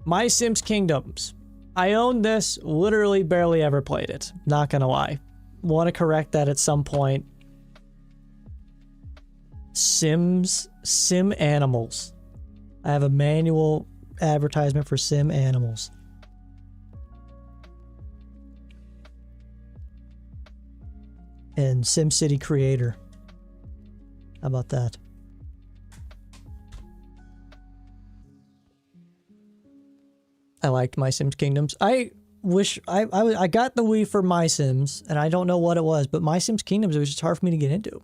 My Sims Kingdoms. I own this, literally barely ever played it. Not gonna lie. Want to correct that at some point. Sim Animals. I have a manual advertisement for Sim Animals. And SimCity Creator. How about that? I liked My Sims Kingdoms. I wish I got the Wii for My Sims, and I don't know what it was, but My Sims Kingdoms, it was just hard for me to get into.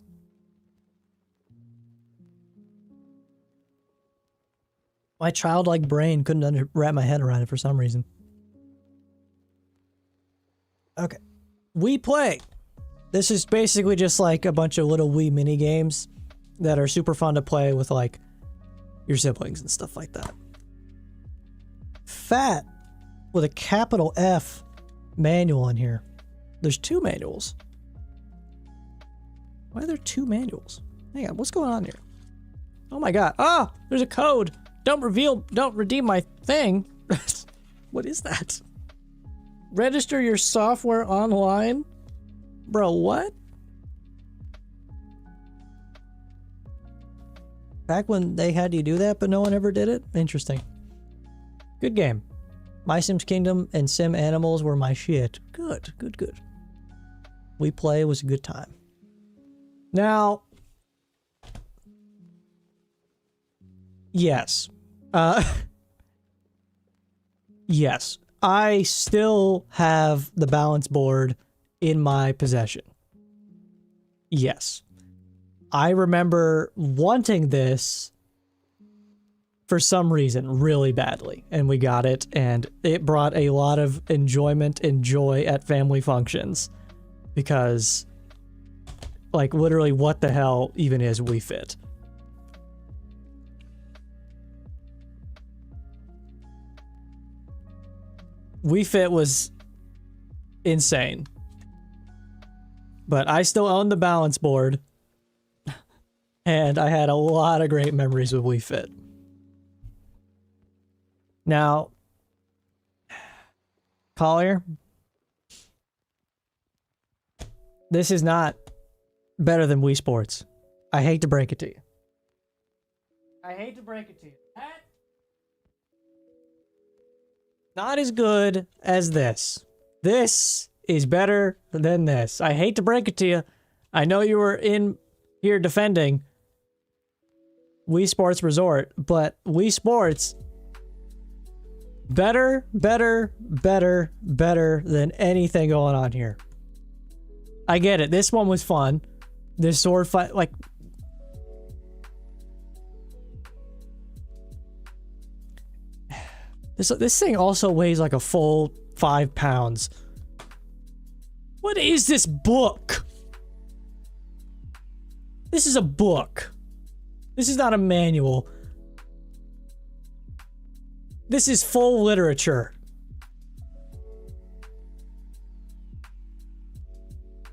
My childlike brain couldn't wrap my head around it for some reason. Okay. Wii Play. This is basically just like a bunch of little Wii mini games that are super fun to play with like your siblings and stuff like that. Fat with a capital F manual in here. There's 2 manuals. Why are there 2 manuals? Hang on, what's going on here? Oh my god. Ah, there's a code. Don't redeem my thing. What is that? Register your software online? Bro, what? Back when they had you do that, but no one ever did it? Interesting. Good game. My Sims Kingdom and Sim Animals were my shit. Good, good, good. Wii Play was a good time. Now, yes. Yes. I still have the balance board in my possession. Yes. I remember wanting this for some reason really badly, and we got it, and it brought a lot of enjoyment and joy at family functions because, like, literally what the hell even is Wii Fit? Wii Fit was insane. But I still own the balance board. And I had a lot of great memories with Wii Fit. Now, Collier, this is not better than Wii Sports. I hate to break it to you. I hate to break it to you. Not as good as this. This is better than this. I hate to break it to you. I know you were in here defending Wii Sports Resort, but Wii Sports, better than anything going on here. I get it. This one was fun. This sword fight, like, this thing also weighs like a full 5 pounds. What is this book? This is a book. This is not a manual. This is full literature.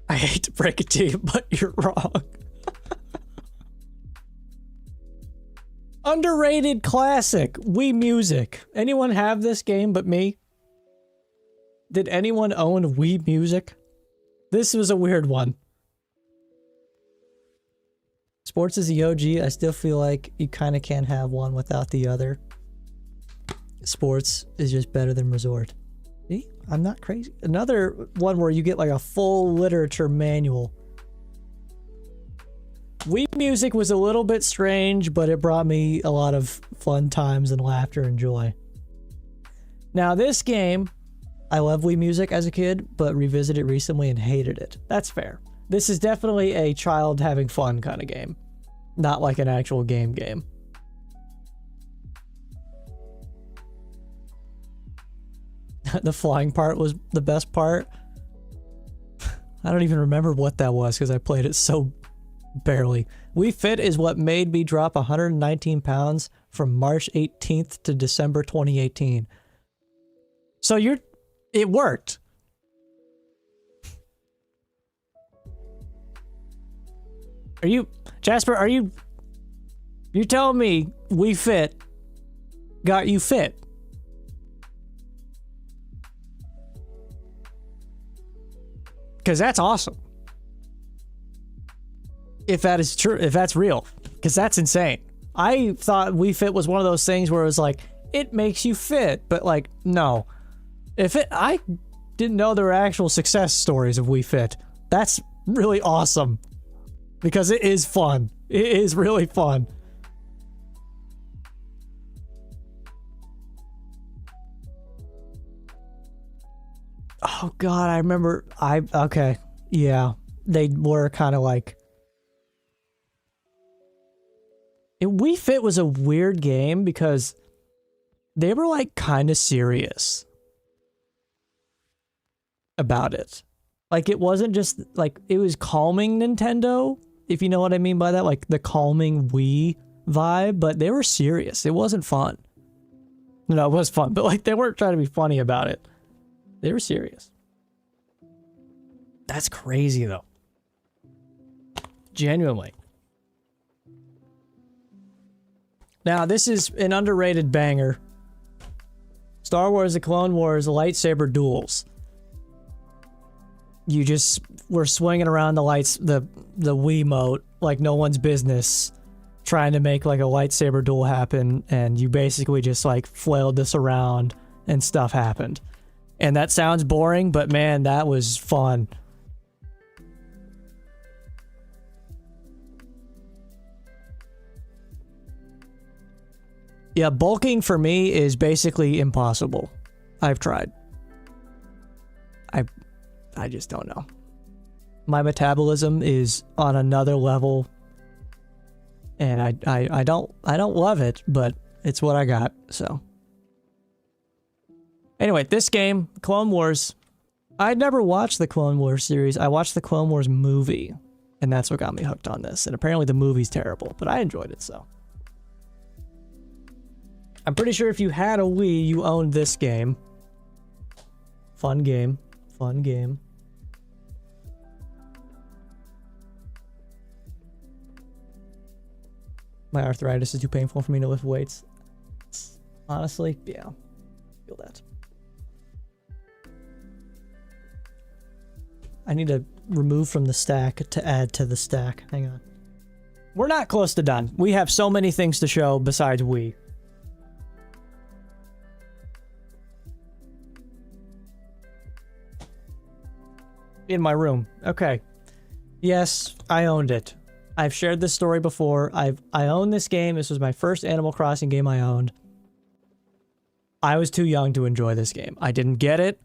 I hate to break it to you, but you're wrong. Underrated classic, Wii Music. Anyone have this game but me? Did anyone own Wii Music? This was a weird one. Sports is the OG. I still feel like you kind of can't have one without the other. Sports is just better than Resort. See? I'm not crazy. Another one where you get like a full literature manual. Wii Music was a little bit strange, but it brought me a lot of fun times and laughter and joy. Now this game, I love Wii Music as a kid, but revisited it recently and hated it. That's fair. This is definitely a child having fun kind of game. Not like an actual game. The flying part was the best part. I don't even remember what that was because I played it so barely. Wii Fit is what made me drop 119 pounds from March 18th to December 2018. So it worked. Jasper, you're telling me Wii Fit got you fit? Because that's awesome. If that is true, if that's real, because that's insane. I thought Wii Fit was one of those things where it was like, it makes you fit, but like, no. I didn't know there were actual success stories of Wii Fit. That's really awesome. Because it is fun. It is really fun. Oh god, I remember, okay, yeah. They were kind of like... Wii Fit was a weird game because they were like kind of serious about it. Like it wasn't just like, it was calming Nintendo, if you know what I mean by that, like the calming Wii vibe, but they were serious. It wasn't fun. No, it was fun, but like they weren't trying to be funny about it. They were serious. That's crazy though. Genuinely. Now, this is an underrated banger. Star Wars The Clone Wars lightsaber duels. You just were swinging around the Wiimote like no one's business, trying to make like a lightsaber duel happen, and you basically just like flailed this around and stuff happened. And that sounds boring, but man, that was fun. Yeah, bulking for me is basically impossible. I've tried. I just don't know. My metabolism is on another level, and I don't love it, but it's what I got. So anyway, this game, Clone Wars. I'd never watched the Clone Wars series. I watched the Clone Wars movie, and that's what got me hooked on this. And apparently the movie's terrible, but I enjoyed it, so. I'm pretty sure if you had a Wii, you owned this game. Fun game. Fun game. My arthritis is too painful for me to lift weights. Honestly, yeah. Feel that. I need to remove from the stack to add to the stack. Hang on. We're not close to done. We have so many things to show besides Wii. In my room. Okay. Yes, I owned it. I've shared this story before. I owned this game. This was my first Animal Crossing game I owned. I was too young to enjoy this game. I didn't get it.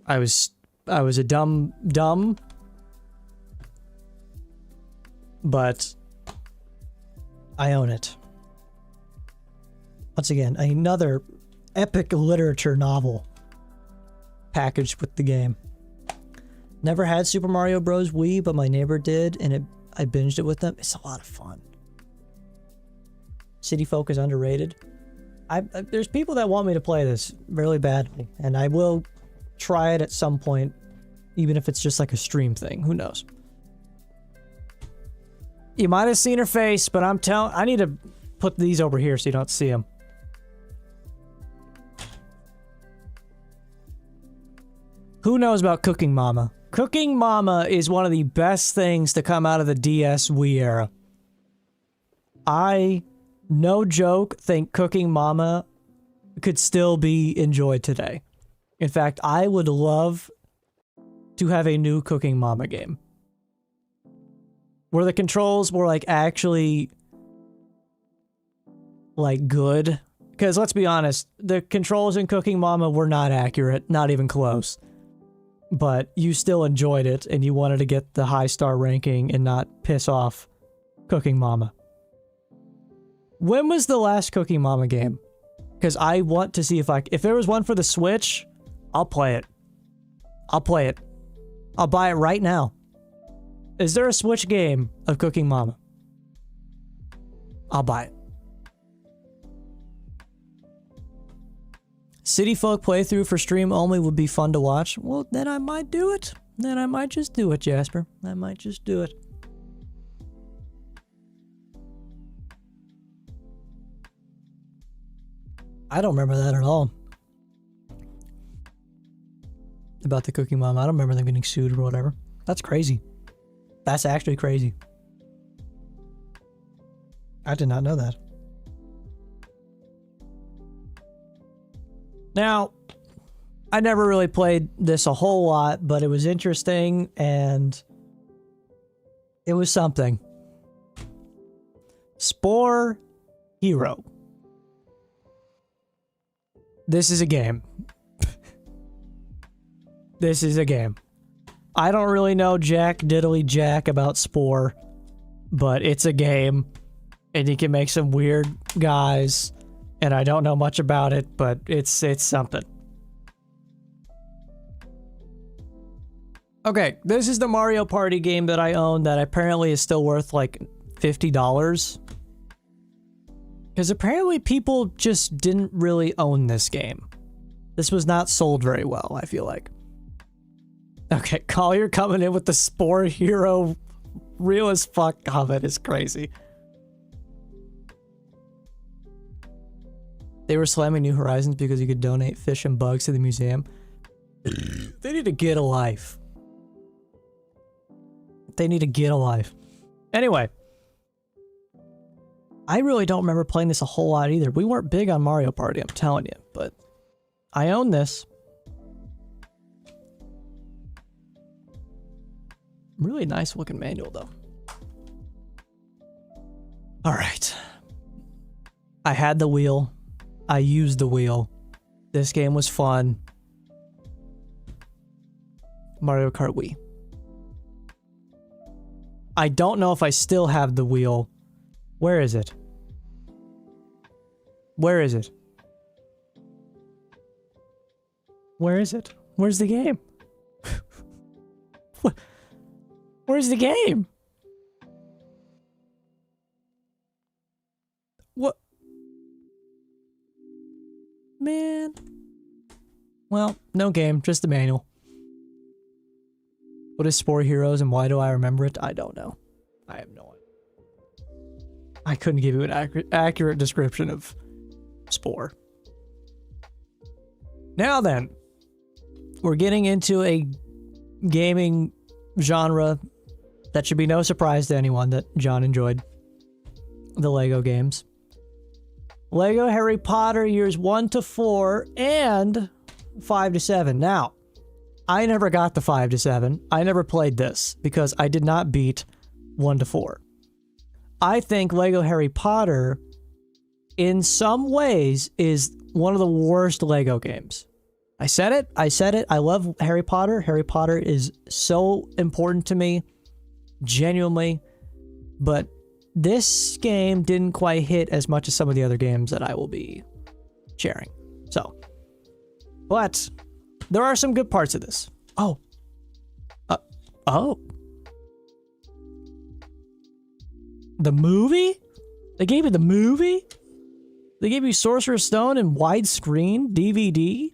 I was a dumb. But I own it. Once again, another epic literature novel packaged with the game. Never had Super Mario Bros. Wii, but my neighbor did, and I binged it with them. It's a lot of fun. City Folk is underrated. There's people that want me to play this really badly, and I will try it at some point, even if it's just like a stream thing. Who knows? You might have seen her face, but I need to put these over here so you don't see them. Who knows about Cooking Mama? Cooking Mama is one of the best things to come out of the DS Wii era. I, no joke, think Cooking Mama could still be enjoyed today. In fact, I would love to have a new Cooking Mama game where the controls were like actually like good. Because let's be honest, the controls in Cooking Mama were not accurate, not even close. But you still enjoyed it and you wanted to get the high star ranking and not piss off Cooking Mama. When was the last Cooking Mama game? Because I want to see if there was one for the Switch, I'll play it. I'll play it. I'll buy it right now. Is there a Switch game of Cooking Mama? I'll buy it. City Folk playthrough for stream only would be fun to watch. Well, then I might do it. Then I might just do it, Jasper. I might just do it. I don't remember that at all. About the Cooking Mama. I don't remember them getting sued or whatever. That's crazy. That's actually crazy. I did not know that. Now, I never really played this a whole lot, but it was interesting and it was something. Spore Hero. This is a game. This is a game. I don't really know jack diddly jack about Spore, but it's a game, and you can make some weird guys, and I don't know much about it, but it's something. Okay, this is the Mario Party game that I own that apparently is still worth like $50. Because apparently people just didn't really own this game. This was not sold very well, I feel like. Okay, Collier coming in with the Spore Hero real as fuck comment is crazy. They were slamming New Horizons because you could donate fish and bugs to the museum. They need to get a life. They need to get a life. Anyway. I really don't remember playing this a whole lot either. We weren't big on Mario Party, I'm telling you, but I own this. Really nice looking manual though. All right. I had the wheel. I used the wheel. This game was fun. Mario Kart Wii. I don't know if I still have the wheel. Where is it? Where is it? Where is it? Where's the game? Where's the game? What? Man. Well, no game, just the manual. What is Spore Heroes and why do I remember it? I don't know. I have no idea. I couldn't give you an accurate description of Spore. Now then, we're getting into a gaming genre that should be no surprise to anyone that John enjoyed the Lego games. Lego Harry Potter years 1 to 4 and 5 to 7. Now, I never got the 5 to 7. I never played this because I did not beat 1 to 4. I think Lego Harry Potter, in some ways, is one of the worst Lego games. I said it. I love Harry Potter. Harry Potter is so important to me, genuinely. But this game didn't quite hit as much as some of the other games that I will be sharing. So, but there are some good parts of this. Oh. The movie? They gave you the movie? They gave you Sorcerer's Stone in widescreen DVD?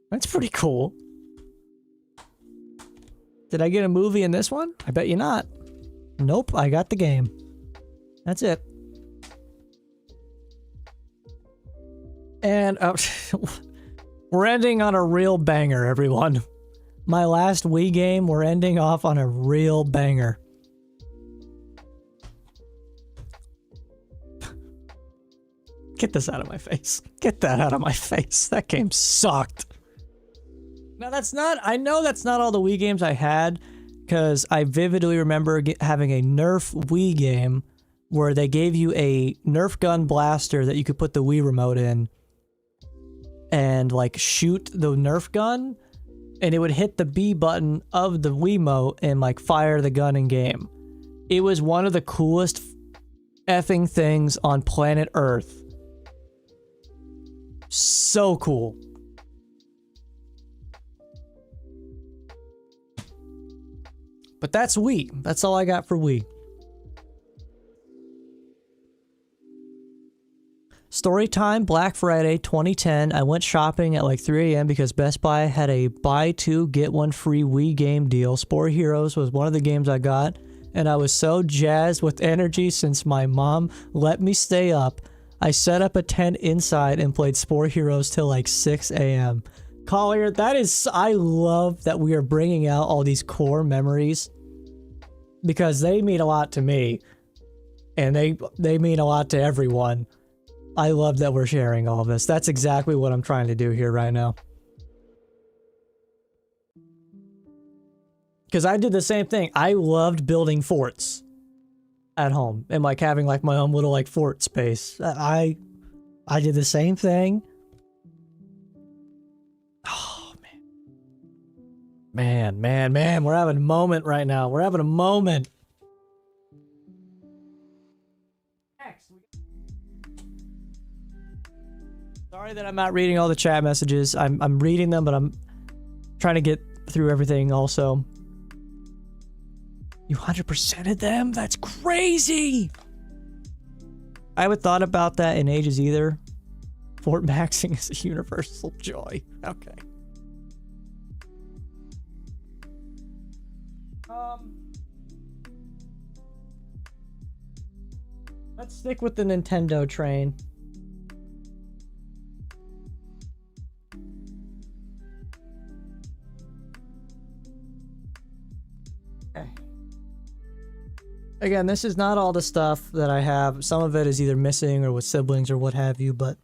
That's pretty cool. Did I get a movie in this one? I bet you not. Nope, I got the game. That's it. And we're ending on a real banger, everyone. My last Wii game, we're ending off on a real banger. Get this out of my face. Get that out of my face. That game sucked. Now that's not, I know that's not all the Wii games I had, because I vividly remember having a Nerf Wii game where they gave you a Nerf gun blaster that you could put the Wii remote in and like shoot the Nerf gun, and it would hit the B button of the Wiimote and like fire the gun in game. It was one of the coolest effing things on planet Earth. So cool. But that's Wii. That's all I got for Wii. Story time, Black Friday 2010. I went shopping at like 3 a.m. because Best Buy had a buy two, get one free Wii game deal. Spore Heroes was one of the games I got, and I was so jazzed with energy since my mom let me stay up. I set up a tent inside and played Spore Heroes till like 6 a.m. Collier, that is, I love that we are bringing out all these core memories because they mean a lot to me and they mean a lot to everyone. I love that we're sharing all this. That's exactly what I'm trying to do here right now. Because I did the same thing. I loved building forts at home and like having like my own little like fort space. I did the same thing. Oh man, we're having a moment right now. We're having a moment. Sorry that I'm not reading all the chat messages. I'm reading them, but I'm trying to get through everything also. You 100%ed them? That's crazy! I haven't thought about that in ages either. Fort maxing is a universal joy. Okay. Let's stick with the Nintendo train. Okay. Again, this is not all the stuff that I have. Some of it is either missing or with siblings or what have you, but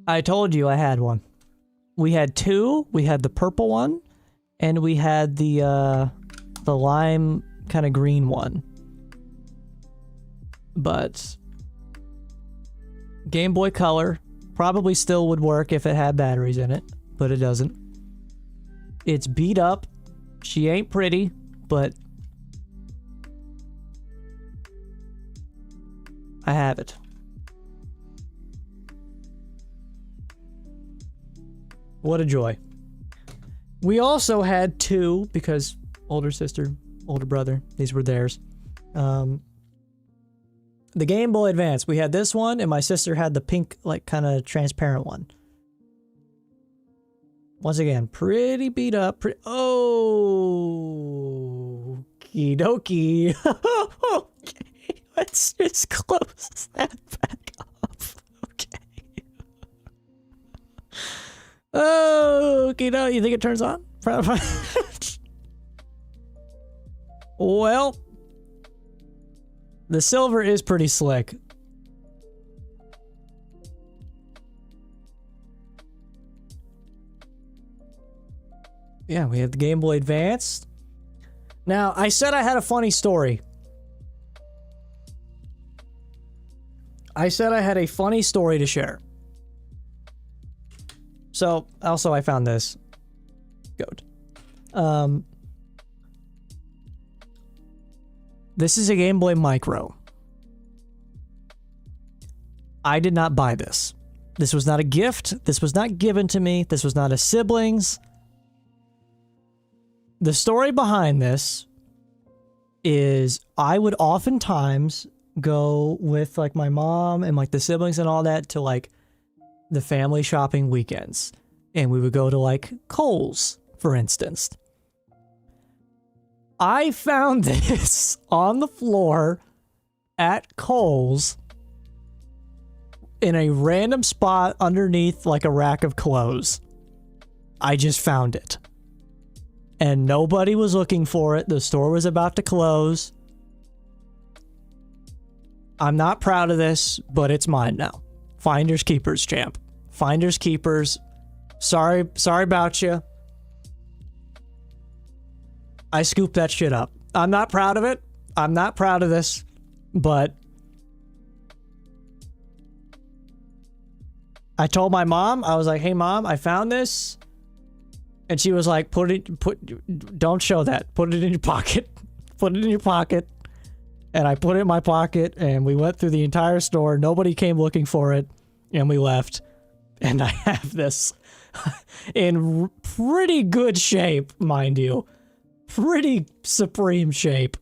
I told you I had one. We had two. We had the purple one, and we had the lime kind of green one. But Game Boy Color probably still would work if it had batteries in it, but it doesn't. It's beat up. She ain't pretty, but I have it. What a joy. We also had two, because older sister, older brother, these were theirs. The Game Boy Advance. We had this one, and my sister had the pink, like, kind of transparent one. Once again, pretty beat up. Oh, okie dokie. Okay, let's just close that back off. Okay. Oh, okie dokie. You think it turns on? Well, the silver is pretty slick. Yeah, we have the Game Boy Advance. Now, I said I had a funny story. I said I had a funny story to share. So, also I found this. Goat. This is a Game Boy Micro. I did not buy this. This was not a gift. This was not given to me. This was not a sibling's. The story behind this is I would oftentimes go with like my mom and like the siblings and all that to like the family shopping weekends. And we would go to like Kohl's, for instance. I found this on the floor at Kohl's in a random spot underneath like a rack of clothes. I just found it. And nobody was looking for it. The store was about to close. I'm not proud of this, but it's mine now. Finders keepers, champ. Finders keepers. Sorry about you. I scooped that shit up. I'm not proud of it. I'm not proud of this, but I told my mom, I was like, hey mom, I found this. And she was like, don't show that. Put it in your pocket. Put it in your pocket. And I put it in my pocket and we went through the entire store. Nobody came looking for it and we left. And I have this in pretty good shape, mind you. Pretty supreme shape.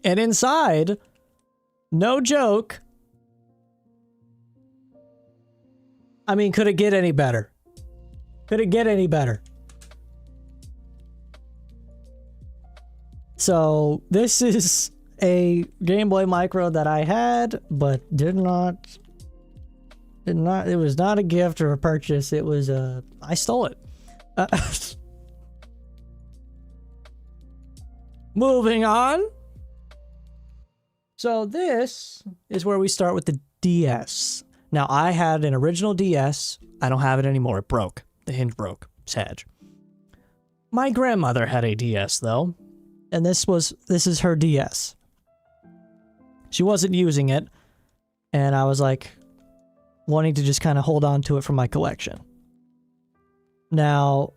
And inside, no joke, I mean, could it get any better? Could it get any better? So, this is a Game Boy Micro that I had, but it was not a gift or a purchase. It was I stole it. Moving on. So this is where we start with the DS. Now, I had an original DS. I don't have it anymore. It broke. The hinge broke. Sad. My grandmother had a DS, though. And this is her DS. She wasn't using it. And I was like, wanting to just kind of hold on to it for my collection. Now,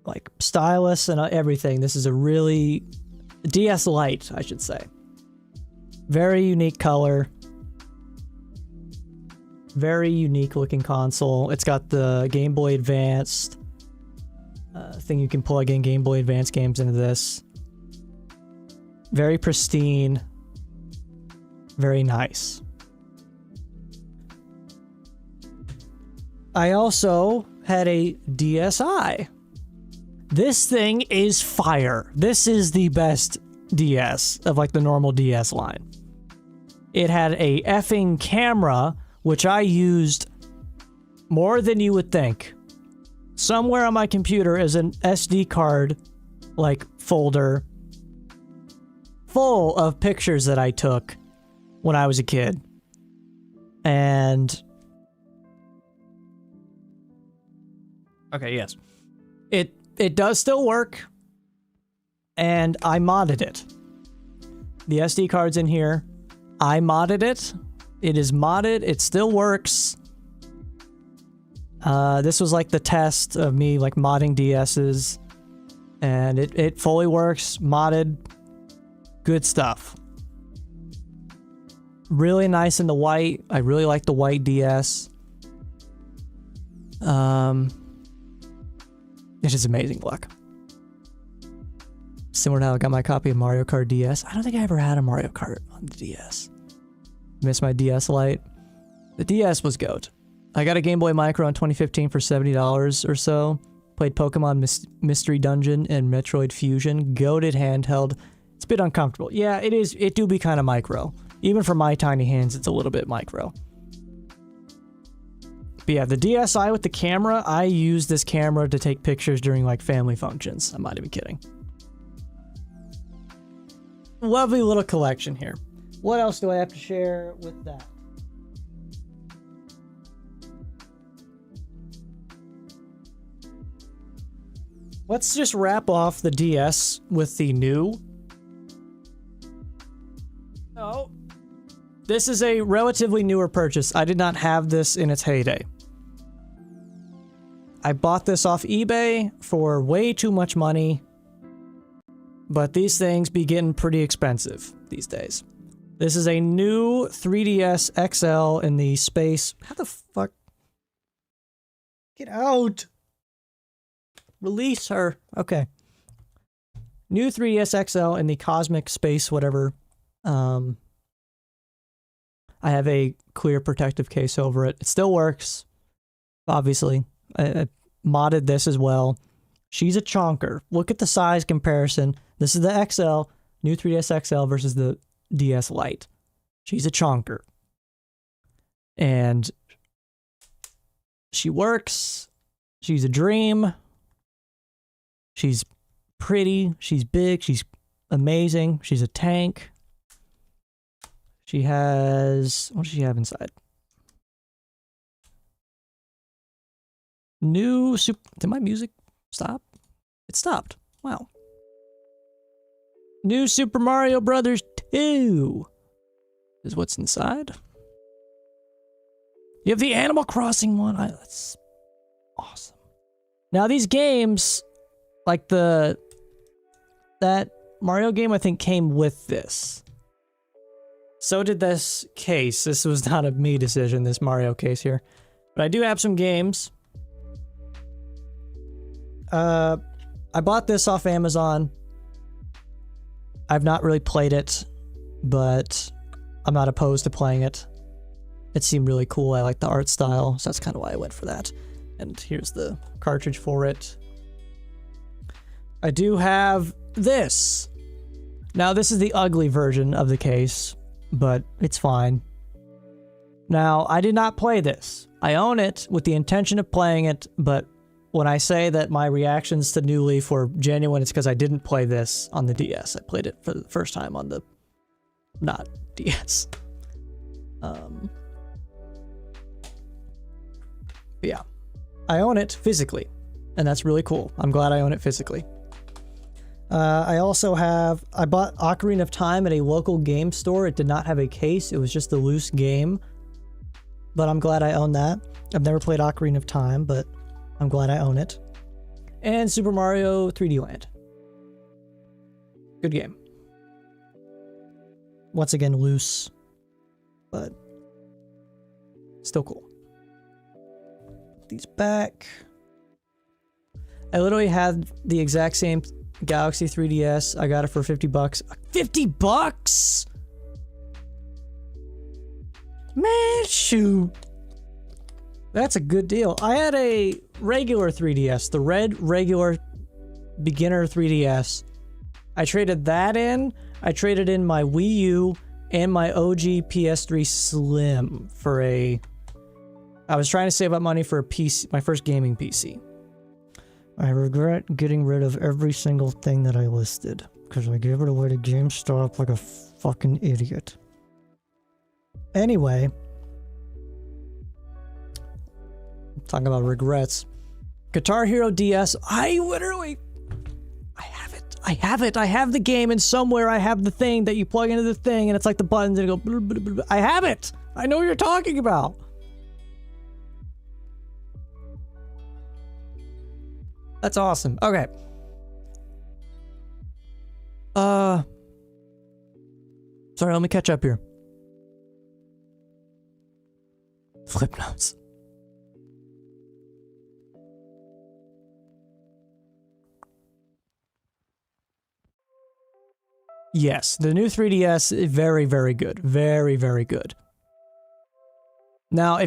like, stylus and everything. This is a really... DS Lite, I should say. Very unique color. Very unique looking console. It's got the Game Boy Advanced thing you can plug in Game Boy Advance games into this. Very pristine. Very nice. I also had a DSi. This thing is fire. This is the best DS of like the normal DS line. It had a effing camera, which I used more than you would think. Somewhere on my computer is an SD card, like, folder full of pictures that I took when I was a kid. And... okay, yes. It does still work. And I modded it. The SD card's in here. I modded it. It is modded. It still works. This was like the test of me like modding DS's. And it fully works. Modded. Good stuff. Really nice in the white. I really like the white DS. It is amazing luck. Similar to how I got my copy of Mario Kart DS. I don't think I ever had a Mario Kart on the DS. Missed my DS Lite. The DS was GOAT. I got a Game Boy Micro in 2015 for $70 or so. Played Pokemon Mystery Dungeon and Metroid Fusion. GOATed handheld. It's a bit uncomfortable. Yeah, it is. It do be kind of micro. Even for my tiny hands, it's a little bit micro. But yeah, the DSi with the camera, I use this camera to take pictures during like family functions. I'm not even kidding. Lovely little collection here. What else do I have to share with that? Let's just wrap off the DS with the new. Oh, this is a relatively newer purchase. I did not have this in its heyday. I bought this off eBay for way too much money. But these things be getting pretty expensive these days. This is a new 3DS XL in the space. How the fuck? Get out. Release her. Okay. New 3DS XL in the cosmic space, whatever. I have a clear protective case over it. It still works. Obviously. I modded this as well. She's a chonker. Look at the size comparison. This is the XL, new 3DS XL versus the DS Lite. She's a chonker. And she works. She's a dream. She's pretty. She's big. She's amazing. She's a tank. She has... What does she have inside? New super... Did my music stop? It stopped. Wow. New Super Mario Brothers 2 is what's inside. You have the Animal Crossing one. That's awesome. Now these games, like that Mario game, I think came with this. So did this case. This was not a me decision, this Mario case here. But I do have some games. I bought this off Amazon. I've not really played it, but I'm not opposed to playing it. It seemed really cool. I like the art style, so that's kind of why I went for that. And here's the cartridge for it. I do have this. Now, this is the ugly version of the case, but it's fine. Now, I did not play this. I own it with the intention of playing it, but when I say that my reactions to New Leaf were genuine, it's because I didn't play this on the DS. I played it for the first time on the not DS. Yeah. I own it physically, and that's really cool. I'm glad I own it physically. I also have... I bought Ocarina of Time at a local game store. It did not have a case. It was just a loose game. But I'm glad I own that. I've never played Ocarina of Time, but I'm glad I own it. And Super Mario 3D Land. Good game. Once again, loose, but still cool. These back. I literally had the exact same Galaxy 3DS. I got it for 50 bucks. 50 bucks? Man, shoot. That's a good deal. I had a regular 3DS, the red regular beginner 3DS. I traded that in. I traded in my Wii U and my OG PS3 Slim for a... I was trying to save up money for a PC, my first gaming PC. I regret getting rid of every single thing that I listed, because I gave it away to GameStop like a fucking idiot. Anyway... Talking about regrets. Guitar Hero DS. I have the game, and somewhere I have the thing that you plug into the thing, and it's like the buttons and it go blah, blah, blah, blah. I have it. I know what you're talking about. That's awesome. Okay. Sorry, let me catch up here. Flip notes. Yes, the new 3DS is very, very good. Very, very good. Now,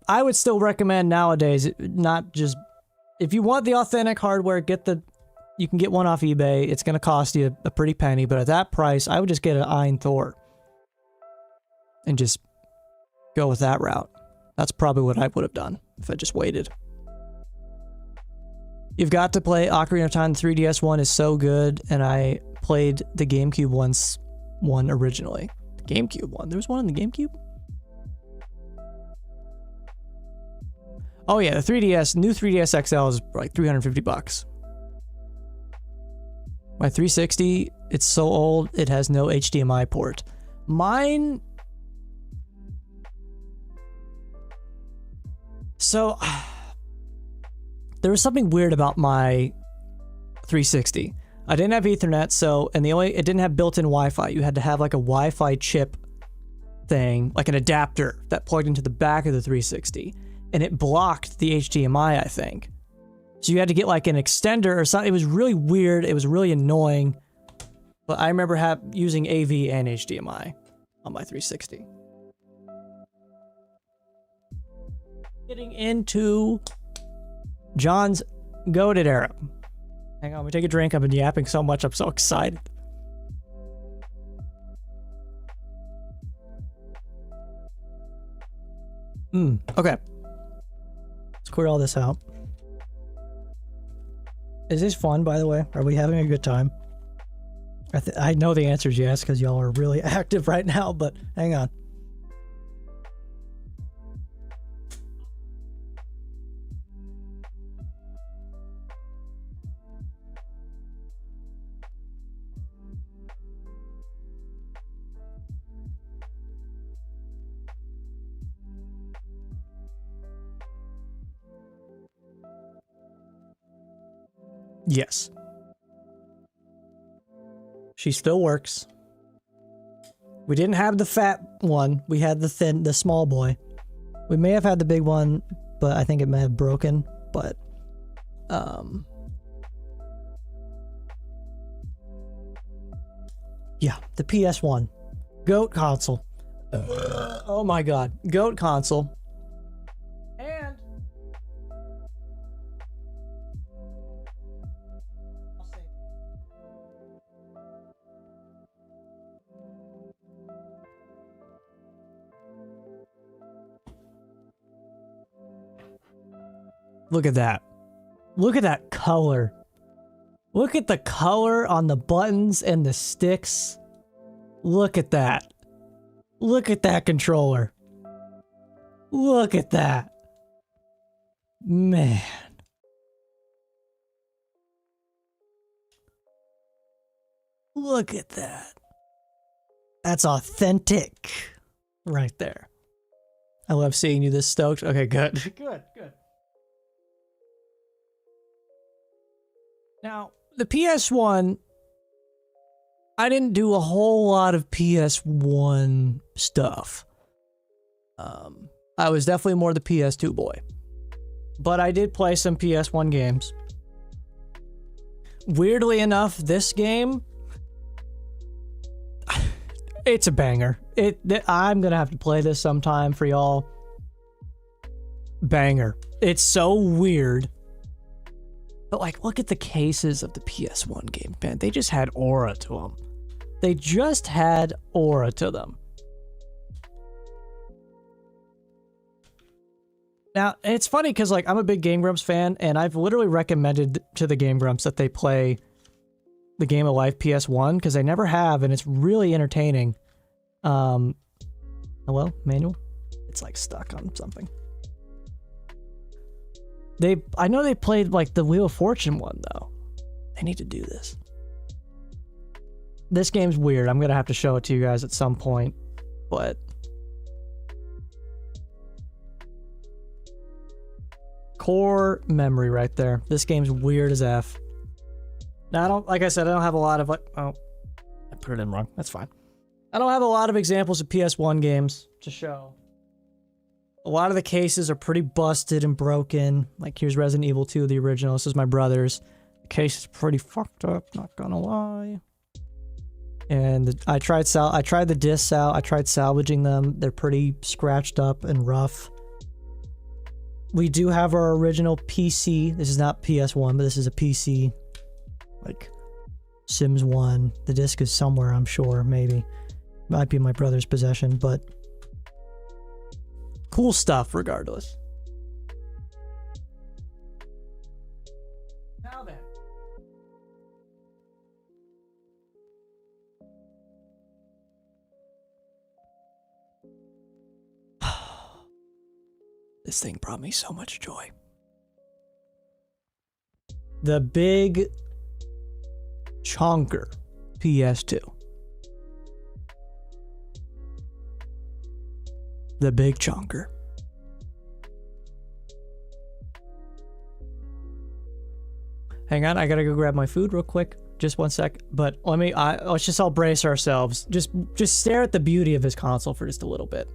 I would still recommend nowadays, not just... If you want the authentic hardware, you can get one off eBay. It's going to cost you a pretty penny, but at that price, I would just get an Ein Thor. And just go with that route. That's probably what I would have done if I just waited. You've got to play Ocarina of Time. The 3DS one is so good, and I played the GameCube one originally. The GameCube one? There was one on the GameCube? Oh yeah, the 3DS, new 3DS XL is like 350 bucks. My 360, it's so old, it has no HDMI port. Mine... So... There was something weird about my 360. I didn't have Ethernet, so, and it didn't have built-in Wi-Fi. You had to have like a Wi-Fi chip thing, like an adapter that plugged into the back of the 360. And it blocked the HDMI, I think. So you had to get like an extender or something. It was really weird. It was really annoying. But I remember using AV and HDMI on my 360. Getting into John's goated era. Hang on, let me take a drink. I've been yapping so much. I'm so excited. Okay. Let's clear all this out. Is this fun, by the way? Are we having a good time? I know the answer is yes because y'all are really active right now, but hang on. Yes. She still works. We didn't have the fat one. We had the small boy. We may have had the big one, but I think it may have broken. But, yeah, the PS1. GOAT console. Oh my god. GOAT console. And look at that. Look at that color. Look at the color on the buttons and the sticks. Look at that. Look at that controller. Look at that. Man. Look at that. That's authentic. Right there. I love seeing you this stoked. Okay, good. Good, good. Now, the PS1, I didn't do a whole lot of PS1 stuff. I was definitely more the PS2 boy. But I did play some PS1 games. Weirdly enough, this game, it's a banger. I'm gonna have to play this sometime for y'all. Banger. It's so weird. But like, look at the cases of the PS1 game, man. They just had aura to them. They just had aura to them. Now, it's funny because like I'm a big Game Grumps fan, and I've literally recommended to the Game Grumps that they play the Game of Life PS1 because they never have, and it's really entertaining. Hello, manual? It's like stuck on something. I know they played like the Wheel of Fortune one though. They need to do this. This game's weird. I'm gonna have to show it to you guys at some point, but core memory right there. This game's weird as F. Now like I said, I don't have a lot of oh, I put it in wrong. That's fine. I don't have a lot of examples of PS1 games to show. A lot of the cases are pretty busted and broken. Like here's Resident Evil 2, the original. This is my brother's. The case is pretty fucked up, not gonna lie. And I tried the discs out. I tried salvaging them. They're pretty scratched up and rough. We do have our original PC. This is not PS1, but this is a PC. Like Sims 1. The disc is somewhere, I'm sure, maybe. Might be in my brother's possession, but cool stuff regardless. Now then. This thing brought me so much joy. The Big Chonker PS2. The Big Chonker. Hang on, I gotta go grab my food real quick. Just one sec. But let's just all brace ourselves. Just stare at the beauty of his console for just a little bit.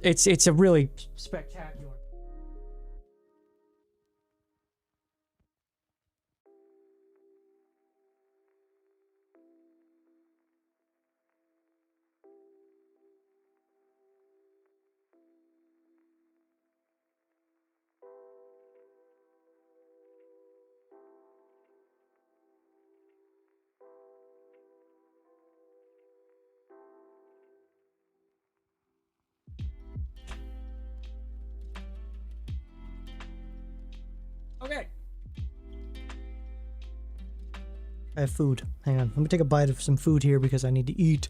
It's a really spectacular. I have food. Hang on. Let me take a bite of some food here because I need to eat.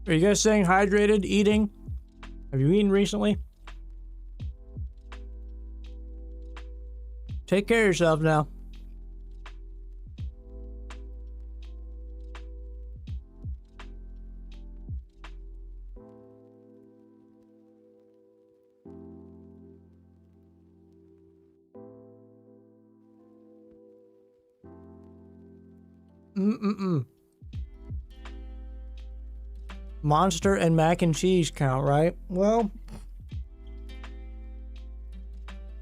Are you guys staying hydrated, eating? Have you eaten recently? Take care of yourself now. Monster and mac and cheese count, right? Well,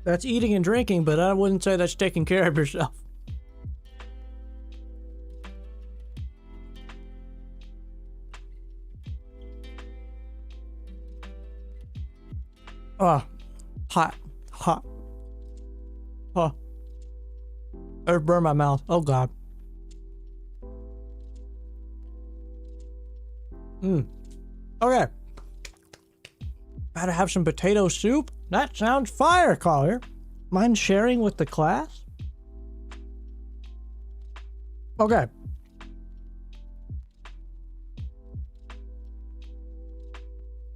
that's eating and drinking, but I wouldn't say that's taking care of yourself. Oh, hot. Oh, it burned my mouth. Oh God. Okay. Gotta have some potato soup? That sounds fire, Collier. Mind sharing with the class? Okay.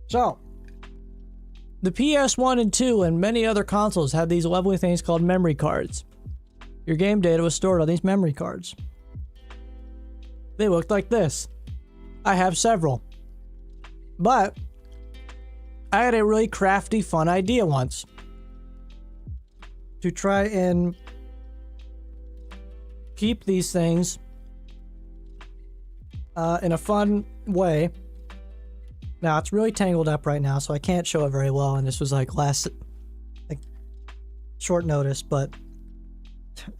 So, the PS1 and 2 and many other consoles had these lovely things called memory cards. Your game data was stored on these memory cards. They looked like this. I have several. But I had a really crafty, fun idea once to try and keep these things in a fun way. Now, it's really tangled up right now, so I can't show it very well, and this was like short notice, but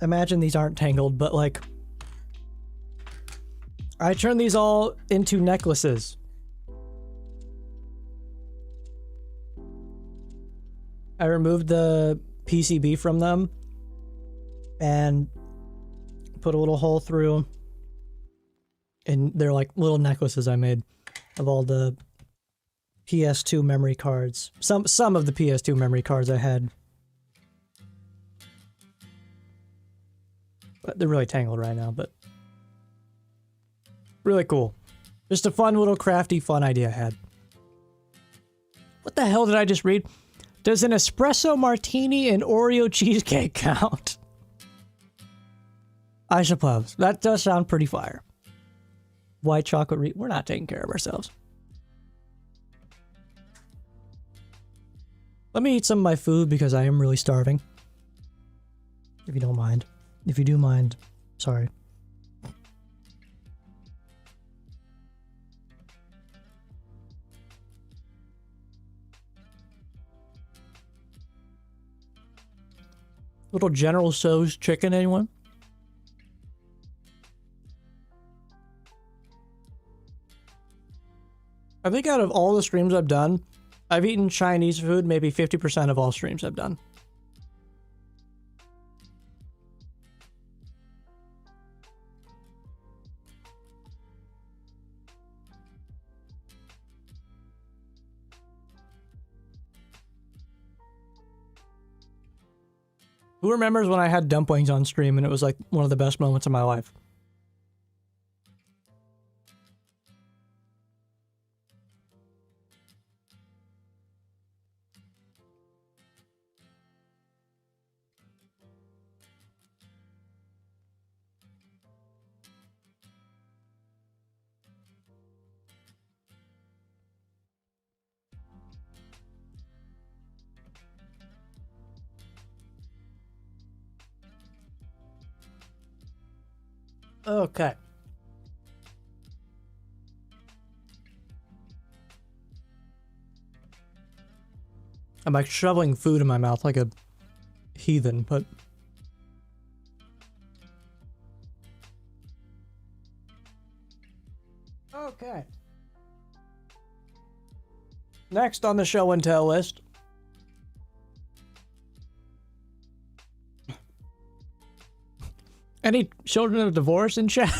imagine these aren't tangled, but like I turned these all into necklaces. I removed the PCB from them and put a little hole through, and they're like little necklaces I made of all the PS2 memory cards. Some of the PS2 memory cards I had. But they're really tangled right now, but really cool. Just a fun little crafty fun idea I had. What the hell did I just read? Does an espresso martini and Oreo cheesecake count? I suppose. That does sound pretty fire. White chocolate we're not taking care of ourselves. Let me eat some of my food because I am really starving. If you don't mind. If you do mind, sorry. Little General Tso's chicken, anyone? I think out of all the streams I've done, I've eaten Chinese food maybe 50% of all streams I've done. Who remembers when I had dumplings on stream and it was like one of the best moments of my life? Okay. I'm like shoveling food in my mouth like a heathen, but... Okay. Next on the show and tell list. Any children of divorce in chat?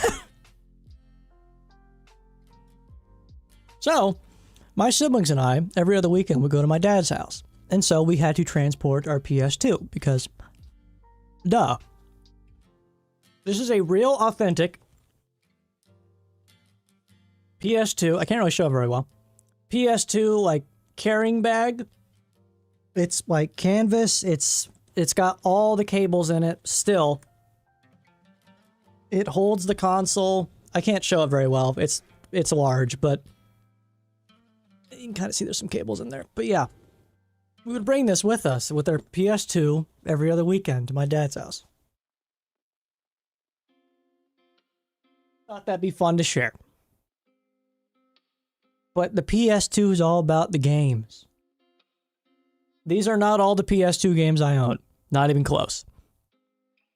So, my siblings and I, every other weekend, would go to my dad's house. And so we had to transport our PS2 because, duh. This is a real, authentic PS2. I can't really show it very well. PS2, like, carrying bag. It's like canvas. It's got all the cables in it still. It holds the console. I can't show it very well. It's large, but you can kind of see there's some cables in there. But yeah, we would bring this with us with our PS2 every other weekend to my dad's house. Thought that'd be fun to share. But the PS2 is all about the games. These are not all the PS2 games I own. Not even close.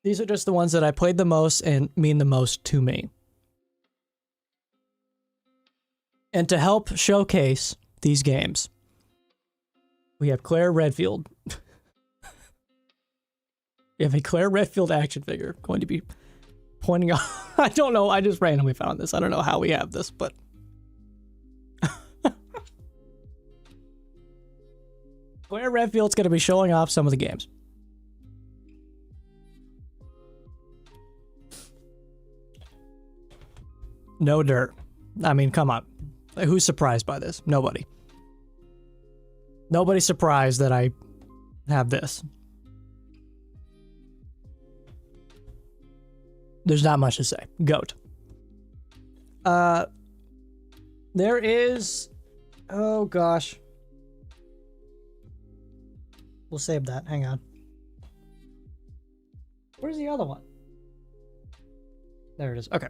These are just the ones that I played the most and mean the most to me. And to help showcase these games, we have Claire Redfield. We have a Claire Redfield action figure going to be pointing out. I don't know. I just randomly found this. I don't know how we have this, but Claire Redfield's going to be showing off some of the games. No dirt. I mean, come on. Who's surprised by this? Nobody. Nobody's surprised that I have this. There's not much to say. Goat. There is... Oh, gosh. We'll save that. Hang on. Where's the other one? There it is. Okay.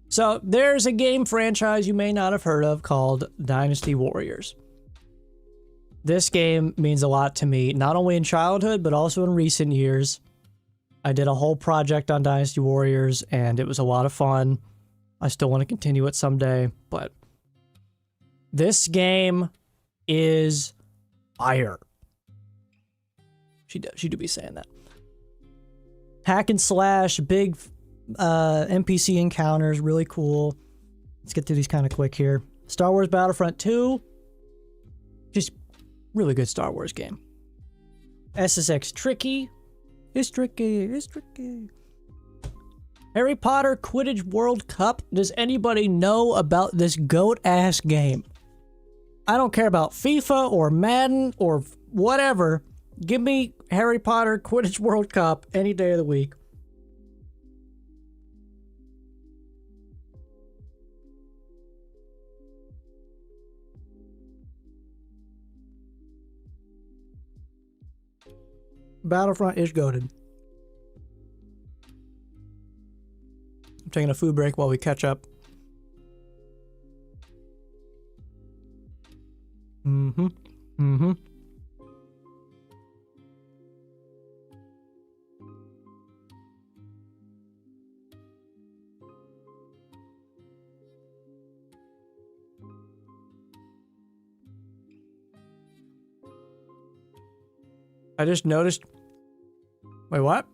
So, there's a game franchise you may not have heard of called Dynasty Warriors. This game means a lot to me, not only in childhood, but also in recent years. I did a whole project on Dynasty Warriors, and it was a lot of fun. I still want to continue it someday, but this game is fire. She do be saying that. Hack and slash, big NPC encounters, really cool. Let's get through these kind of quick here. Star Wars Battlefront 2. Just really good Star Wars game. SSX Tricky. It's tricky. It's tricky. Harry Potter Quidditch World Cup. Does anybody know about this goat-ass game? I don't care about FIFA or Madden or whatever. Give me Harry Potter Quidditch World Cup any day of the week. Battlefront is goated. I'm taking a food break while we catch up. I just noticed... Wait, what?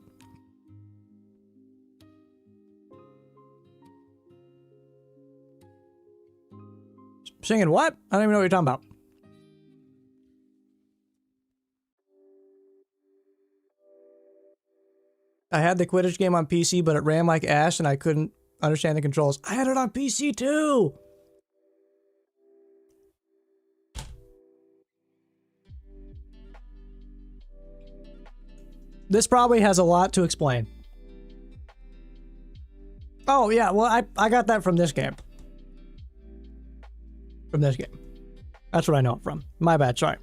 Singing what? I don't even know what you're talking about. I had the Quidditch game on PC, but it ran like ass and I couldn't understand the controls. I had it on PC too! This probably has a lot to explain. Oh, yeah, well, I got that from this game. From this game. That's what I know it from. My bad, sorry.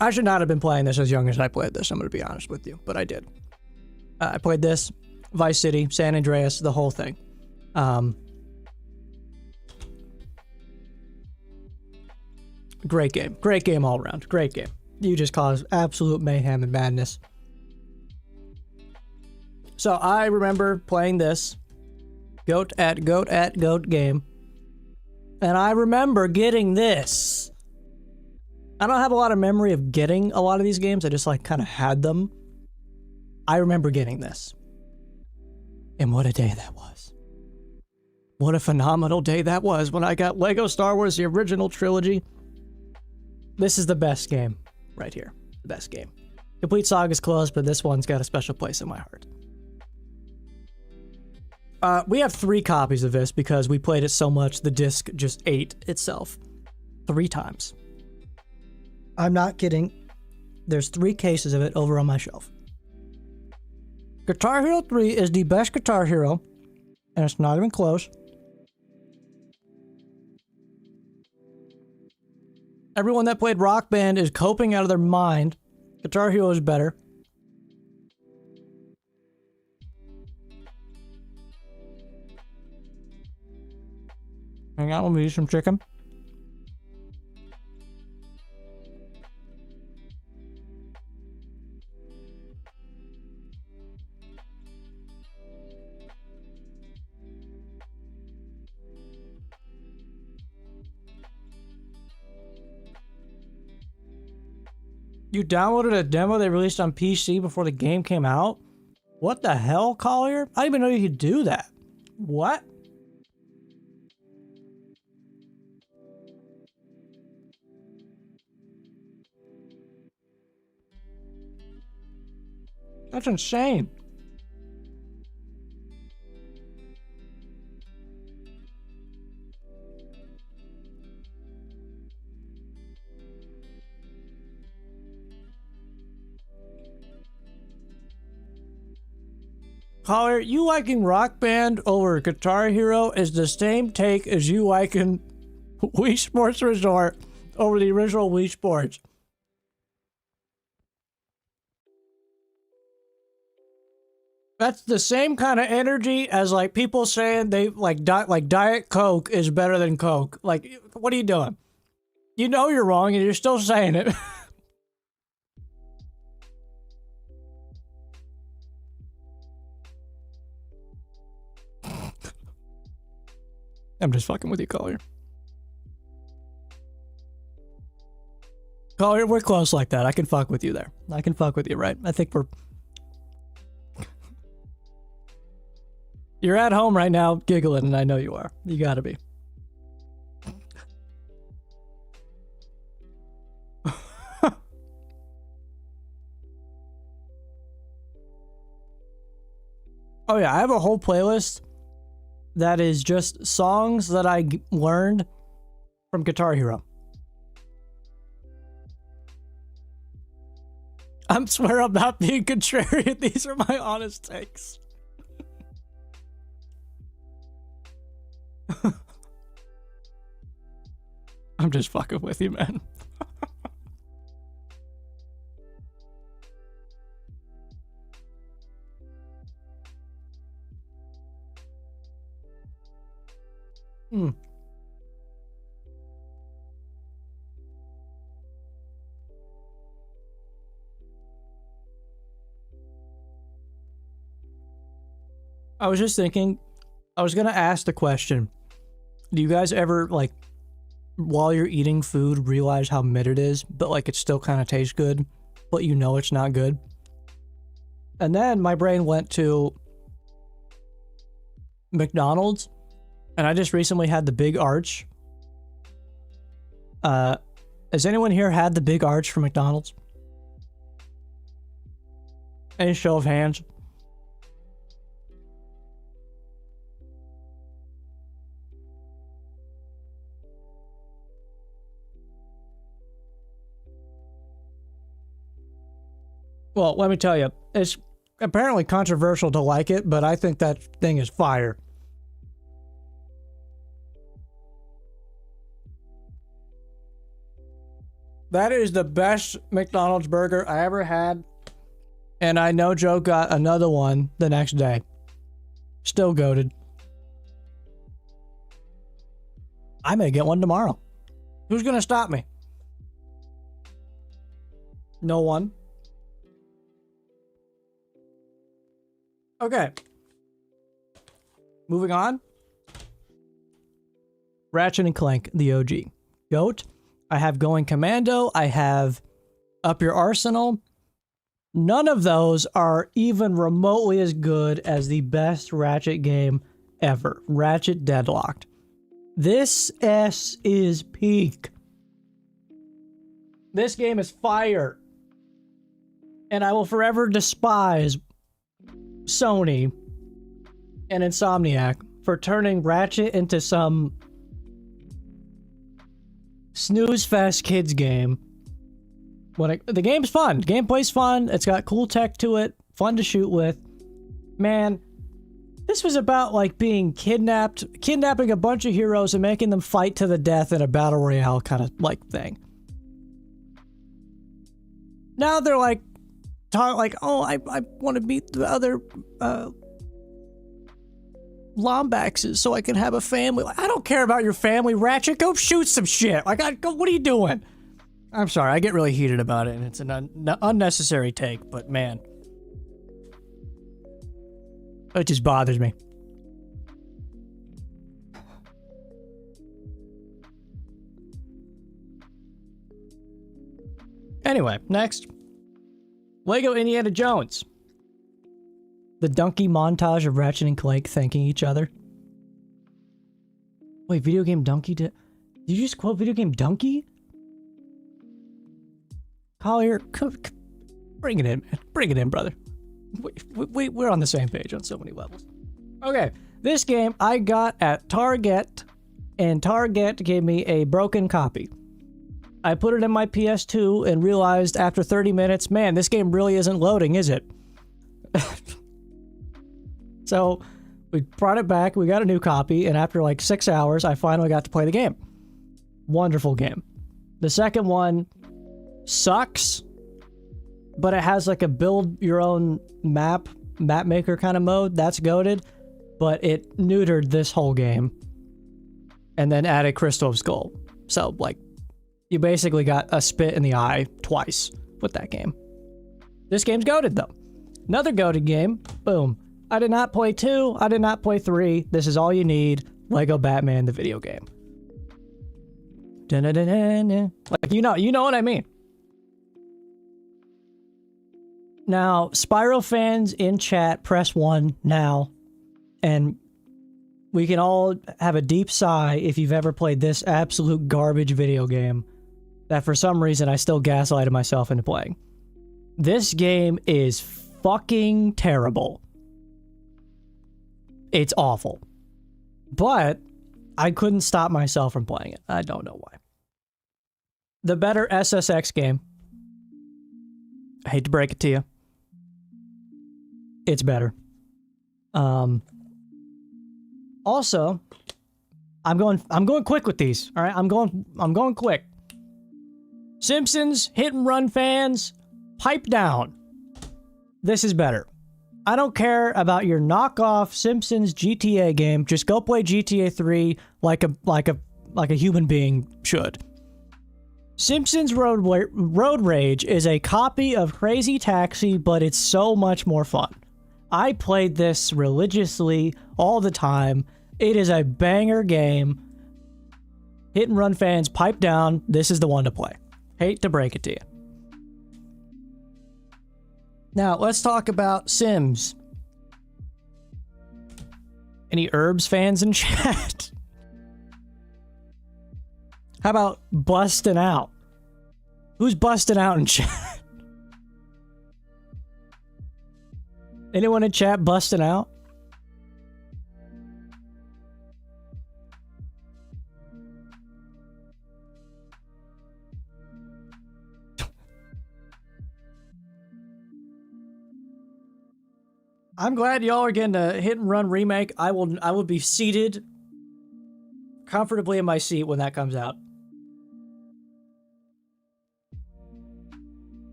I should not have been playing this as young as I played this, I'm going to be honest with you, but I did. I played this, Vice City, San Andreas, the whole thing. Great game. Great game all around. Great game. You just cause absolute mayhem and madness. So I remember playing this goat game. And I remember getting this. I don't have a lot of memory of getting a lot of these games. I just like kind of had them. I remember getting this. And what a day that was. What a phenomenal day that was when I got Lego Star Wars, the original trilogy. This is the best game right here. The best game. Complete Saga's close, but this one's got a special place in my heart. We have 3 copies of this because we played it so much the disc just ate itself 3 times. I'm not kidding. There's 3 cases of it over on my shelf. Guitar Hero 3 is the best Guitar Hero, and it's not even close. Everyone that played Rock Band is coping out of their mind. Guitar Hero is better. Hang on, let me eat some chicken. You downloaded a demo they released on PC before the game came out? What the hell, Collier? I didn't even know you could do that. What? That's insane. Collier, you liking Rock Band over Guitar Hero is the same take as you liking Wii Sports Resort over the original Wii Sports. That's the same kind of energy as like people saying they like Diet Coke is better than Coke. Like, what are you doing? You know you're wrong and you're still saying it. I'm just fucking with you, Collier. Collier, we're close like that. I can fuck with you there. I can fuck with you, right? I think we're... You're at home right now giggling, and I know you are. You gotta be. Oh yeah, I have a whole playlist that is just songs that I learned from Guitar Hero. I swear I'm not being contrarian. These are my honest takes. I'm just fucking with you, man. I was just thinking, I was gonna ask the question, do you guys ever, like, while you're eating food, realize how mid it is, but, like, it still kind of tastes good, but you know it's not good? And then my brain went to McDonald's, and I just recently had the Big Arch. Has anyone here had the Big Arch from McDonald's? Any show of hands? Well, let me tell you, it's apparently controversial to like it, but I think that thing is fire. That is the best McDonald's burger I ever had, and I no joke got another one the next day. Still goated. I may get one tomorrow. Who's gonna stop me? No one. Okay. Moving on. Ratchet and Clank, the OG. GOAT. I have Going Commando. I have Up Your Arsenal. None of those are even remotely as good as the best Ratchet game ever, Ratchet Deadlocked. This S is peak. This game is fire. And I will forever despise Sony and Insomniac for turning Ratchet into some snooze fest kids game. The game's fun. Gameplay's fun. It's got cool tech to it. Fun to shoot with. Man, this was about like being kidnapping a bunch of heroes and making them fight to the death in a battle royale kind of like thing. Now they're like, oh, I want to beat the other Lombaxes so I can have a family. Like, I don't care about your family, Ratchet. Go shoot some shit. Like, what are you doing? I'm sorry, I get really heated about it, and it's an unnecessary take, but man. It just bothers me. Anyway, next. Lego Indiana Jones. The donkey montage of Ratchet and Clank thanking each other. Wait, video game donkey did you just quote video game donkey? Collier, bring it in, man. Bring it in, brother. We're on the same page on so many levels. Okay, this game I got at Target, and Target gave me a broken copy. I put it in my PS2 and realized after 30 minutes, man, this game really isn't loading, is it? So we brought it back, we got a new copy, and after like 6 hours, I finally got to play the game. Wonderful game. The second one sucks, but it has like a build your own map maker kind of mode. That's goated, but it neutered this whole game and then added Crystal of Skull. So like, you basically got a spit in the eye twice with that game. This game's goated though. Another goated game, boom. I did not play 2, I did not play 3. This is all you need. Lego Batman, the video game. Dun-dun-dun-dun-dun. Like, you know what I mean. Now, Spyro fans in chat, press 1 now. And we can all have a deep sigh if you've ever played this absolute garbage video game that for some reason I still gaslighted myself into playing. This game is fucking terrible. It's awful. But I couldn't stop myself from playing it. I don't know why. The better SSX game. I hate to break it to you. It's better. Also, I'm going quick with these. All right, I'm going quick. Simpsons hit and run fans, pipe down. This is better. I don't care about your knockoff Simpsons GTA game. Just go play GTA 3 like a human being should. Simpsons Road Rage is a copy of Crazy Taxi, but it's so much more fun. I played this religiously all the time. It is a banger game. Hit and run fans, pipe down. This is the one to play. Hate to break it to you. Now, let's talk about Sims. Any Herbs fans in chat? How about busting out? Who's busting out in chat? Anyone in chat busting out? I'm glad y'all are getting a hit and run remake. I will be seated comfortably in my seat when that comes out.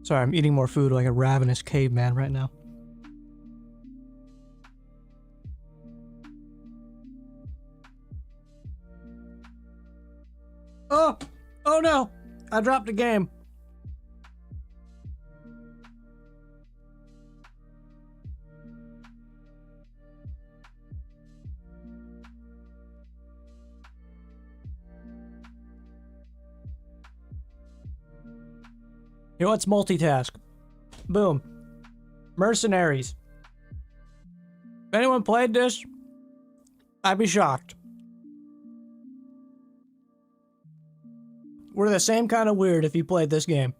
Sorry, I'm eating more food like a ravenous caveman right now. Oh no! I dropped a game. You know what's multitask? Boom. Mercenaries. If anyone played this, I'd be shocked. We're the same kind of weird if you played this game.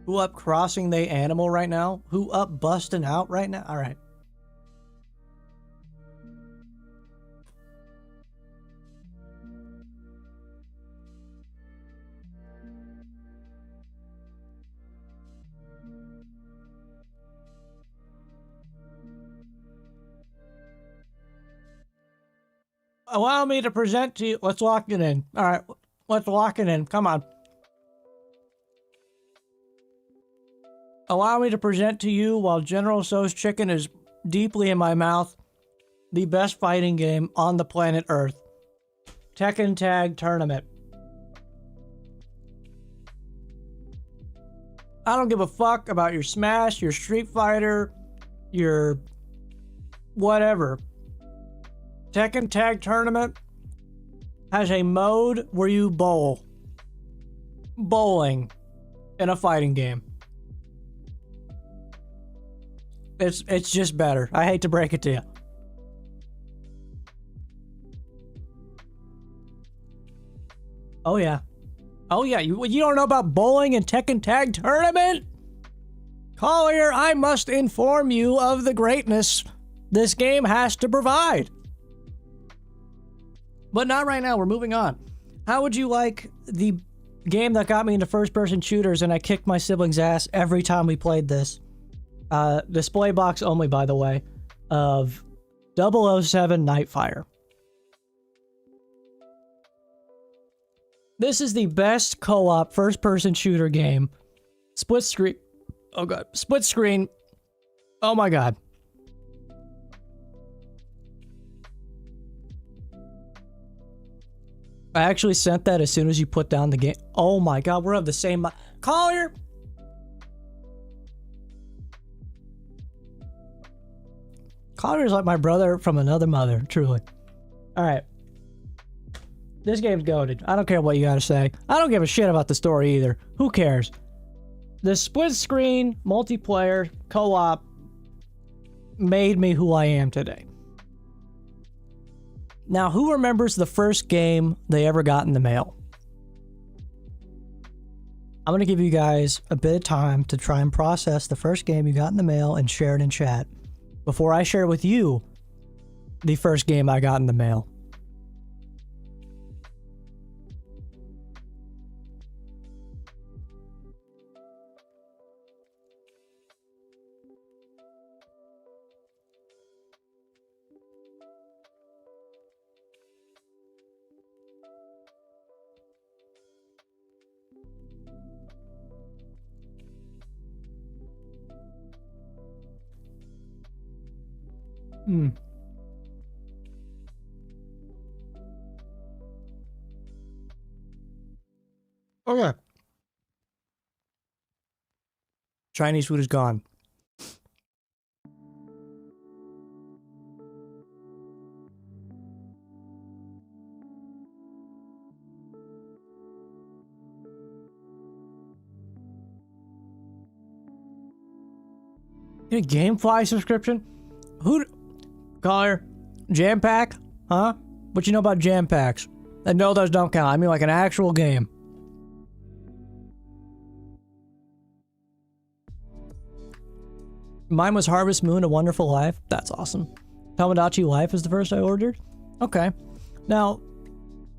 Who up crossing they animal right now? Who up busting out right now? Alright. Allow me to present to you. Let's lock it in. Alright, let's lock it in. Come on. Allow me to present to you, while General Tso's chicken is deeply in my mouth, the best fighting game on the planet Earth. Tekken Tag Tournament. I don't give a fuck about your Smash, your Street Fighter, your whatever. Tekken Tag Tournament has a mode where you bowl. Bowling in a fighting game. It's just better. I hate to break it to you. Oh yeah. Oh yeah, you don't know about bowling and Tekken Tag Tournament? Collier, I must inform you of the greatness this game has to provide. But not right now, we're moving on. How would you like the game that got me into first-person shooters and I kicked my siblings' ass every time we played this? Display box only, by the way, of 007 Nightfire. This is the best co-op first-person shooter game. Split screen. Oh god. Split screen. Oh my god. I actually sent that as soon as you put down the game. Oh my god, we're of the same... Collier! Collier's like my brother from another mother, truly. Alright. This game's goated. I don't care what you gotta say. I don't give a shit about the story either. Who cares? The split screen, multiplayer, co-op made me who I am today. Now, who remembers the first game they ever got in the mail? I'm gonna give you guys a bit of time to try and process the first game you got in the mail and share it in chat before I share with you the first game I got in the mail. Okay. Chinese food is gone. Get a GameFly subscription? Who? Collier? Jam Pack? Huh? What you know about Jam Packs? And no, those don't count. I mean like an actual game. Mine was Harvest Moon, A Wonderful Life. That's awesome. Tomodachi Life is the first I ordered. Okay. Now,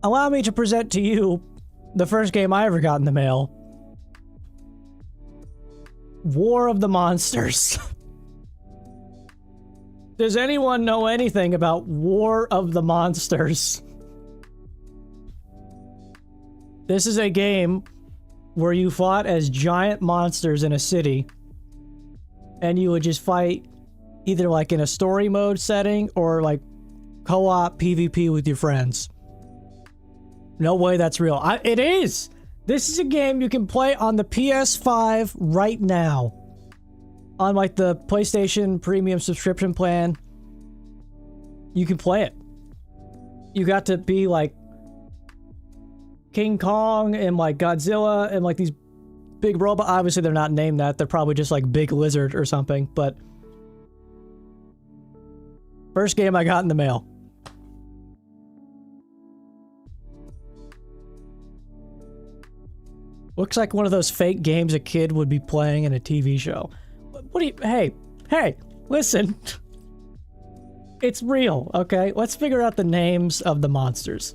allow me to present to you the first game I ever got in the mail. War of the Monsters. Does anyone know anything about War of the Monsters? This is a game where you fought as giant monsters in a city. And you would just fight either like in a story mode setting or like co-op PvP with your friends. No way that's real. It is! This is a game you can play on the PS5 right now. On like the PlayStation Premium subscription plan. You can play it. You got to be like King Kong and like Godzilla and like these big robot. Obviously, they're not named that. They're probably just like Big Lizard or something. But first game I got in the mail. Looks like one of those fake games a kid would be playing in a TV show. What do you... Hey, listen. It's real, okay? Let's figure out the names of the monsters.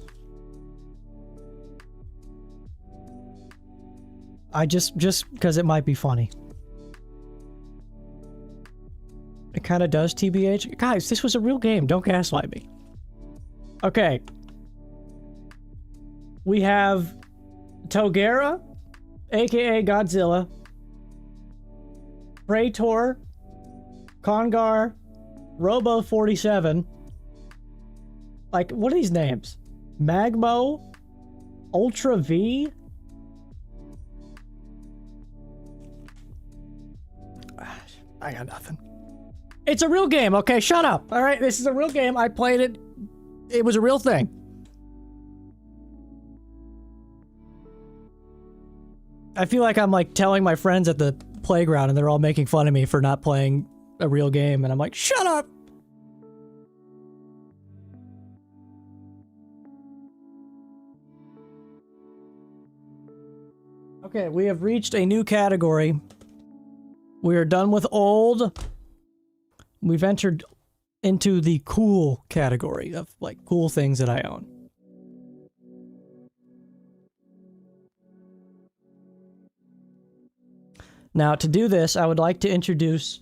I just because it might be funny. It kind of does, TBH. Guys, this was a real game. Don't gaslight me. Okay. We have Togera, aka Godzilla, Praetor, Congar, Robo 47. Like, what are these names? Magmo, Ultra V. I got nothing. It's a real game, okay? Shut up. All right, this is a real game. I played it. It was a real thing. I feel like I'm like telling my friends at the playground and they're all making fun of me for not playing a real game, and I'm like, shut up! Okay, we have reached a new category. We are done with old. We've entered into the cool category of like cool things that I own. Now, to do this, I would like to introduce,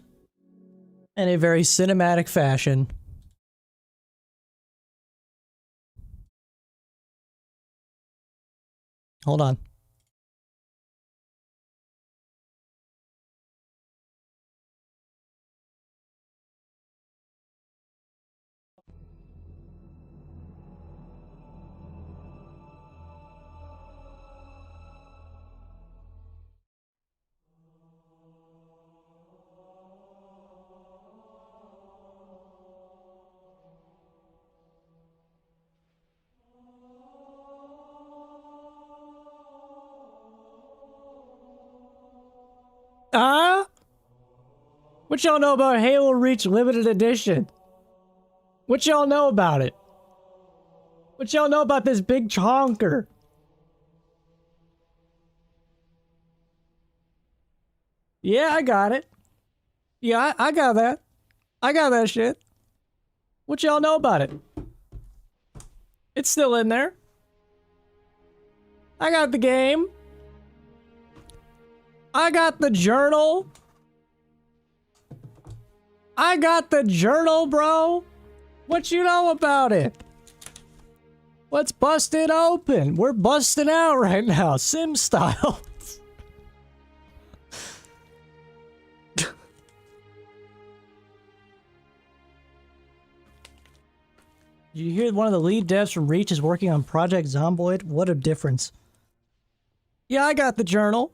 in a very cinematic fashion, hold on. What y'all know about Halo Reach Limited Edition? What y'all know about it? What y'all know about this big chonker? Yeah, I got it. Yeah, I got that. I got that shit. What y'all know about it? It's still in there. I got the game. I got the journal. I got the journal, bro. What you know about it? Let's bust it open. We're busting out right now, Sim style. Did you hear one of the lead devs from Reach is working on Project Zomboid? What a difference. Yeah, I got the journal.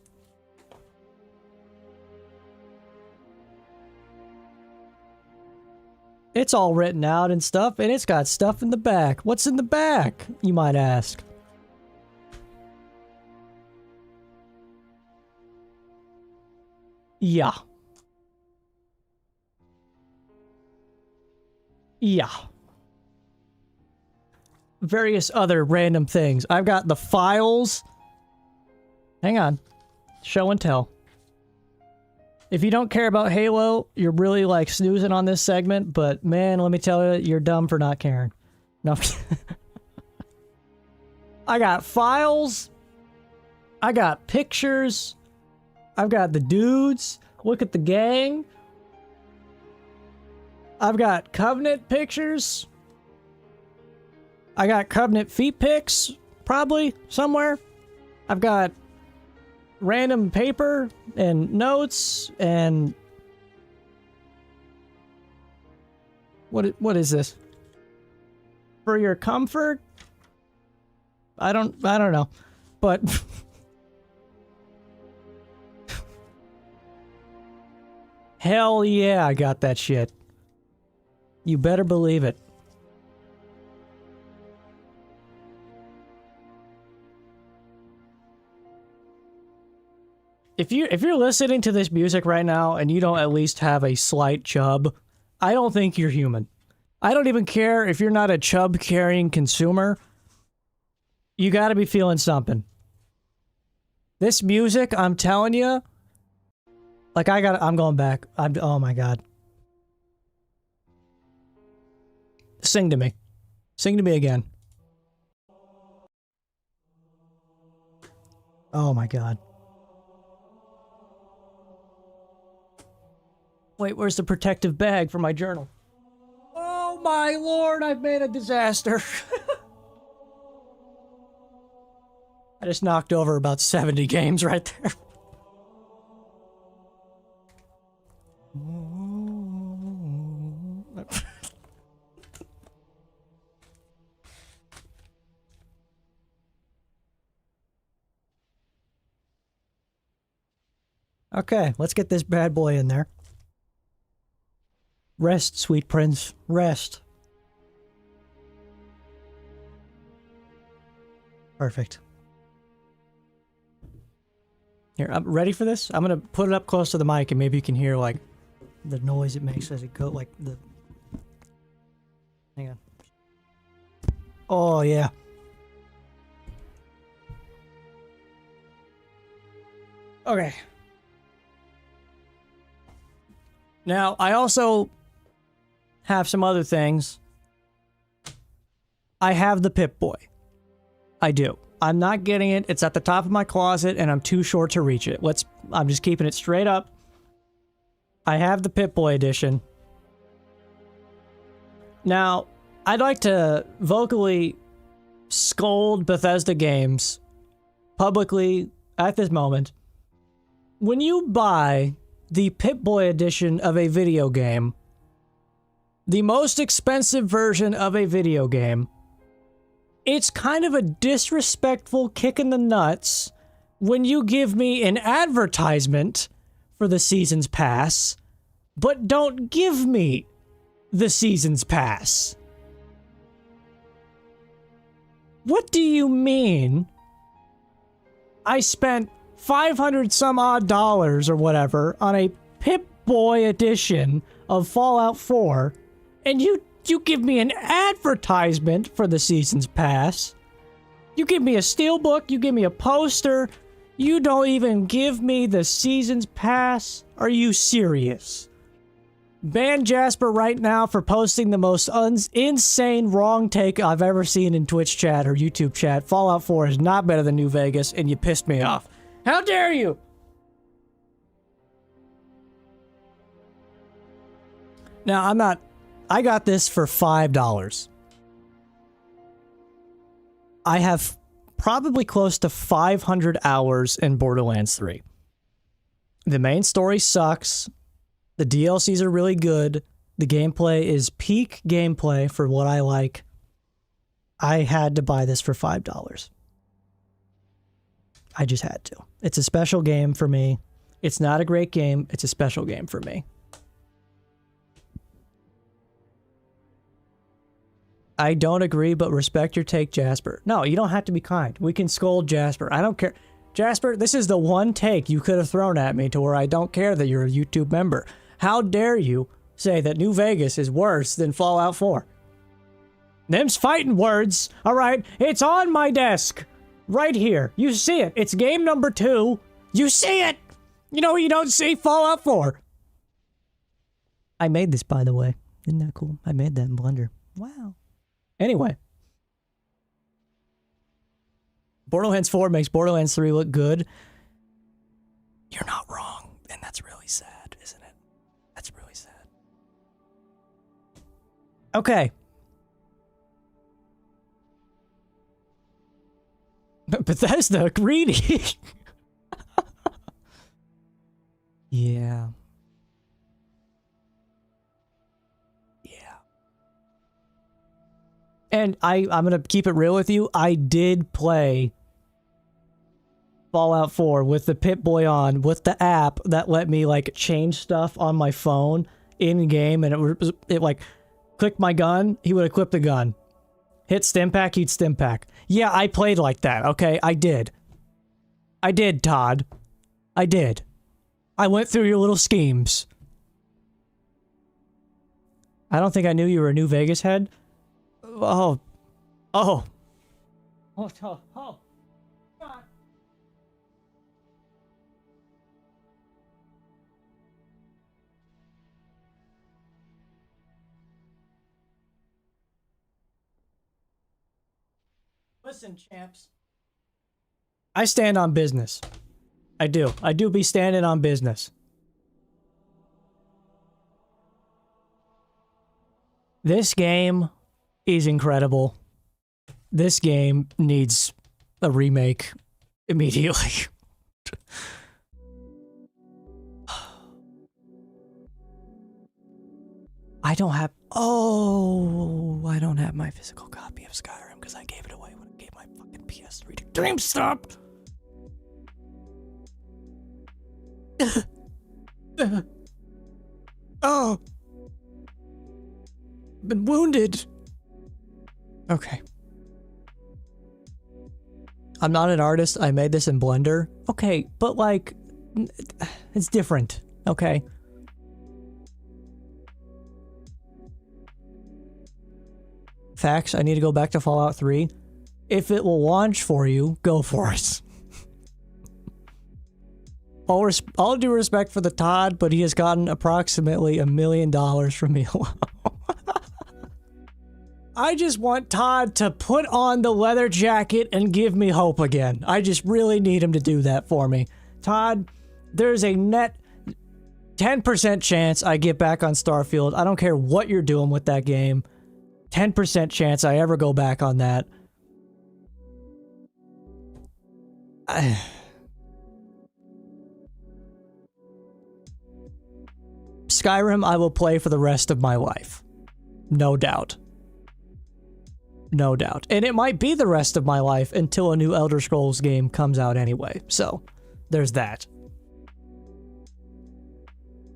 It's all written out and stuff, and it's got stuff in the back. What's in the back, you might ask? Yeah. Yeah. Various other random things. I've got the files. Hang on. Show and tell. If you don't care about Halo, you're really like snoozing on this segment, but man, let me tell you, you're dumb for not caring. No. I got files. I got pictures. I've got the dudes. Look at the gang. I've got Covenant pictures. I got Covenant feet pics, probably, somewhere. I've got random paper and notes and... What is this? For your comfort? I don't know. But... Hell yeah, I got that shit. You better believe it. If you're listening to this music right now and you don't at least have a slight chub, I don't think you're human. I don't even care if you're not a chub-carrying consumer. You gotta be feeling something. This music, I'm telling you, like I'm going back. Oh my god. Sing to me. Sing to me again. Oh my god. Wait, where's the protective bag for my journal? Oh my lord, I've made a disaster. I just knocked over about 70 games right there. Okay, let's get this bad boy in there. Rest, sweet prince, rest. Perfect. Here, I'm ready for this. I'm gonna put it up close to the mic and maybe you can hear, like, the noise it makes as it goes, like, the... Hang on. Oh, yeah. Okay. Now, I also have some other things. I have the Pip-Boy. I do. I'm not getting it. It's at the top of my closet, and I'm too short to reach it. I'm just keeping it straight up. I have the Pip-Boy edition. Now, I'd like to vocally scold Bethesda Games publicly at this moment. When you buy the Pip-Boy edition of a video game, the most expensive version of a video game, it's kind of a disrespectful kick in the nuts when you give me an advertisement for the Season's Pass, but don't give me the Season's Pass. What do you mean? I spent 500 some odd dollars or whatever on a Pip-Boy edition of Fallout 4, and you give me an advertisement for the Season's Pass. You give me a steelbook, you give me a poster, you don't even give me the Season's Pass? Are you serious? Ban Jasper right now for posting the most insane wrong take I've ever seen in Twitch chat or YouTube chat. Fallout 4 is not better than New Vegas, and you pissed me off. How dare you? Now, I got this for $5. I have probably close to 500 hours in Borderlands 3. The main story sucks. The DLCs are really good. The gameplay is peak gameplay for what I like. I had to buy this for $5. I just had to. It's a special game for me. It's not a great game. It's a special game for me. I don't agree, but respect your take, Jasper. No, you don't have to be kind. We can scold Jasper. I don't care. Jasper, this is the one take you could have thrown at me to where I don't care that you're a YouTube member. How dare you say that New Vegas is worse than Fallout 4? Them's fighting words. All right, it's on my desk. Right here. You see it. It's game number 2. You see it. You know what you don't see? Fallout 4. I made this, by the way. Isn't that cool? I made that in Blender. Wow. Anyway. Borderlands 4 makes Borderlands 3 look good. You're not wrong. And that's really sad, isn't it? That's really sad. Okay. Bethesda, greedy. Yeah. Yeah. And I'm gonna keep it real with you. I did play Fallout 4 with the Pip-Boy on, with the app that let me, like, change stuff on my phone in-game, and it like, click my gun, he would equip the gun. Hit Stimpack, he'd Stimpack. Yeah, I played like that, okay? I did. I did, Todd. I did. I went through your little schemes. I don't think I knew you were a New Vegas head. Oh. Oh. Oh, oh. God. Listen, champs. I stand on business. I do. I do be standing on business. This game is incredible. This game needs a remake immediately. I don't have... Oh, I don't have my physical copy of Skyrim because I gave it away when I gave my fucking PS3 to GameStop. Oh. Been wounded. Okay. I'm not an artist. I made this in Blender. Okay, but like, it's different. Okay. Facts, I need to go back to Fallout 3. If it will launch for you, go for it. All due respect for the Todd, but he has gotten approximately $1 million from me alone. I just want Todd to put on the leather jacket and give me hope again. I just really need him to do that for me. Todd, there's a net 10% chance I get back on Starfield. I don't care what you're doing with that game. 10% chance I ever go back on that. Skyrim I will play for the rest of my life. No doubt. No doubt. And it might be the rest of my life until a new Elder Scrolls game comes out anyway. So, there's that.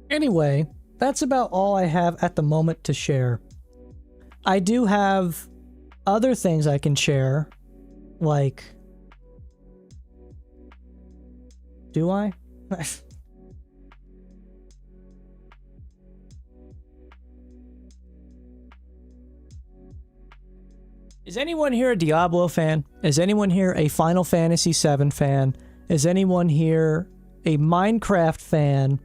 Anyway, that's about all I have at the moment to share. I do have other things I can share, like... Do I? Is anyone here a Diablo fan? Is anyone here a Final Fantasy VII fan? Is anyone here a Minecraft fan?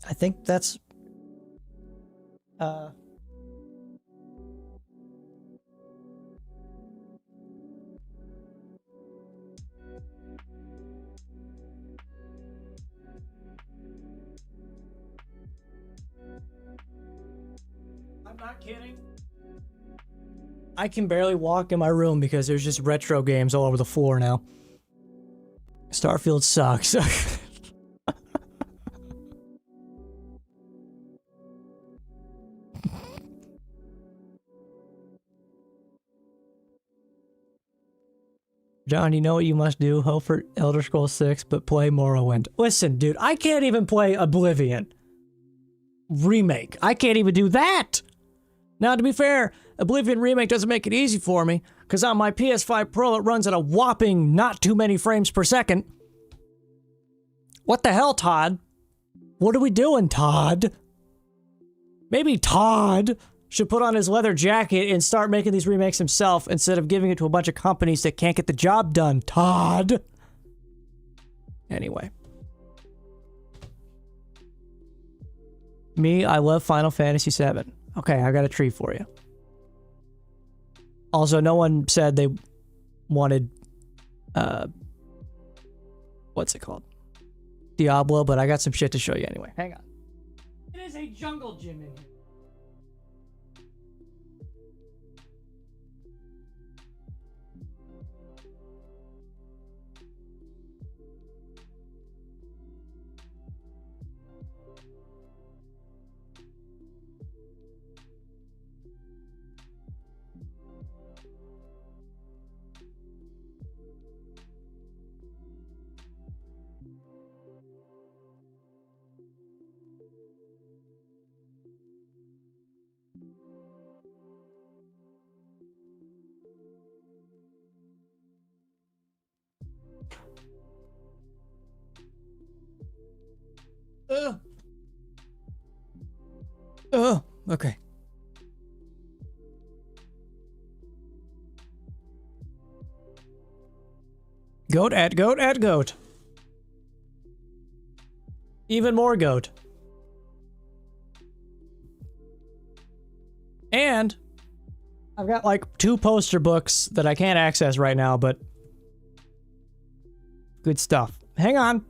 I think that's... I'm not kidding. I can barely walk in my room because there's just retro games all over the floor now. Starfield sucks. John, you know what you must do? Hope for Elder Scrolls 6, but play Morrowind. Listen, dude, I can't even play Oblivion Remake. I can't even do that! Now, to be fair, Oblivion Remake doesn't make it easy for me, because on my PS5 Pro it runs at a whopping not too many frames per second. What the hell, Todd? What are we doing, Todd? Maybe Todd should put on his leather jacket and start making these remakes himself instead of giving it to a bunch of companies that can't get the job done, Todd. Anyway. Me, I love Final Fantasy VII. Okay, I got a treat for you. Also, no one said they wanted, what's it called? Diablo, but I got some shit to show you anyway. Hang on. It is a jungle gym in here. Okay. Goat at goat at goat. Even more goat. And I've got like 2 poster books that I can't access right now, but good stuff. Hang on.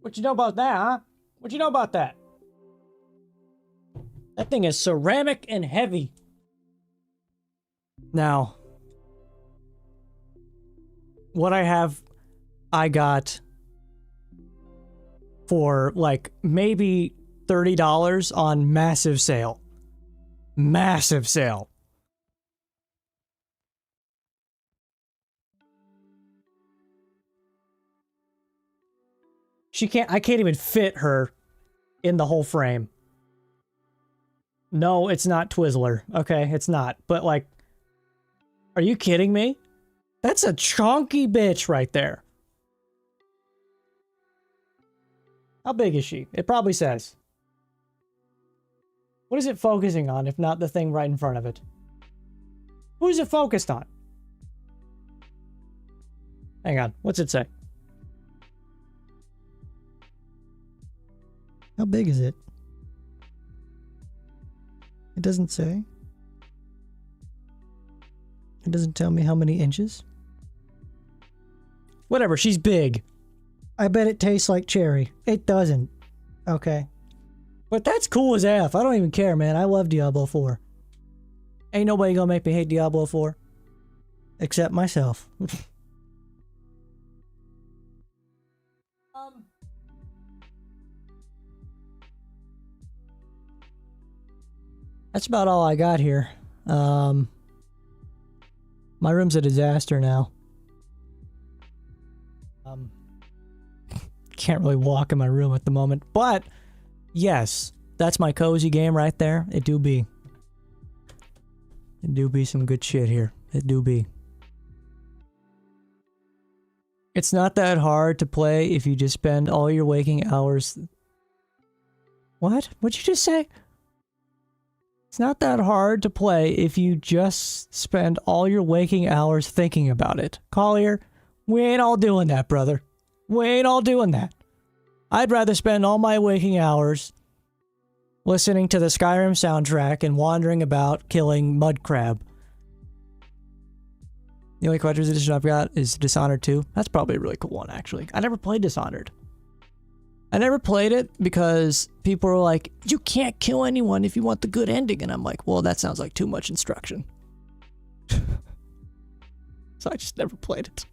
What you know about that, huh? What you know about that? That thing is ceramic and heavy. Now, what I got for like maybe $30 on massive sale. Massive sale. I can't even fit her in the whole frame. No, it's not Twizzler. Okay, it's not. But like, are you kidding me? That's a chunky bitch right there. How big is she? It probably says. What is it focusing on if not the thing right in front of it? Who is it focused on? Hang on, what's it say? How big is it? It doesn't say. It doesn't tell me how many inches. Whatever, she's big. I bet it tastes like cherry. It doesn't. Okay. But that's cool as F. I don't even care, man. I love Diablo 4. Ain't nobody gonna make me hate Diablo 4. Except myself. That's about all I got here. My room's a disaster now. Can't really walk in my room at the moment, but yes, that's my cozy game right there. It do be some good shit here. It do be. It's not that hard to play if you just spend all your waking hours... What? What'd you just say? It's not that hard to play if you just spend all your waking hours thinking about it. Collier, we ain't all doing that, brother. We ain't all doing that. I'd rather spend all my waking hours listening to the Skyrim soundtrack and wandering about killing mud crab. The only collector's edition I've got is Dishonored 2. That's probably a really cool one, actually. I never played Dishonored. I never played it because people were like, you can't kill anyone if you want the good ending. And I'm like, well, that sounds like too much instruction. So I just never played it.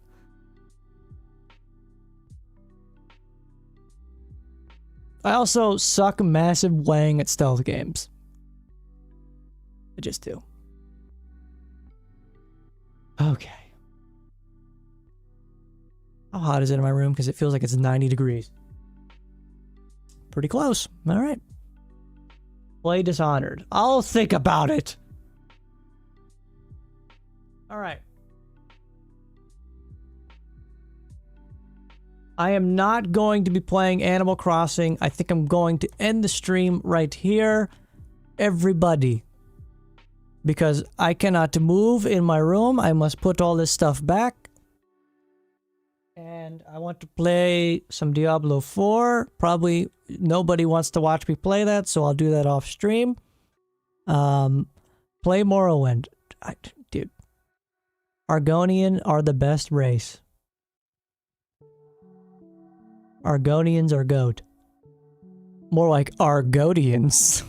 I also suck massive wang at stealth games. I just do. Okay. How hot is it in my room? Because it feels like it's 90 degrees. Pretty close. All right. Play Dishonored. I'll think about it. All right. I am not going to be playing Animal Crossing. I think I'm going to end the stream right here. Everybody. Because I cannot move in my room. I must put all this stuff back. And I want to play some Diablo 4. Probably nobody wants to watch me play that, so I'll do that off stream. Play Morrowind. Dude. Argonian are the best race. Argonians are goat. More like Argodians.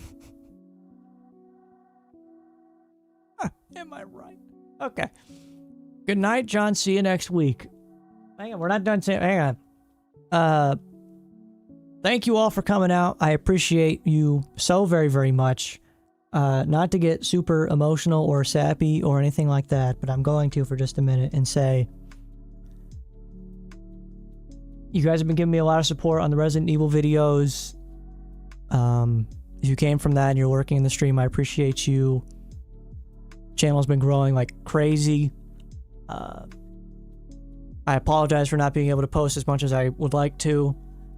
Am I right? Okay. Good night, John. See you next week. Hang on, we're not done saying. Hang on. Thank you all for coming out. I appreciate you so very, very much. Not to get super emotional or sappy or anything like that, but I'm going to for just a minute and say, you guys have been giving me a lot of support on the Resident Evil videos. If you came from that and you're working in the stream, I appreciate you. Channel's been growing like crazy. I apologize for not being able to post as much as I would like to,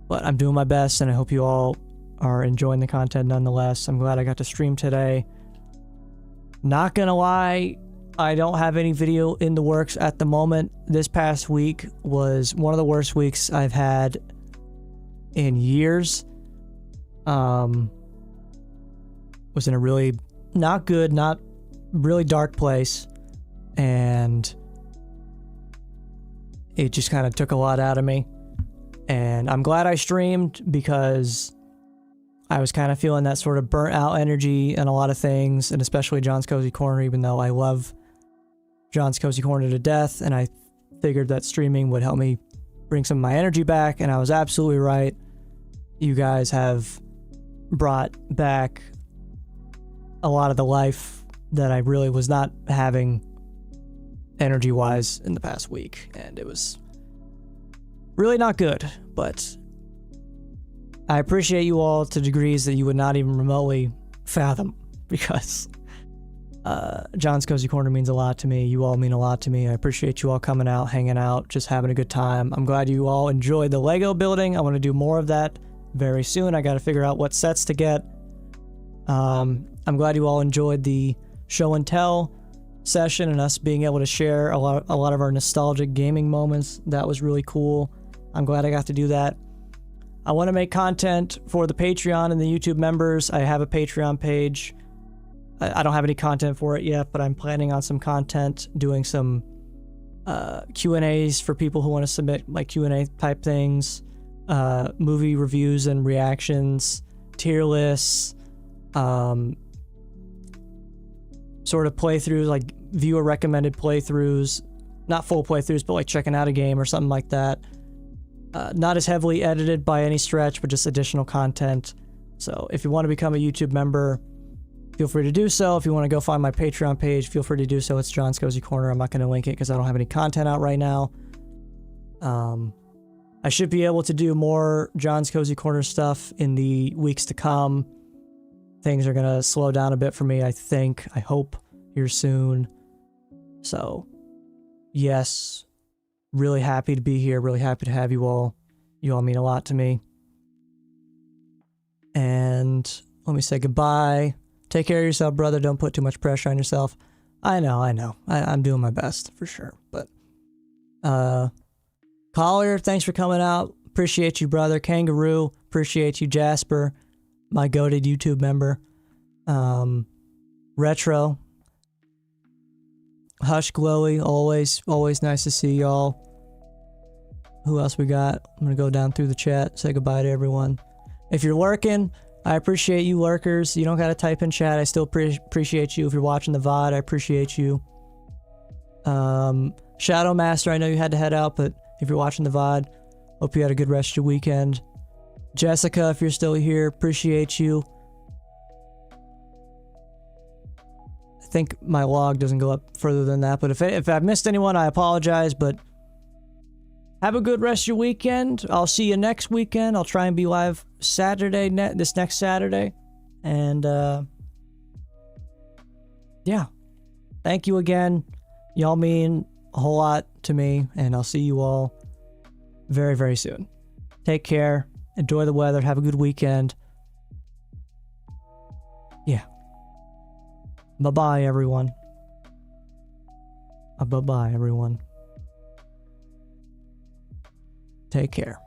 but I'm doing my best, and I hope you all are enjoying the content nonetheless. I'm glad I got to stream today. Not gonna lie, I don't have any video in the works at the moment. This past week was one of the worst weeks I've had in years. Was in a really not good, not really dark place, and it just kind of took a lot out of me. And I'm glad I streamed, because I was kind of feeling that sort of burnt out energy and a lot of things, and especially John's Cozy Corner, even though I love John's Cozy Corner to death, and I figured that streaming would help me bring some of my energy back, and I was absolutely right. You guys have brought back a lot of the life that I really was not having energy-wise in the past week, and it was really not good, but I appreciate you all to degrees that you would not even remotely fathom, because John's Cozy Corner means a lot to me. You all mean a lot to me. I appreciate you all coming out, hanging out, just having a good time. I'm glad you all enjoyed the Lego building. I want to do more of that very soon. I got to figure out what sets to get. I'm glad you all enjoyed the show and tell session and us being able to share a lot of our nostalgic gaming moments. That was really cool. I'm glad I got to do that. I want to make content for the Patreon and the YouTube members. I have a Patreon page. I don't have any content for it yet, but I'm planning on some content, doing some Q&As for people who want to submit like Q&A type things, movie reviews and reactions, tier lists, sort of playthroughs, like viewer recommended playthroughs, not full playthroughs, but like checking out a game or something like that. Not as heavily edited by any stretch, but just additional content. So if you want to become a YouTube member, feel free to do so. If you want to go find my Patreon page, feel free to do so. It's John's Cozy Corner. I'm not going to link it because I don't have any content out right now. I should be able to do more John's Cozy Corner stuff in the weeks to come. Things are going to slow down a bit for me, I think. I hope here soon. So, yes, really happy to be here. Really happy to have you all. You all mean a lot to me. And let me say goodbye. Take care of yourself, brother. Don't put too much pressure on yourself. I know. I'm doing my best, for sure. But, Collier, thanks for coming out. Appreciate you, brother. Kangaroo, appreciate you. Jasper, my goated YouTube member. Retro. Hush Glowy, always nice to see y'all. Who else we got? I'm gonna go down through the chat, say goodbye to everyone. If you're lurking, I appreciate you lurkers. You don't gotta type in chat. I still appreciate you. If you're watching the VOD, I appreciate you. Shadow Master, I know you had to head out, but if you're watching the VOD, hope you had a good rest of your weekend. Jessica, if you're still here, appreciate you. I think my log doesn't go up further than that, but if I've missed anyone, I apologize, but have a good rest of your weekend. I'll see you next weekend. I'll try and be live Saturday, this next Saturday. And, yeah. Thank you again. Y'all mean a whole lot to me, and I'll see you all very, very soon. Take care. Enjoy the weather. Have a good weekend. Yeah. Bye-bye, everyone. Bye-bye, everyone. Take care.